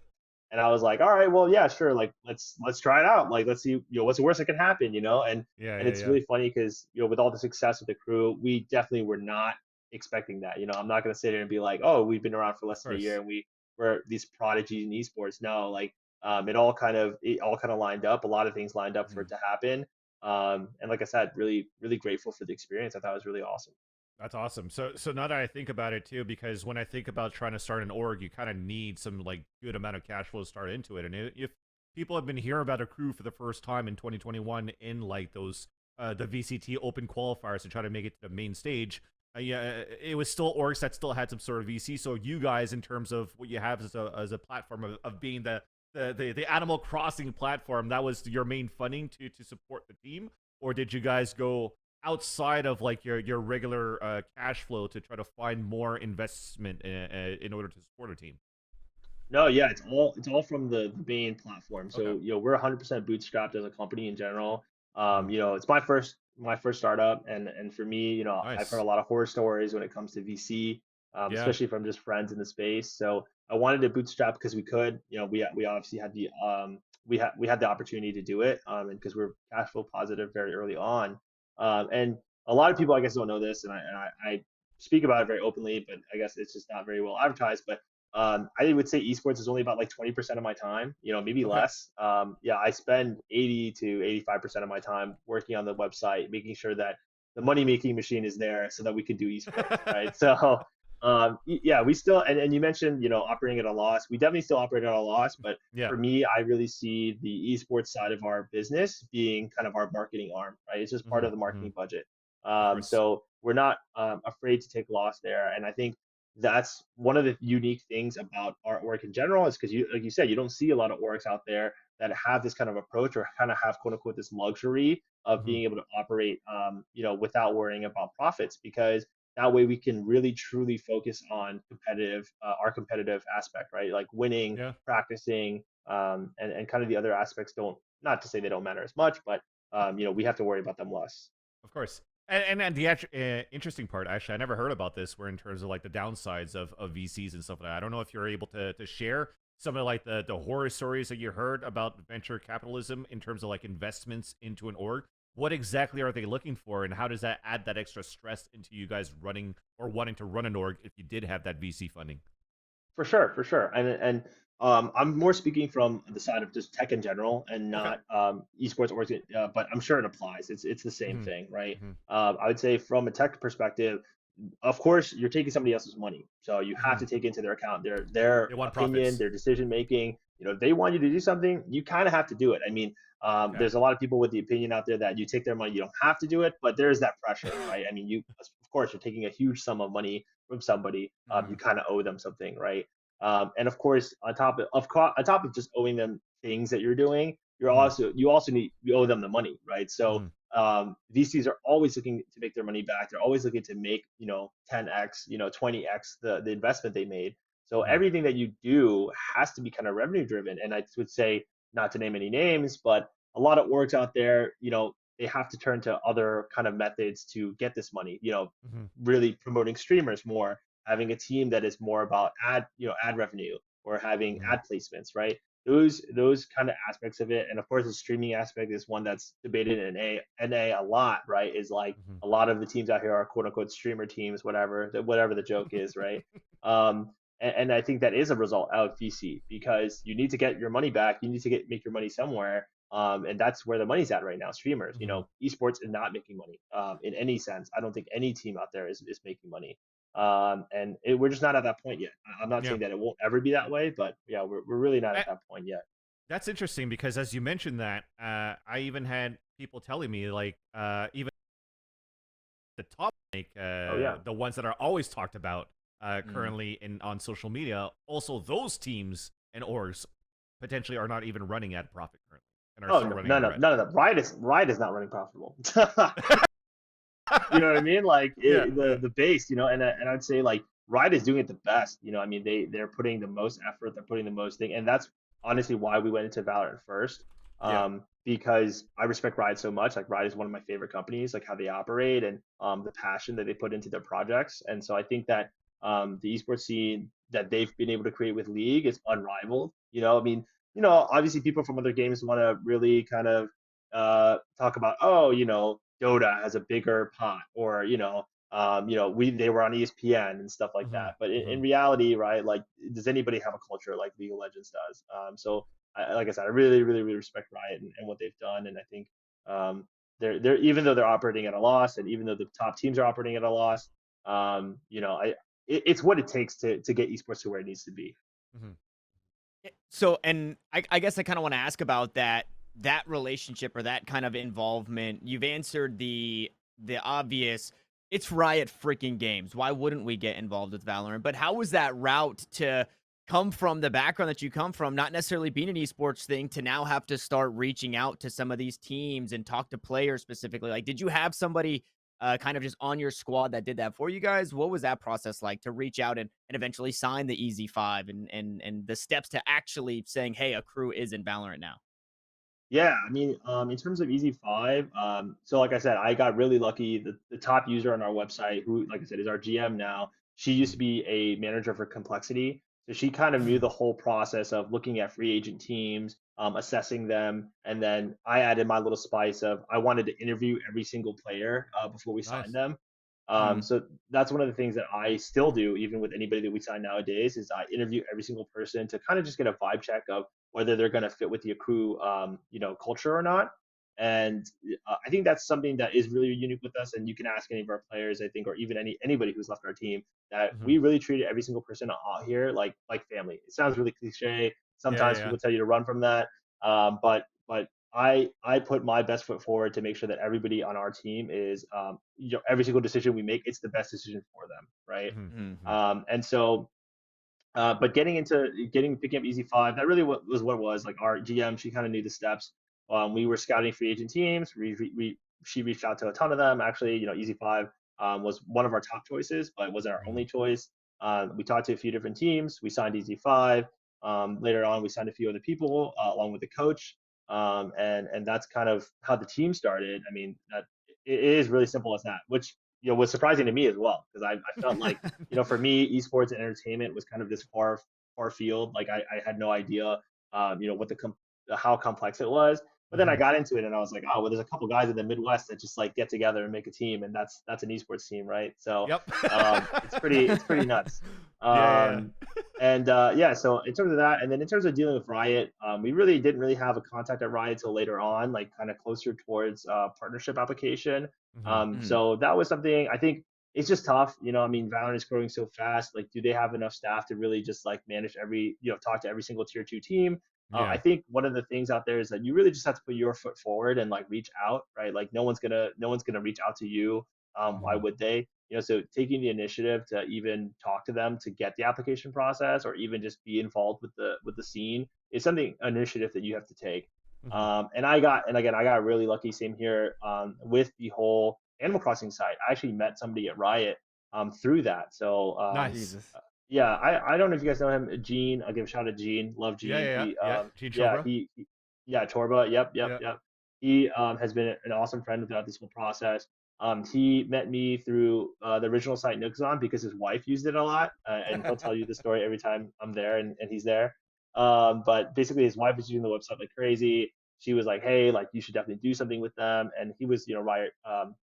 And I was like, all right, well, yeah, sure. Like, let's try it out. Like, let's see, what's the worst that can happen, And it's really funny because, with all the success with Akrew, we definitely were not expecting that. I'm not going to sit here and be like, oh, we've been around for less than a year and we're these prodigies in esports. No, like, it all kind of lined up. A lot of things lined up for it to happen. And like I said, really, really grateful for the experience. I thought it was really awesome. That's awesome. So now that I think about it too, because when I think about trying to start an org, you kind of need some like good amount of cash flow to start into it. And if people have been hearing about Akrew for the first time in 2021 in like those the VCT open qualifiers to try to make it to the main stage, it was still orgs that still had some sort of VC. So you guys, in terms of what you have as a platform of being the Animal Crossing platform, that was your main funding to support the team, or did you guys go outside of like your regular cash flow to try to find more investment in order to support a team? No, yeah, it's all from the main platform. So we're 100% bootstrapped as a company in general. It's my first startup, and for me, Nice. I've heard a lot of horror stories when it comes to VC, especially from just friends in the space. So I wanted to bootstrap because we could. We obviously had the we had the opportunity to do it, and because we're cash flow positive very early on. And a lot of people, I guess, don't know this, and I speak about it very openly, but I guess it's just not very well advertised. But I would say esports is only about like 20% of my time, maybe less. I spend 80 to 85% of my time working on the website, making sure that the money making machine is there so that we can do esports, right? So yeah, we still, and you mentioned, operating at a loss. We definitely still operate at a loss, but Yeah. for me, I really see the esports side of our business being kind of our marketing arm, right? It's just part of the marketing budget. So we're not afraid to take loss there. And I think that's one of the unique things about artwork in general is because like you said, you don't see a lot of orgs out there that have this kind of approach or kind of have quote unquote this luxury of being able to operate, without worrying about profits, because that way we can really truly focus on our competitive aspect, right? Like winning, practicing, and kind of the other aspects not to say they don't matter as much, but we have to worry about them less. Of course. And the interesting part, actually, I never heard about this, where in terms of like the downsides of VCs and stuff like that. I don't know if you're able to share some of like the horror stories that you heard about venture capitalism in terms of like investments into an org. What exactly are they looking for, and how does that add that extra stress into you guys running or wanting to run an org if you did have that VC funding? For sure. And I'm more speaking from the side of just tech in general and not esports orgs, but I'm sure it applies. It's the same thing, right? I would say from a tech perspective, of course, you're taking somebody else's money, so you have to take into their account their opinion, profits. their decision making. If they want you to do something, you kind of have to do it. I mean, there's a lot of people with the opinion out there that you take their money, you don't have to do it, but there's that pressure, right? I mean, of course, you're taking a huge sum of money from somebody. You kind of owe them something, right? And of course, on top of just owing them things that you're doing, you owe them the money, right? So VCs are always looking to make their money back. They're always looking to make 10x, 20x the investment they made. So everything that you do has to be kind of revenue driven. And I would say, not to name any names, but a lot of orgs out there, they have to turn to other kind of methods to get this money. Really promoting streamers more, having a team that is more about ad revenue, or having ad placements, right? Those kind of aspects of it. And of course, the streaming aspect is one that's debated in NA a lot, right? Is like a lot of the teams out here are quote unquote streamer teams, whatever the joke is, right? And I think that is a result of VC, because you need to get your money back. You need to make your money somewhere. And that's where the money's at right now. Streamers, esports is not making money in any sense. I don't think any team out there is making money. And we're just not at that point yet. I'm not saying that it won't ever be that way, but yeah, we're really not at that point yet. That's interesting, because as you mentioned that, I even had people telling me like even the top the ones that are always talked about currently on social media, also those teams and orgs potentially are not even running at profit currently. And are still running none of them. Riot is not running profitable. You know what I mean? Like the base, and I'd say like Riot is doing it the best. I mean, they're putting the most effort, they're putting the most thing, and that's honestly why we went into Valorant first. Because I respect Riot so much. Like Riot is one of my favorite companies, like how they operate and the passion that they put into their projects. And so I think that the esports scene that they've been able to create with League is unrivaled. I mean, obviously people from other games want to really kind of talk about, Dota has a bigger pot, or they were on ESPN and stuff like that. But in reality, right, like, does anybody have a culture like League of Legends does? So like I said, I really, really, really respect Riot and what they've done, and I think they're even though they're operating at a loss, and even though the top teams are operating at a loss, it's what it takes to get esports to where it needs to be. So, and I guess I kind of want to ask about that relationship or that kind of involvement. You've answered the obvious. It's Riot freaking Games. Why wouldn't we get involved with Valorant? But how was that route to come from the background that you come from, not necessarily being an esports thing, to now have to start reaching out to some of these teams and talk to players specifically? Like, did you have somebody kind of just on your squad that did that for you guys? What was that process like to reach out and eventually sign the Easy 5 and the steps to actually saying, hey, Akrew is in Valorant now? Yeah, I mean, in terms of Easy 5, so like I said, I got really lucky. The top user on our website, who, like I said, is our GM now, she used to be a manager for Complexity. So she kind of knew the whole process of looking at free agent teams, assessing them. And then I added my little spice of, I wanted to interview every single player before we signed them. So that's one of the things that I still do, even with anybody that we sign nowadays, is I interview every single person to kind of just get a vibe check of whether they're going to fit with the Akrew, culture or not. And I think that's something that is really unique with us. And you can ask any of our players, I think, or even anybody who's left our team, that we really treated every single person out here like family. It sounds really cliche. Sometimes people tell you to run from that, but I put my best foot forward to make sure that everybody on our team is, every single decision we make, it's the best decision for them, right? And so, but picking up EZ5, that really was what it was. Like our GM, she kind of knew the steps. We were scouting free agent teams. She reached out to a ton of them. Actually, EZ5 was one of our top choices, but it wasn't our only choice. We talked to a few different teams. We signed EZ5. Later on, we signed a few other people along with the coach. And that's kind of how the team started. I mean, it is really simple as that, which was surprising to me as well, because I felt like for me, esports and entertainment was kind of this far field. Like I had no idea what how complex it was. But then I got into it and I was like, oh, well, there's a couple guys in the Midwest that just like get together and make a team, and that's an esports team, right? So it's pretty nuts. And so in terms of that, and then in terms of dealing with Riot, we really didn't really have a contact at Riot till later on, like kind of closer towards partnership application. So that was something I think it's just tough. I mean, Valorant is growing so fast. Like, do they have enough staff to really just like manage talk to every single tier 2 team? I think one of the things out there is that you really just have to put your foot forward and like reach out, right? Like no one's gonna reach out to you. Why would they? So taking the initiative to even talk to them to get the application process, or even just be involved with the scene, is an initiative that you have to take. And I got really lucky. Same here with the whole Animal Crossing site. I actually met somebody at Riot through that. So nice. Yeah, I don't know if you guys know him, Gene. I'll give a shout out to Gene. Love Gene. Gene Torba. Torba. Yep. He has been an awesome friend throughout this whole process. He met me through the original site Nookazon because his wife used it a lot, and he'll tell you the story every time I'm there and he's there. But basically, his wife was using the website like crazy. She was like, "Hey, like you should definitely do something with them." And he was, Riot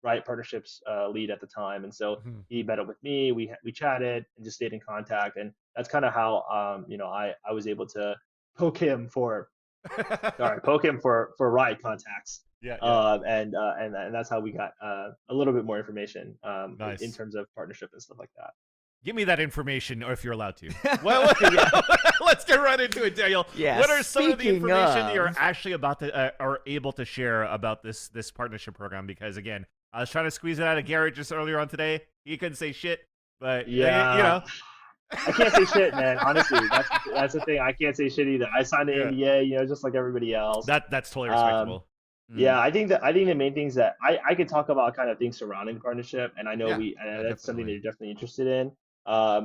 Partnerships lead at the time, and so he met up with me. We chatted and just stayed in contact, and that's kind of how I was able to poke him for Riot contacts. And that's how we got a little bit more information in terms of partnership and stuff like that. Give me that information, or if you're allowed to. Well, let's get right into it, Daniel. Yeah, what are some of the information that you're actually about to are able to share about this partnership program? Because again, I was trying to squeeze it out of Garrett just earlier on today. He couldn't say shit, but I can't say shit, man. Honestly, that's the thing. I can't say shit either. I signed an NDA, just like everybody else. That's totally respectable. Yeah, I think the main things that I could talk about kind of things surrounding partnership, and I know that's something that you're definitely interested in.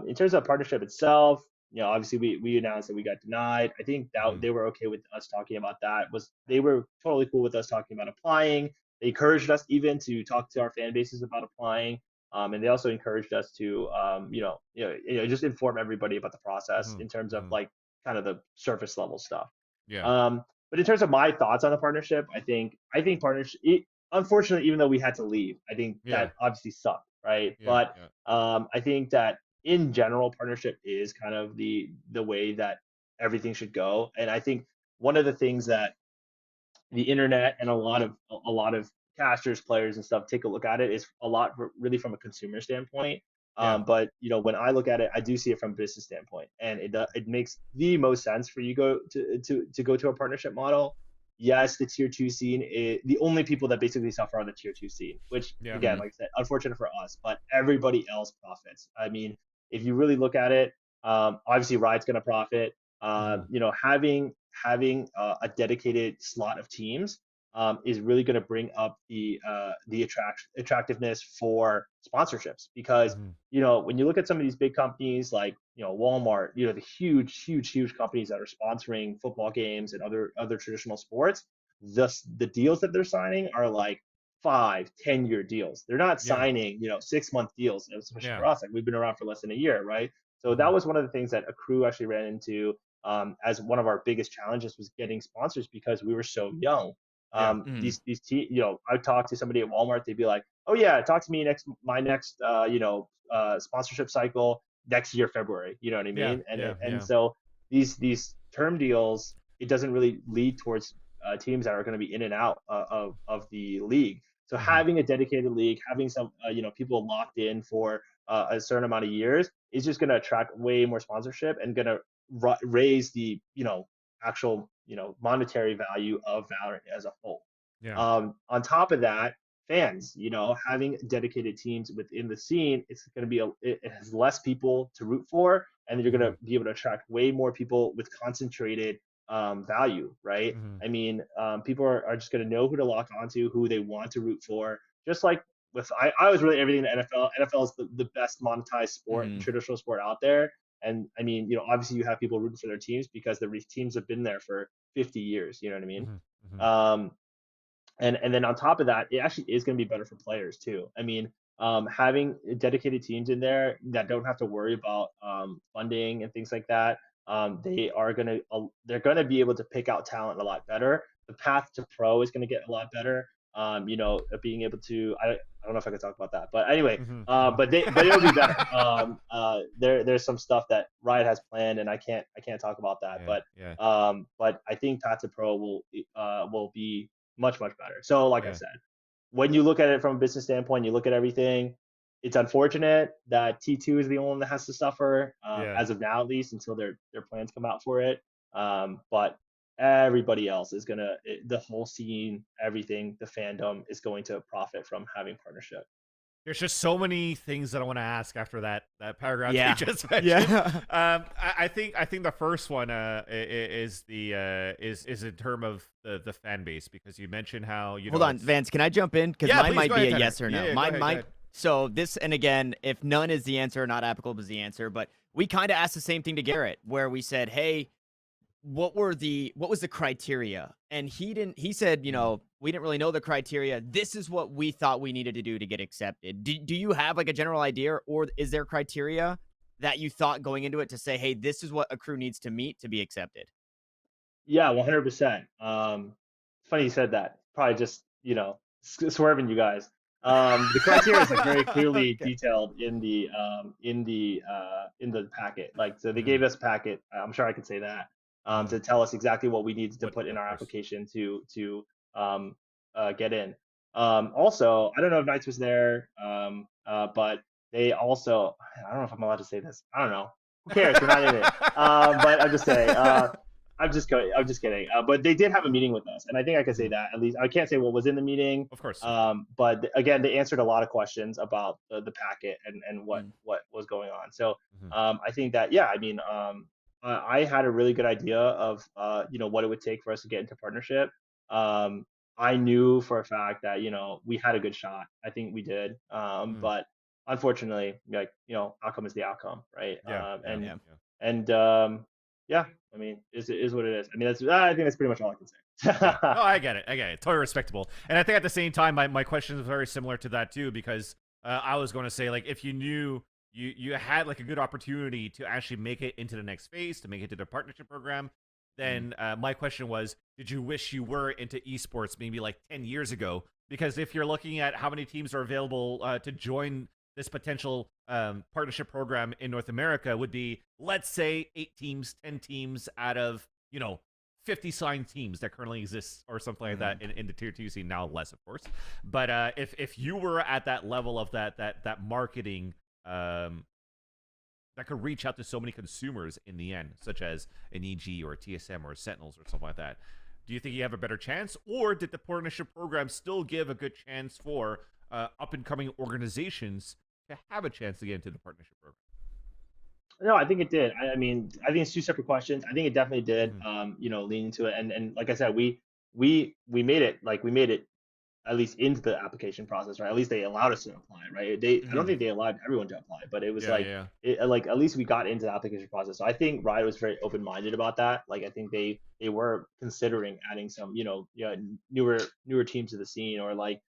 In terms of partnership itself, obviously we announced that we got denied. I think that they were okay with us talking about that. They were totally cool with us talking about applying. They encouraged us even to talk to our fan bases about applying. And they also encouraged us to just inform everybody about the process in terms of like kind of the surface level stuff. But in terms of my thoughts on the partnership, I think partnership, unfortunately, even though we had to leave, I think that obviously sucked, right? But I think that in general, partnership is kind of the way that everything should go. And I think one of the things that the internet and a lot of casters, players, and stuff take a look at it is a lot really from a consumer standpoint. But when I look at it, I do see it from a business standpoint, and it makes the most sense for you to go to a partnership model. Yes, the tier 2 scene is the only people that basically suffer on the tier 2 scene, which again, like I said, unfortunate for us, but everybody else profits. I mean, if you really look at it, obviously Riot's going to profit. Having a dedicated slot of teams is really going to bring up the attractiveness for sponsorships, because when you look at some of these big companies like Walmart, the huge companies that are sponsoring football games and other traditional sports, the deals that they're signing are like 5-10 year deals. They're not signing 6-month deals, especially for us. Like, we've been around for less than a year, right? So that was one of the things that Akrew actually ran into as one of our biggest challenges, was getting sponsors, because we were so young. These I talked to somebody at Walmart, they'd be like, "Oh yeah, talk to me my next sponsorship cycle next year, February." You know what I mean? So these term deals, it doesn't really lead towards teams that are going to be in and out of the league. So having a dedicated league, having some people locked in for a certain amount of years is just going to attract way more sponsorship and going to raise the actual monetary value of Valorant as a whole. On top of that, fans, having dedicated teams within the scene, it's going to be it has less people to root for, and you're going to be able to attract way more people with concentrated value, right? I mean, people are just going to know who to lock onto, who they want to root for. Just like with I was really everything in the NFL. NFL is the best monetized sport, traditional sport out there. And I mean, obviously you have people rooting for their teams because the teams have been there for 50 years. You know what I mean? And then on top of that, it actually is going to be better for players too. I mean, having dedicated teams in there that don't have to worry about funding and things like that, they're going to be able to pick out talent a lot better. The path to pro is going to get a lot better. Being able to, I don't know if I could talk about that, but anyway, but it'll be better. There's some stuff that Riot has planned, and I can't talk about that, but I think path to pro will be much better. So like I said, when you look at it from a business standpoint, you look at everything, it's unfortunate that T2 is the only one that has to suffer as of now, at least until their plans come out for it. But everybody else is the whole scene, everything, the fandom is going to profit from having partnership. There's just so many things that I want to ask after that paragraph you just mentioned. I think the first one is in terms of the fan base, because you mentioned how Hold on, Vance, can I jump in? Because mine might be a yes or no. So this, and again, if none is the answer, not applicable is the answer, but we kind of asked the same thing to Garrett, where we said, hey, what was the criteria? And he said, we didn't really know the criteria. This is what we thought we needed to do to get accepted. Do you have like a general idea, or is there criteria that you thought going into it to say, hey, this is what Akrew needs to meet to be accepted? Yeah, 100%. Funny you said that. Probably just, swerving you guys. The criteria is like very clearly detailed in the packet. Like, so they gave us a packet. I'm sure I could say that. To tell us exactly what we needed to put in our application to get in. Also, I don't know if Knights was there, but they also, I don't know if I'm allowed to say this. I don't know. Who cares? We're not in it. But I'm just saying. I'm just kidding. But they did have a meeting with us, and I think I can say that. At least I can't say what was in the meeting, of course. But again, they answered a lot of questions about the packet and what was going on. So I think that I had a really good idea of what it would take for us to get into partnership. I knew for a fact that we had a good shot. I think we did. But unfortunately, outcome is the outcome, right? I mean, it is what it is. I mean, I think that's pretty much all I can say. No, I get it. Totally respectable. And I think at the same time, my question is very similar to that too, because I was going to say, like, if you knew you had like a good opportunity to actually make it into the next phase, to make it to the partnership program, then my question was, did you wish you were into esports maybe like 10 years ago? Because if you're looking at how many teams are available to join this potential partnership program in North America, would be, let's say, 8 teams, 10 teams out of 50 signed teams that currently exist, or something like that in the tier 2 scene. Now less, of course, but if you were at that level of that marketing that could reach out to so many consumers in the end, such as an EG or a TSM or a Sentinels or something like that, do you think you have a better chance, or did the partnership program still give a good chance for up and coming organizations to have a chance to get into the partnership program? No, I think it did. I mean, I think it's 2 separate questions. I think it definitely did, lean into it. And like I said, we made it, at least into the application process, right? At least they allowed us to apply, right? I don't think they allowed everyone to apply, but it was at least we got into the application process. So I think Riot was very open-minded about that. Like, I think they were considering adding some, newer teams to the scene, or like,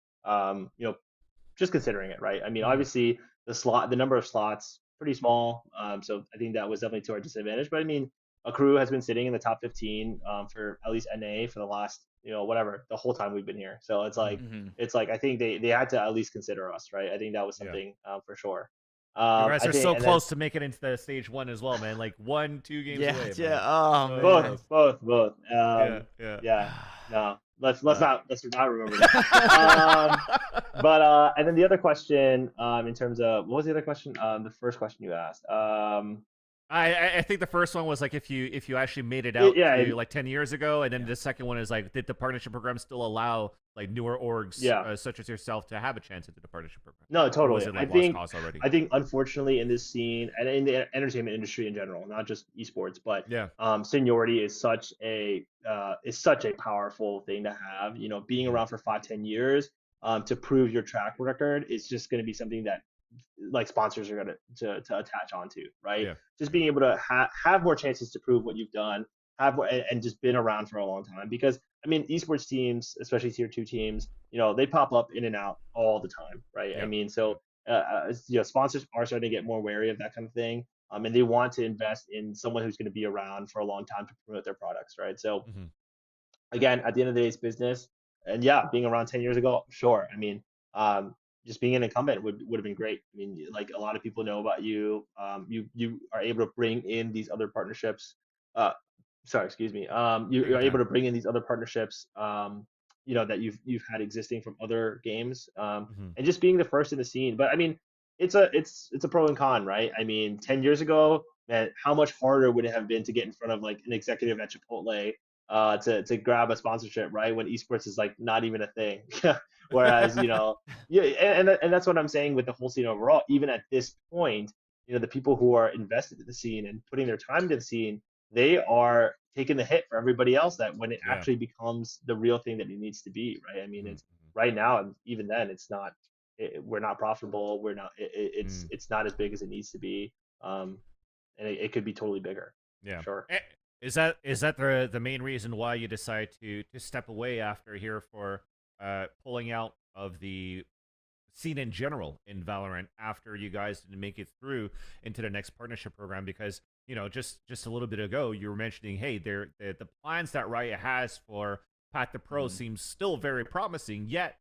just considering it, right? I mean, obviously the number of slots, pretty small. So I think that was definitely to our disadvantage. But I mean, Akrew has been sitting in the top 15 for at least NA for the last, the whole time we've been here. So it's like, I think they had to at least consider us, right? I think that was something for sure. You guys are so close to making it into the stage 1 as well, man. Like 1-2 games away. Yeah. Oh, man. Both. No, let's not remember that. And then the other question, in terms of what was the other question? The first question you asked. I think the first one was like if you actually made it out to like 10 years ago, and then the second one is like, did the partnership program still allow like newer orgs such as yourself to have a chance into the partnership program? No, totally. Or was it, like, lost cause already? I think unfortunately in this scene and in the entertainment industry in general, not just esports, but seniority is such a powerful thing to have. You know, being around for 5-10 years to prove your track record is just going to be something that like sponsors are going to attach onto, right? Just being able to have more chances to prove what you've done, have more, and just been around for a long time. Because I mean, esports teams, especially tier 2 teams, you know, they pop up in and out all the time, right? I mean, so you know, sponsors are starting to get more wary of that kind of thing, and they want to invest in someone who's going to be around for a long time to promote their products, right? So again, at the end of the day, it's business, and being around 10 years ago, sure. I mean, just being an incumbent would have been great. I mean, like a lot of people know about you. You are able to bring in these other partnerships. Sorry, excuse me. You're able to bring in these other partnerships. You know, that you've had existing from other games. And just being the first in the scene. But I mean, it's a pro and con, right? I mean, 10 years ago, man, how much harder would it have been to get in front of like an executive at Chipotle to grab a sponsorship, right? When esports is like not even a thing. Whereas, you know, and that's what I'm saying with the whole scene overall. Even at this point, you know, the people who are invested in the scene and putting their time into the scene, they are taking the hit for everybody else. That when it actually becomes the real thing that it needs to be, right? I mean, it's right now, and even then, it's not. We're not profitable. We're not. It's not as big as it needs to be. And it could be totally bigger. Yeah, sure. Is that the main reason why you decide to step away after here for pulling out of the scene in general in Valorant after you guys didn't make it through into the next partnership program? Because, you know, just a little bit ago you were mentioning, hey, the plans that Riot has for Path to Pro seems still very promising, yet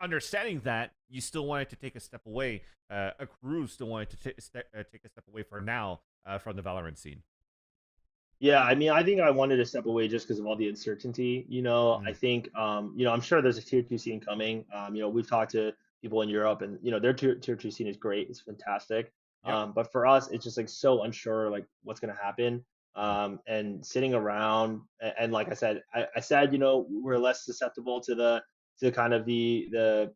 understanding that you still wanted to take a step away, Akrew still wanted to take a step away for now from the Valorant scene. Yeah, I mean, I think I wanted to step away just because of all the uncertainty. You know, I think, you know, I'm sure there's a tier 2 scene coming. You know, we've talked to people in Europe, and you know, their tier 2 scene is great. It's fantastic. But for us, it's just like so unsure, like what's gonna happen. And sitting around, and like I said, I said, you know, we're less susceptible to kind of the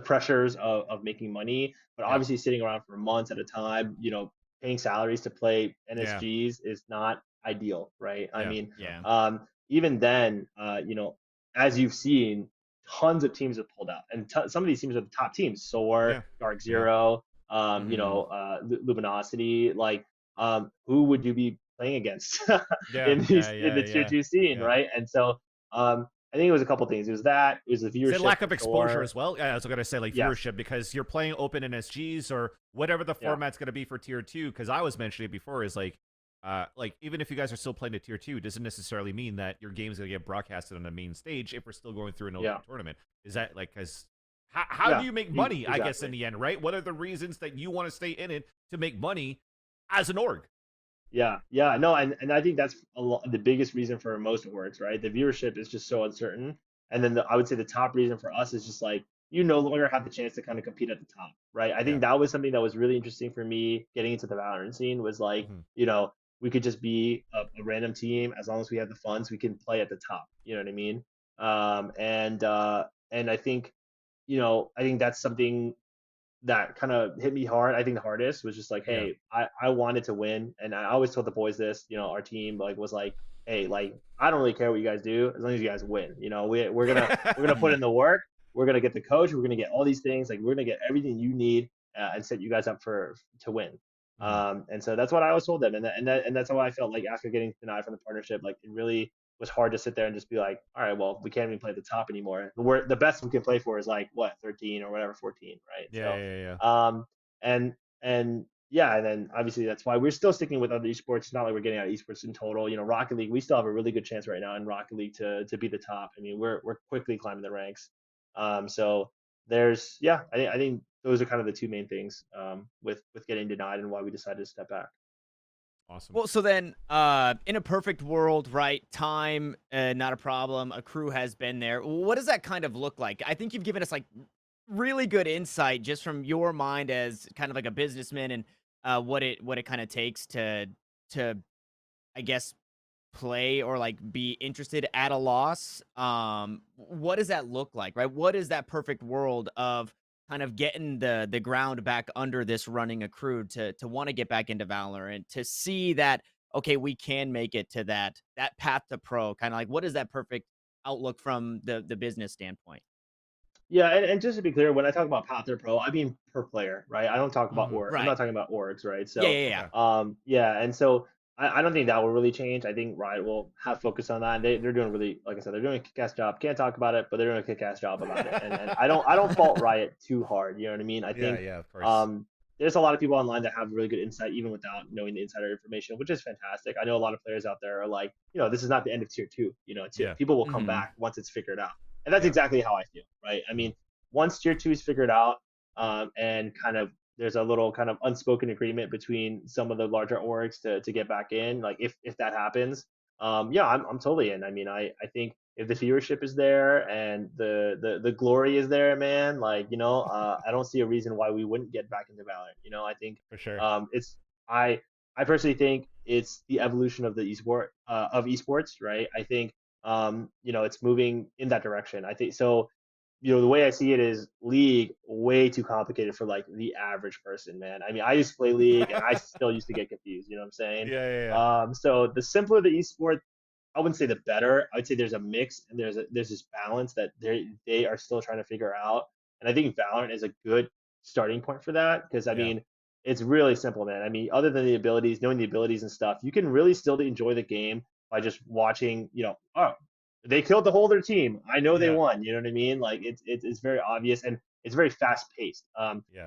pressures of making money. But obviously, sitting around for months at a time, you know, paying salaries to play NSGs is not ideal, right? I mean, even then, you know, as you've seen, tons of teams have pulled out, and some of these teams are the top teams. Soar, Dark Zero, you know, Luminosity. Like, who would you be playing against in the tier 2 scene, right? And so, I think it was a couple things. It was that. It was the viewership. Lack of exposure as well. Yeah, I was going to say like viewership because you're playing open NSGs or whatever the format's going to be for tier 2. Because I was mentioning it before is like even if you guys are still playing at tier 2, doesn't necessarily mean that your game's going to get broadcasted on the main stage if we're still going through an open tournament. Is that like because how do you make money? Exactly. I guess in the end, right? What are the reasons that you want to stay in it to make money as an org? Yeah, no, and I think that's the biggest reason for most orgs, right? The viewership is just so uncertain, and then I would say the top reason for us is just like you no longer have the chance to kind of compete at the top, right? I think that was something that was really interesting for me getting into the Valorant scene was like, you know, we could just be a random team as long as we have the funds, we can play at the top. You know what I mean? And I think, you know, I think that's something that kind of hit me hard. I think the hardest was just like, hey, I wanted to win, and I always told the boys this. You know, our team like was like, hey, like I don't really care what you guys do as long as you guys win. You know, we're gonna put in the work. We're gonna get the coach. We're gonna get all these things. Like we're gonna get everything you need and set you guys up to win. And so that's what I always told them, and that's how I felt like after getting denied from the partnership. Like it really was hard to sit there and just be like, all right, well, we can't even play at the top anymore. The best we can play for is like what 13 or whatever 14, right? And then obviously that's why we're still sticking with other esports. It's not like we're getting out of esports in total. You know, Rocket League, we still have a really good chance right now in Rocket League to be the top. I mean, we're quickly climbing the ranks. So there's I think those are kind of the two main things with getting denied and why we decided to step back. Awesome. Well, so then, in a perfect world, right? Time, not a problem. Akrew has been there. What does that kind of look like? I think you've given us like really good insight just from your mind as kind of like a businessman and what it kind of takes to I guess play or like be interested at a loss. What does that look like, right? What is that perfect world of kind of getting the ground back under this running Akrew to want to get back into Valorant, to see that okay, we can make it to that path to pro, kind of like what is that perfect outlook from the business standpoint? Yeah, and just to be clear, when I talk about path to pro, I mean per player, right? I don't talk about org. I'm Right. not talking about orgs, right? Yeah, So, yeah, yeah. yeah, and so I don't think that will really change. I think Riot will have focus on that. And they're doing really, like I said, they're doing a kick-ass job. Can't talk about it, but they're doing a kick-ass job about it. And I don't fault Riot too hard. You know what I mean? I think yeah, of course. there's a lot of people online that have really good insight, even without knowing the insider information, which is fantastic. I know a lot of players out there are like, this is not the end of tier 2. People will come back once it's figured out. And that's exactly how I feel, right? I mean, once tier 2 is figured out, and kind of there's a little kind of unspoken agreement between some of the larger orgs to get back in, like if that happens, yeah, I'm totally in. I mean, I think if the viewership is there and the glory is there, man, like, I don't see a reason why we wouldn't get back into Valorant. I think For sure. it's I personally think it's the evolution of the esports, right? I think it's moving in that direction. I think so. The way I see it is League way too complicated for like the average person, man. I mean, I used to play League and I still used to get confused. You know what I'm saying? Yeah. So the simpler the esport, I wouldn't say the better. I would say there's a mix and there's this balance that they are still trying to figure out. And I think Valorant is a good starting point for that because I mean, it's really simple, man. I mean, other than the abilities, knowing the abilities and stuff, you can really still enjoy the game by just watching. Oh, they killed the whole other team. I know they won. You know what I mean? Like it's very obvious and it's very fast paced.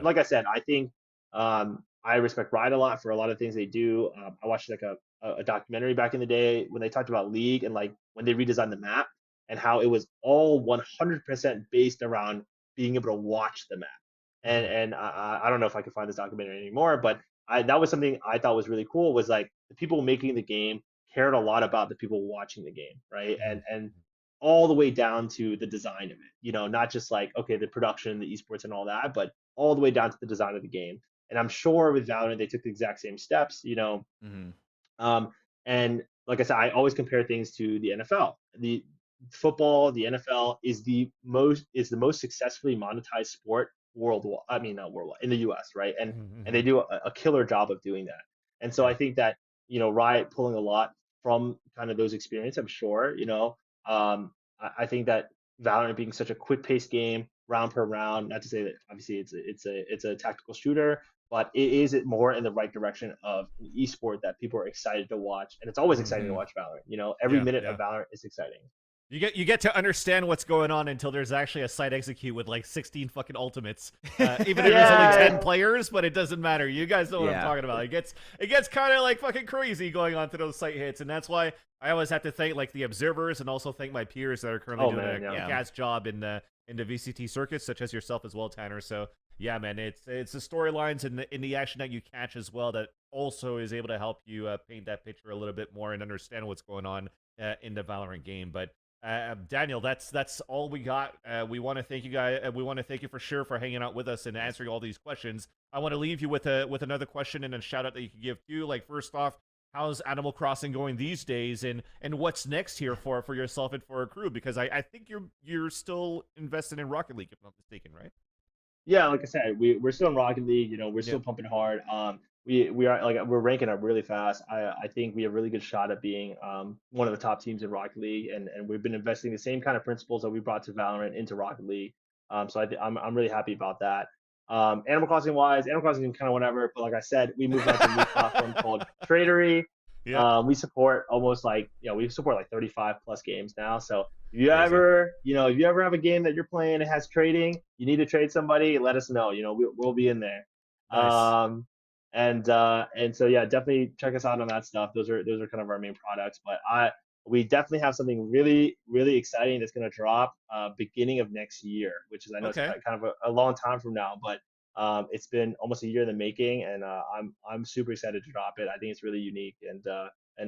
Like I said, I think I respect Riot a lot for a lot of things they do. I watched like a documentary back in the day when they talked about League and like when they redesigned the map and how it was all 100% based around being able to watch the map. And I don't know if I can find this documentary anymore, but that was something I thought was really cool. Was like the people making the game cared a lot about the people watching the game, right? And all the way down to the design of it, not just like, okay, the production, the esports and all that, but all the way down to the design of the game. And I'm sure with Valorant, they took the exact same steps, and like I said, I always compare things to the NFL. The football, the NFL is the most successfully monetized sport worldwide. I mean, not worldwide, in the US, right? And they do a killer job of doing that. And so I think that, Riot pulling a lot from kind of those experiences, I'm sure, I think that Valorant being such a quick paced game, round per round, not to say that obviously it's a tactical shooter, but it is more in the right direction of an esport that people are excited to watch. And it's always exciting to watch Valorant. Every minute of Valorant is exciting. You get to understand what's going on until there's actually a site execute with like 16 fucking ultimates. Even if there's only 10 players, but it doesn't matter. You guys know what I'm talking about. It gets kind of like fucking crazy going on to those site hits, and that's why I always have to thank like the observers and also thank my peers that are currently doing a kick-ass job in the VCT circuits, such as yourself as well, Tanner. So yeah, man, it's the storylines and in the action that you catch as well that also is able to help you paint that picture a little bit more and understand what's going on in the Valorant game. But Daniel, that's all we got. We want to thank you guys. We want to thank you for sure for hanging out with us and answering all these questions. I want to leave you with another question and a shout out that you can give to. Like, first off, how's Animal Crossing going these days, and what's next here for yourself and for Akrew? Because I think you're still invested in Rocket League, if I'm not mistaken, right? Yeah, like I said, we're still in Rocket League. We're still pumping hard. We are like we're ranking up really fast. I think we have a really good shot at being one of the top teams in Rocket League, and we've been investing the same kind of principles that we brought to Valorant into Rocket League. So I'm really happy about that. Animal Crossing wise, Animal Crossing is kind of whatever, but like I said, we moved on to a new platform called Tradery. We support almost like we support like 35 plus games now. So if you ever have a game that you're playing and it has trading, you need to trade somebody, let us know. We'll be in there. Nice. And so yeah, definitely check us out on that stuff. Those are kind of our main products. But we definitely have something really, really exciting that's going to drop beginning of next year, which is I know it's kind of a long time from now, but It's been almost a year in the making, and I'm super excited to drop it. I think it's really unique, and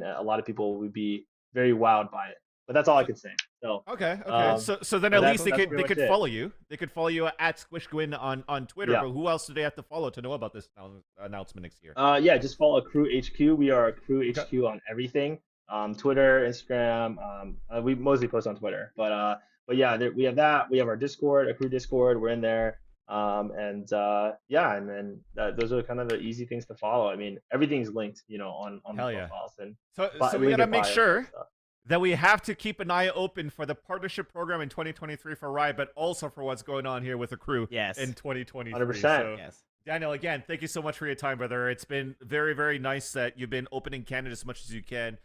a lot of people would be very wowed by it. But that's all I can say. So okay. So then at least they could follow you. They could follow you at Squishguin on Twitter. Yeah. But who else do they have to follow to know about this announcement next year? Yeah, just follow Akrew HQ. We are Akrew HQ on everything. Twitter, Instagram. We mostly post on Twitter, but yeah, we have that. We have our Discord, Akrew Discord. We're in there. And then those are kind of the easy things to follow. I mean, everything's linked, on the profiles. And so we gotta make sure that we have to keep an eye open for the partnership program in 2023 for Riot, but also for what's going on here with Akrew in 2023. 100%. So, yes. Daniel, again, thank you so much for your time, brother. It's been very, very nice that you've been opening Canada as much as you can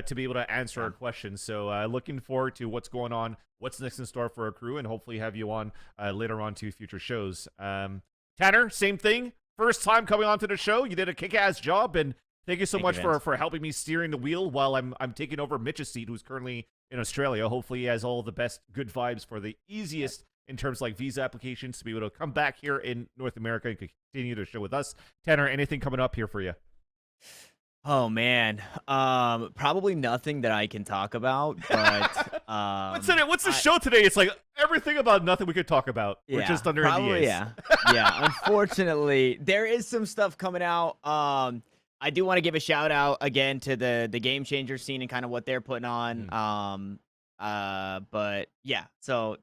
to be able to answer our questions. So looking forward to what's going on, what's next in store for Akrew, and hopefully have you on later on to future shows. Tanner, same thing. First time coming onto the show. You did a kick-ass job, and thank you so much for helping me steering the wheel while I'm taking over Mitch's seat, who's currently in Australia. Hopefully he has all the best good vibes for the easiest in terms of like visa applications to be able to come back here in North America and continue the show with us. Tanner, anything coming up here for you? Oh man, probably nothing that I can talk about. But what's the show today? It's like everything about nothing we could talk about. We're just under NDAs. Yeah. Unfortunately, there is some stuff coming out. I do want to give a shout out again to the Game Changer scene and kind of what they're putting on. But yeah, so.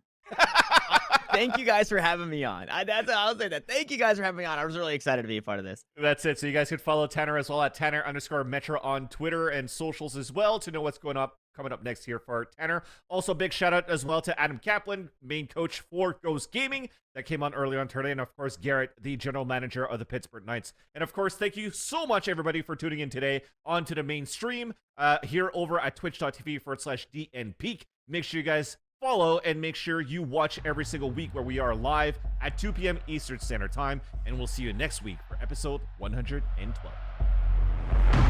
Thank you guys for having me on. I'll say that. Thank you guys for having me on. I was really excited to be a part of this. That's it. So you guys can follow Tanner as well at Tanner_Metro on Twitter and socials as well to know what's coming up next here for Tanner. Also, big shout out as well to ItsKaplan, main coach for Ghost Gaming, that came on earlier on today, and of course Garrett, the general manager of the Pittsburgh Knights. And of course, thank you so much everybody for tuning in today onto the main stream here over at twitch.tv/DNPeak. Make sure you guys follow and make sure you watch every single week where we are live at 2 p.m. Eastern Standard Time, and we'll see you next week for episode 112.